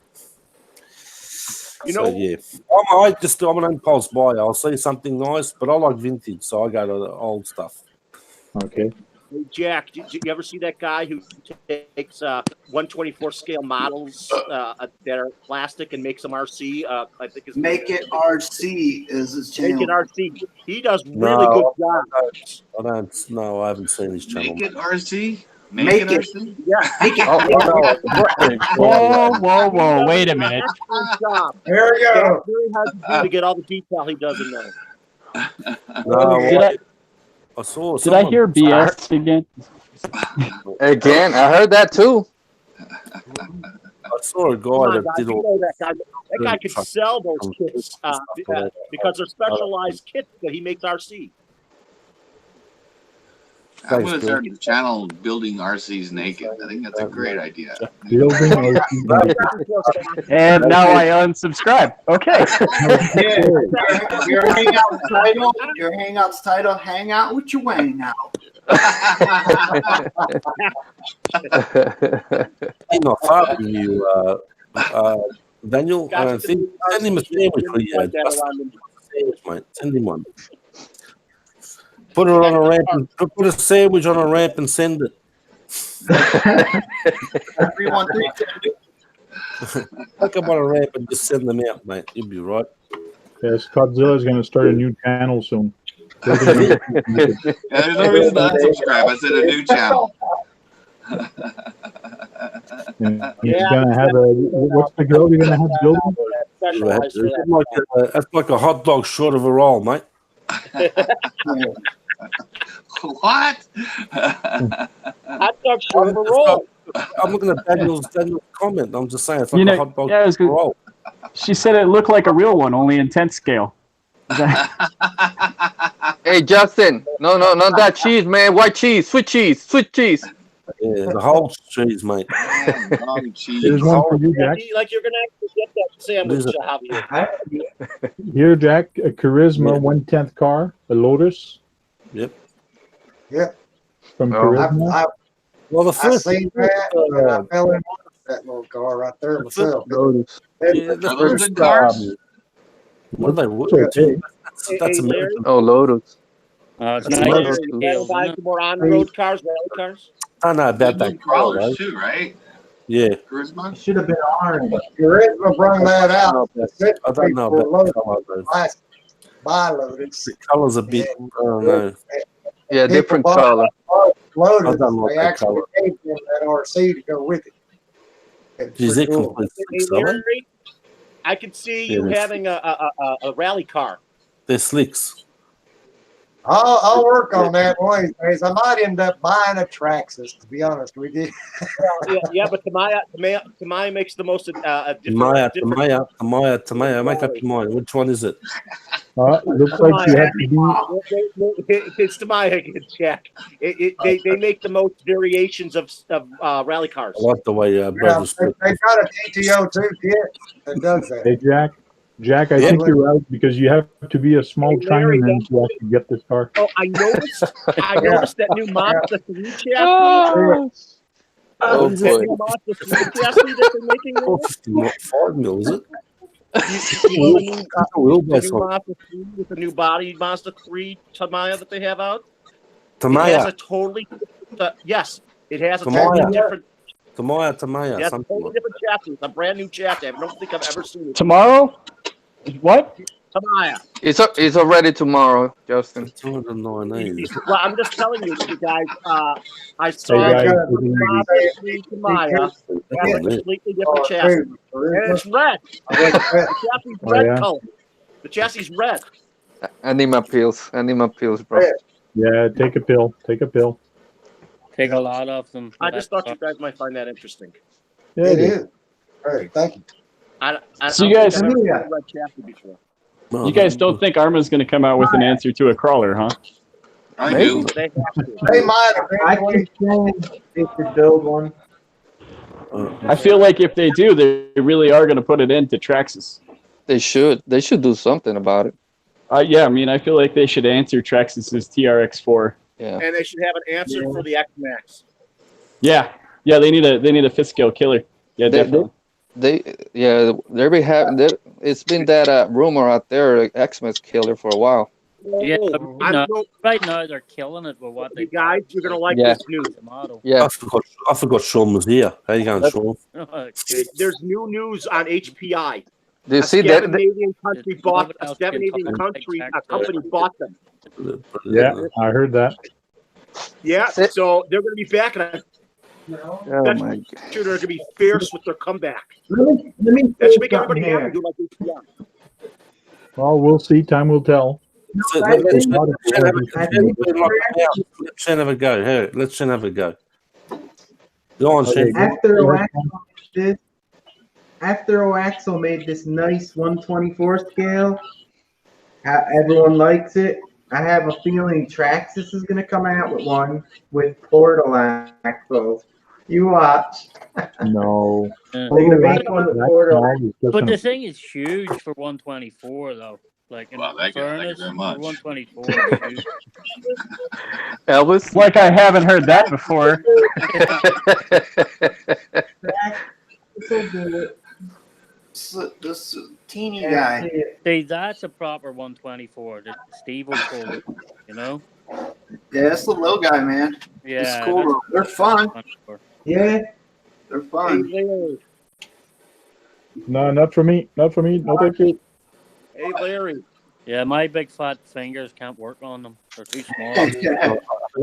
Yeah, I'm an impulse buyer. I'll see something nice, but I like vintage, so I go to the old stuff. Okay. Hey, Jack, did you ever see that guy who takes 124 scale models that are plastic and makes them RC? I think it's Make It RC is his channel. Make It RC. He does really good jobs. I don't know. I haven't seen his channel. Make It RC? Make it. RC? Yeah. Make it. Whoa. Wait a minute. There we go. Very hard to do to get all the detail he does in there. Did I hear BS again? Again, I heard that too. I saw a guy that did all that guy could sell those kits because they're specialized kits that he makes RC. I'm going to start a channel building RCs naked. I think that's a great idea. And now I unsubscribe. Okay. Your hangout's title, Hang Out with your Wang Out. He's not far from you, Daniel. I think send him a sandwich for you. Sandwich, mate. Send him one. Put it on a ramp and put a sandwich on a ramp and send it. 313. Hook them on a ramp and just send them out, mate. You'll be right. Yes, Godzilla's going to start a new channel soon. There's no reason to unsubscribe. I said a new channel. He's going to have what's the girl you're going to have building? That's like a hot dog short of a roll, mate. What? Hot dog short of a roll. I'm looking at Daniel's comment. I'm just saying it's like a hot dog short of a roll. She said it looked like a real one, only in 10th scale. Hey, Justin. No, not that cheese, man. White cheese. Sweet cheese. Yeah, the whole cheese, mate. Here's one for you, Jack. Like you're going to have to get that sandwich, Javier. Here, Jack, a Charisma 1/10 car, a Lotus. Yep. From Charisma. Well, the first I seen that, and I fell in love with that little car right there myself. the first cars. What are they? That's American. Oh, Lotus. It's Buy nice. some more on-road cars, rally cars. I know about that car, crawlers right? too, right? Yeah. Charisma? It should have been orange. Charisma brung that out. I don't know about the color, though. Buy Lotus. The color's a bit, I don't know. Yeah, different color. Lotus, I don't like they that actually color. gave them that RC to go with it. It's Is it pretty cool. complete Hey, slicks, are they? Larry, I could see Yeah, you they're having a rally car. They're slicks. I'll work on that one of these days. I might end up buying a Traxxas, to be honest with you. Yeah, but Tamaya makes the most different. Tamaya, make up your mind. Which one is it? Looks like you have to be. It's Tamaya again, Jack. They make the most variations of rally cars. I like the way They got a TTO too, kit that does that. Hey, Jack, I think you're right because you have to be a small Chinaman to actually get this car. Oh, I noticed that new Mazda 3 chassis. Oh, that new Mazda 3 chassis that they're making now. 5 mil, is it? The new Mazda 3 with the new body Mazda 3 Tamaya that they have out. Tamaya. It has a totally yes, it has a totally different. Tamaya. Yes, totally different chassis. It's a brand new chassis. I don't think I've ever seen it. Tomorrow? What? Tamaya. It's already tomorrow, Justin. 219. Well, I'm just telling you guys. I saw Mazda 3 Tamaya. That's a completely different chassis, and it's red. The chassis is red color. The chassis is red. I need my pills. Bro. Yeah, take a pill. Take a lot of them. I just thought you guys might find that interesting. Yeah, it is. All right, thank you. So you guys, before. You guys don't think ARRMA's going to come out with an answer to a crawler, huh? I do. They might. I think they should build one. I feel like if they do, they really are going to put it into Traxxas. They should. They should do something about it. Yeah, I mean, I feel like they should answer Traxxas's TRX4. Yeah. And they should have an answer for the X-Max. Yeah, they need a fifth scale killer. Yeah, definitely. It's been that rumor out there, X-Max killer for a while. Yeah, right now they're killing it with what they guys. You're gonna like this news. Yeah, I forgot Sean was here. How you going, Sean? There's new news on HPI. Do you see that? Scandinavian company bought them. Yeah, I heard that. Yeah, so they're going to be back, and my sure they're going to be fierce with their comeback. Let me that should make everybody happy. Do like HPI. Well, we'll see. Time will tell. Let's Shen have a go. Here, let's Shen have a go. Go on, Shen. After Oaxel made this nice 124 scale, everyone likes it. I have a feeling Traxxas is going to come out with one with portal axles. You watch. No. They're going to make one with portal. But the thing is huge for 124, though. Like in fairness, 124. Elvis? Like I haven't heard that before. This teeny guy. See, that's a proper 124 that Steve will call it, you know? Yeah, that's the low guy, man. Yeah. It's cool. They're fun. Yeah. They're fun. No, not for me. Not for me. No, thank you. Hey, Larry. Yeah, my big fat fingers can't work on them. They're too small.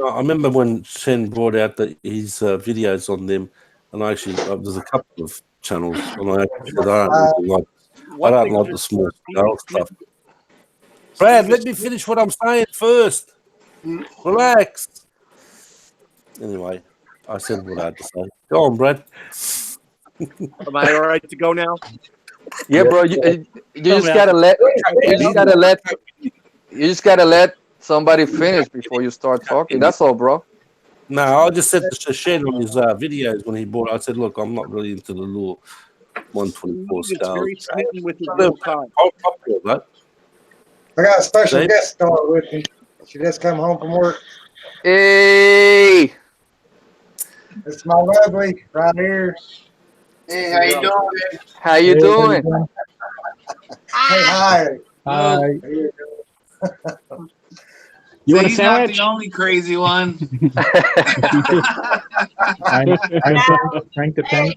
I remember when Shen brought out his videos on them, and actually there's a couple of channels, and I don't like the small scale stuff. Brad, let me finish what I'm saying first. Relax. Anyway, I said what I had to say. Go on, Brad. Am I all right to go now? Yeah, bro. You just gotta let somebody finish before you start talking. That's all, bro. No, I just said to Shen on his videos when he bought it. I said, look, I'm not really into the little 124 scale. Very smitten with his little car. I got a special guest star with me. She just come home from work. Hey, it's my lovely right here. Hey, how you doing? How you doing? Hey, hi. Hi. You want a he's sandwich? not the only crazy one. I'm Frank the Tank.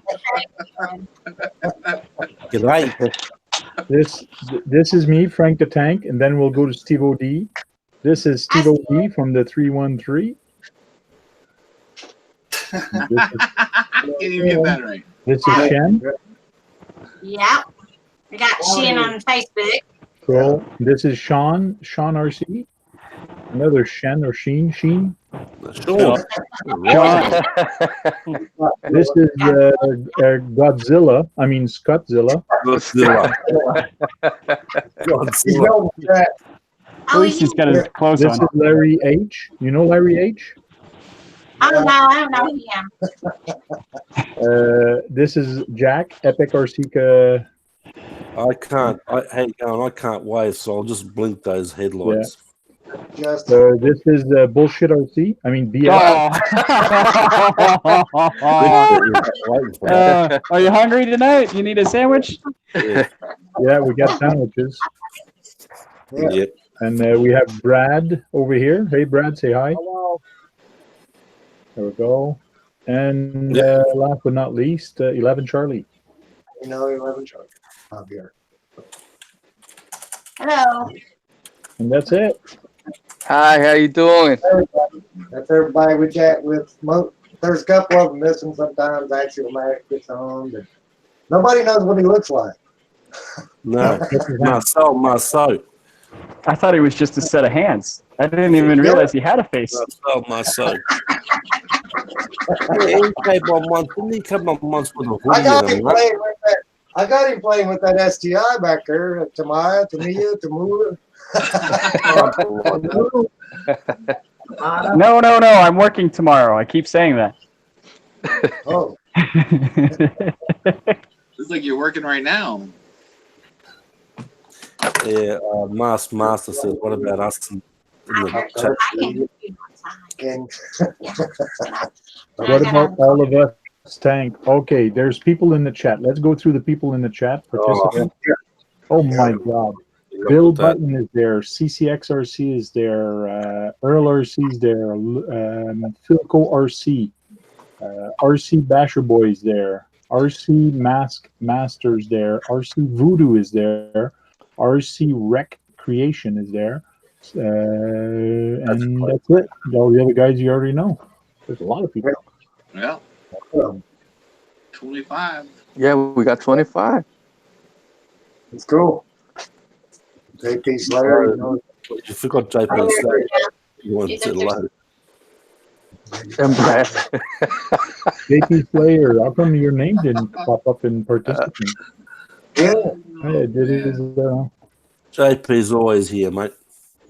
Good night. This is me, Frank the Tank, and then we'll go to Steve O.D. This is Steve O.D. from the 313. Can't even get that right. This is Shen. Yeah. I got Shen on Facebook. Cool. This is Sean RC. Another Shen or Sheen? Sure. This is Godzilla. I mean, Scottzilla. Godzilla. At least he's got his clothes This on. is Larry H. You know Larry H? I don't know him. This is Jack, Epic Arsica. I can't. I can't wave, so I'll just blink those headlights. This is Bullshit RC. I mean, BS. Are you hungry tonight? You need a sandwich? Yeah, we got sandwiches. Yeah. And we have Brad over here. Hey, Brad, say hi. Hello. There we go. And last but not least, 11 Charlie. 11 Charlie. I'm here. Hello. And that's it. Hi, how you doing? That's everybody we chat with. There's a couple of them missing sometimes. Axiomatic gets on, but nobody knows what he looks like. No, Marceau. I thought he was just a set of hands. I didn't even realize he had a face. Marceau. He came on once with a hoodie. I got him playing with that STI back there. Tamia, Tamura. No. I'm working tomorrow. I keep saying that. Oh. Looks like you're working right now. Yeah, Master says, what about us in the chat? What about all of us, Tank? Okay, there's people in the chat. Let's go through the people in the chat. Participants. Oh my God. Bill Button is there. CCXRC is there. Earl RC is there. Philco RC. RC Basher Boy is there. RC Mask Masters there. RC Voodoo is there. RC Rec Creation is there. And that's it. All the other guys you already know. There's a lot of people. Yeah. 25. Yeah, we got 25. It's cool. JP Slayer. You forgot JP Slayer. You wanted to load. And Brad. JP Slayer, how come your name didn't pop up in participants? Yeah. It is. JP's always here, mate.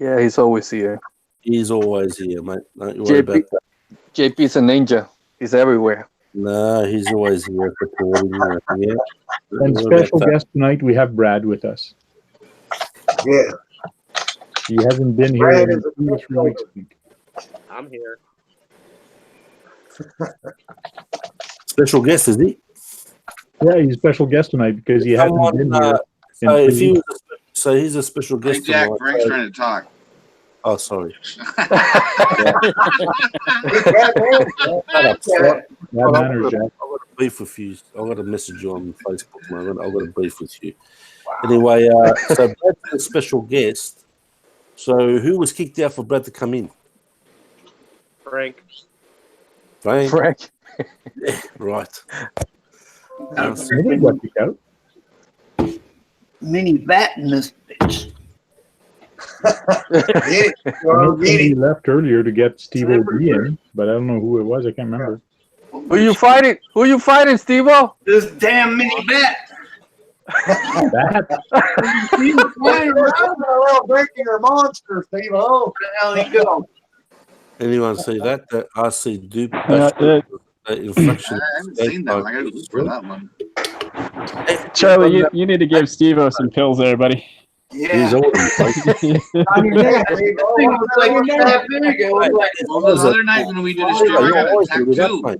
Yeah, he's always here. He's always here, mate. Don't you worry about that. JP's a ninja. He's everywhere. No, he's always here supporting. Yeah. And special guest tonight, we have Brad with us. Yeah. He hasn't been here Brad in is a 2 or 3 weeks. I'm here. Special guest, is he? Yeah, he's a special guest tonight because he hasn't been here. So he's a special Hey, guest Jack, tonight. Frank's trying to talk. Oh, sorry. Bad manners, Jack. I've got a beef with you. I've got a message you on Facebook, man. I've got a beef with you. Anyway, so Brad's a special guest. So who was kicked out for Brad to come in? Frank. Frank. Yeah, right. Nobody got kicked out. Mini bat in this bitch. He left earlier to get Steve O.D. in, but I don't know who it was. I can't remember. Who you fighting? Who you fighting, Steve-O? This damn mini bat. Flying around breaking your monster, Steve. Oh, where the hell he go? Anyone see that? That RC dupe inflection. I haven't seen that one. I got to look for that one. Charlie, you need to give Steve-O some pills there, buddy. Yeah. He's always On your neck, Steve. Oh, it was like that big. It was like, Well, the other night when we did a stream, I got attacked too.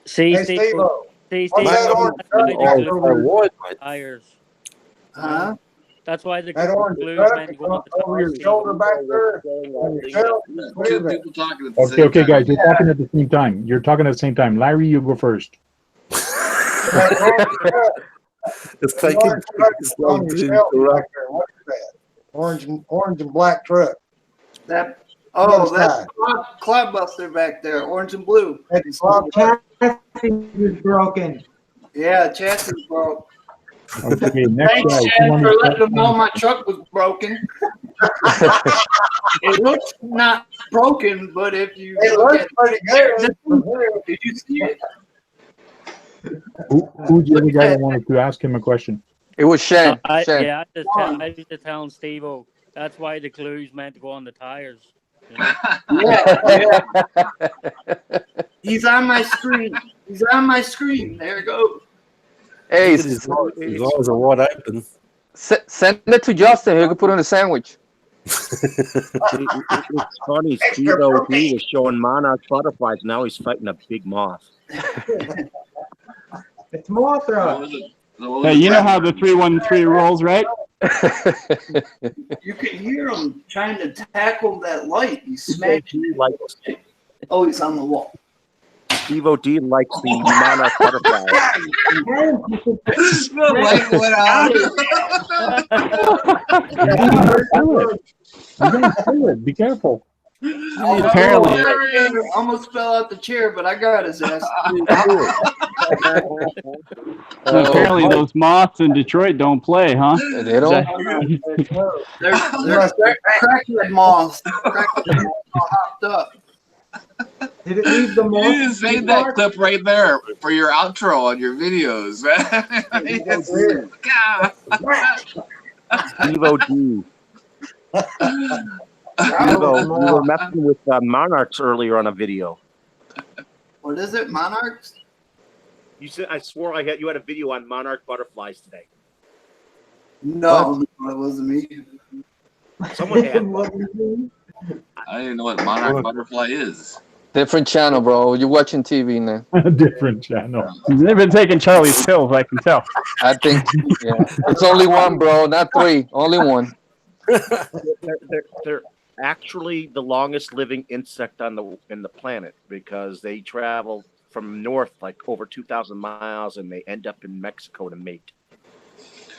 See, hey, Steve-O. Steve, What's that orange truck tires. huh? That's why the That orange blues truck men go on the over your shoulder back there. On your tail. What is Two that? people talking at the same Okay, time. guys, you're talking at the same time. You're talking at the same time. Larry, you go first. It's That taking orange truck is on your tail back there. What is that? Orange and black truck. That Yes, that's Cloudbuster back there, orange and blue. Chassis is broken. Yeah, chassis broke. Okay, next Thanks, guy. Chad, for letting them know my truck was broken. It looks not broken, but if you look at pretty good. Did you see it? Who's the other guy that wanted to ask him a question? It was Shen. I Shen. was just telling Steve-O, that's why the clue's meant to go on the tires. You know? Yeah. He's on my screen. He's on my screen. There it goes. Hey, His eyes are wide open. send it to Justin. He can put it in a sandwich. It's funny. Steve-O was showing monarch butterflies. Now he's fighting a big moth. It's Mothra. Hey, you know how the 313 rolls, right? You can hear him trying to tackle that light. He's smacking it. Oh, he's on the wall. Steve-O D likes the monarch butterfly. The light went You're gonna kill it. Be careful. Apparently, I almost fell out the chair, but I got his ass. apparently those moths in Detroit don't play, huh? They don't. They're crackhead moths. Crackhead moths all hopped up. Did it leave the moth? You didn't save that clip right there for your outro on your videos, man. Steve-O D. Steve-O, we were messing with monarchs earlier on a video. What is it, monarchs? You said I swore you had a video on monarch butterflies today. No, it wasn't me. Someone had. I didn't know what monarch butterfly is. Different channel, bro. You're watching TV now. Different channel. They've been taking Charlie's pills, I can tell. I think, yeah. It's only one, bro, not three. Only one. They're actually the longest living insect in the planet because they travel from north like over 2,000 miles and they end up in Mexico to mate.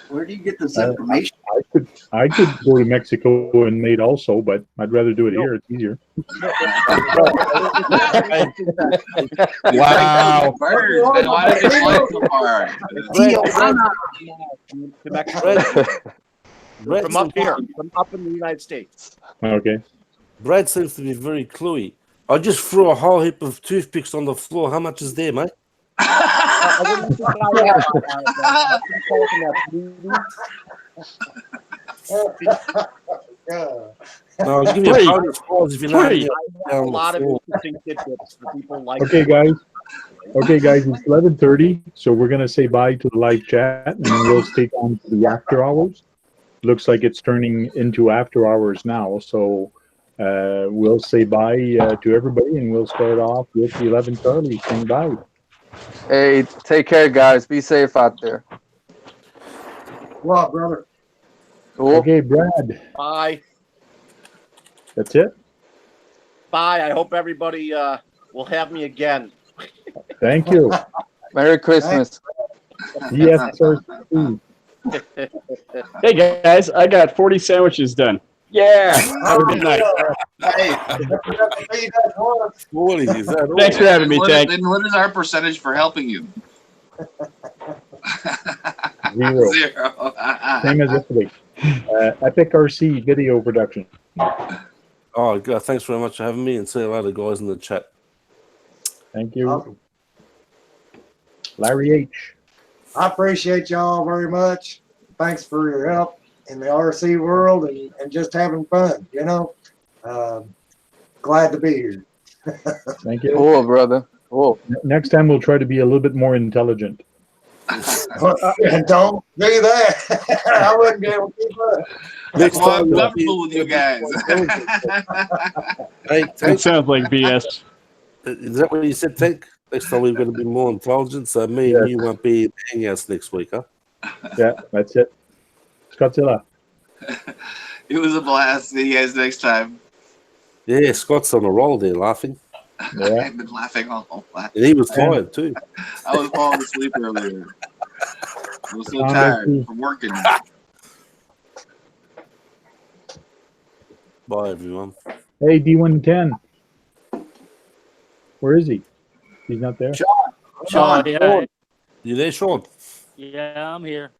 Where do you get this information? I could go to Mexico and mate also, but I'd rather do it here. It's easier. Wow. Birds. They wanted to fly so far. From up here, from up in the United States. Okay. Brad seems to be very cluey. I just threw a whole heap of toothpicks on the floor. How much is there, mate? No, I'll give you $100 if you know. A lot of interesting tidbits for people like. Okay, guys. It's 11:30, so we're gonna say bye to the live chat, and then we'll take on to the after hours. Looks like it's turning into after hours now, so we'll say bye to everybody, and we'll start off with the 11 Charlie saying bye. Hey, take care, guys. Be safe out there. What, brother? Cool. Okay, Brad. Bye. That's it. Bye. I hope everybody will have me again. Thank you. Merry Christmas. Yes, sir. Hey, guys, I got 40 sandwiches done. Yeah. Have a good night. Hey, Thanks for having me, Tank. Then what is our percentage for helping you? 0. 0. Same as yesterday. Epic RC video production. Oh, God, thanks very much for having me, and say hello to guys in the chat. Thank you. Larry H. I appreciate y'all very much. Thanks for your help in the RC world and just having fun, you know. Glad to be here. Thank you. Cool, brother. Cool. Next time we'll try to be a little bit more intelligent. Don't do that. I wouldn't be able to keep up. Next time, I'm comfortable with you guys. That sounds like BS. Is that what you said, Tank? Next time we're going to be more intelligent, so me and you won't be in hangouts next week, huh? Yeah, that's it. Scottzilla. It was a blast. See you guys next time. Yeah, Scott's on a roll there, laughing. Yeah. I've been laughing all last. And he was tired, too. I was falling asleep earlier. I was so tired from working. Bye, everyone. Hey, D110. Where is he? He's not there. Sean, yeah. You there, Sean? Yeah, I'm here.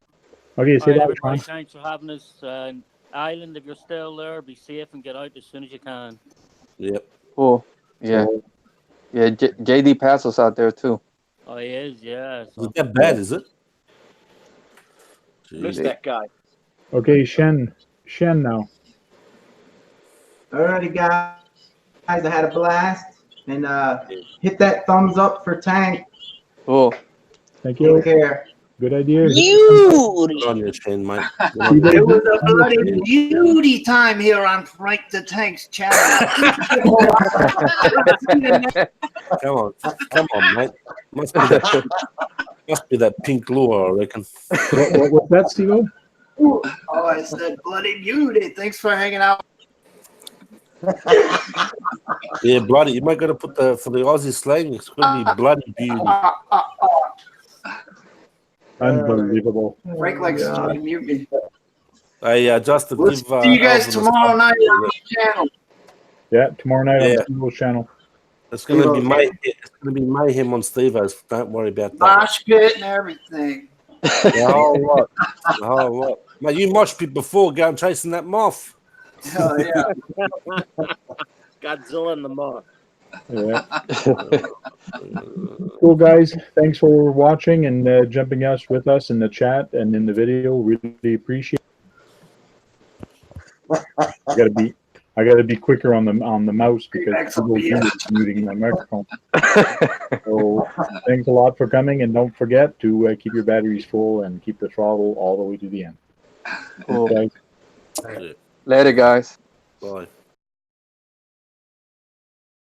Okay, All say right, that, everybody. Sean. Thanks for having us. Island, if you're still there, be safe and get out as soon as you can. Yep. Cool. Yeah. So, Yeah. JD Passos out there too. Oh, he is, yeah. Is So. it that bad, is it? Miss Jeez. that guy. okay, Shen now. Alrighty, guys. I had a blast. And hit that thumbs up for Tank. Cool. Thank you. Take care. Good idea. Good on you, Shane, mate. Good on It you. was a bloody beauty time here on Frank the Tank's channel. Come on, mate. Must be that pink lure, I reckon. What was that, Steve-O? Oh, I said bloody beauty. Thanks for hanging out. Yeah, bloody. You might got to put for the Aussie slang. It's going to be bloody beauty. Unbelievable. Frank likes to mute me. Hey, Justin, We'll give. see you guys Alvin a tomorrow sub. night on the channel. Yeah, tomorrow night Yeah. on Steve-O's channel. It's going to be Steve-O's. It's going to be mayhem on Steve-O's. Don't worry about that. Mosh pit and everything. The whole lot. The whole lot. Mate, you mosh pit before going chasing that moth. Hell yeah. Godzilla and the moth. Yeah. Cool, guys. Thanks for watching and jumping us with us in the chat and in the video. Really appreciate it. I gotta be quicker on the mouse because it's muting my microphone. So thanks a lot for coming, and don't forget to keep your batteries full and keep the throttle all the way to the end. Cool. Okay. Later, guys. Bye.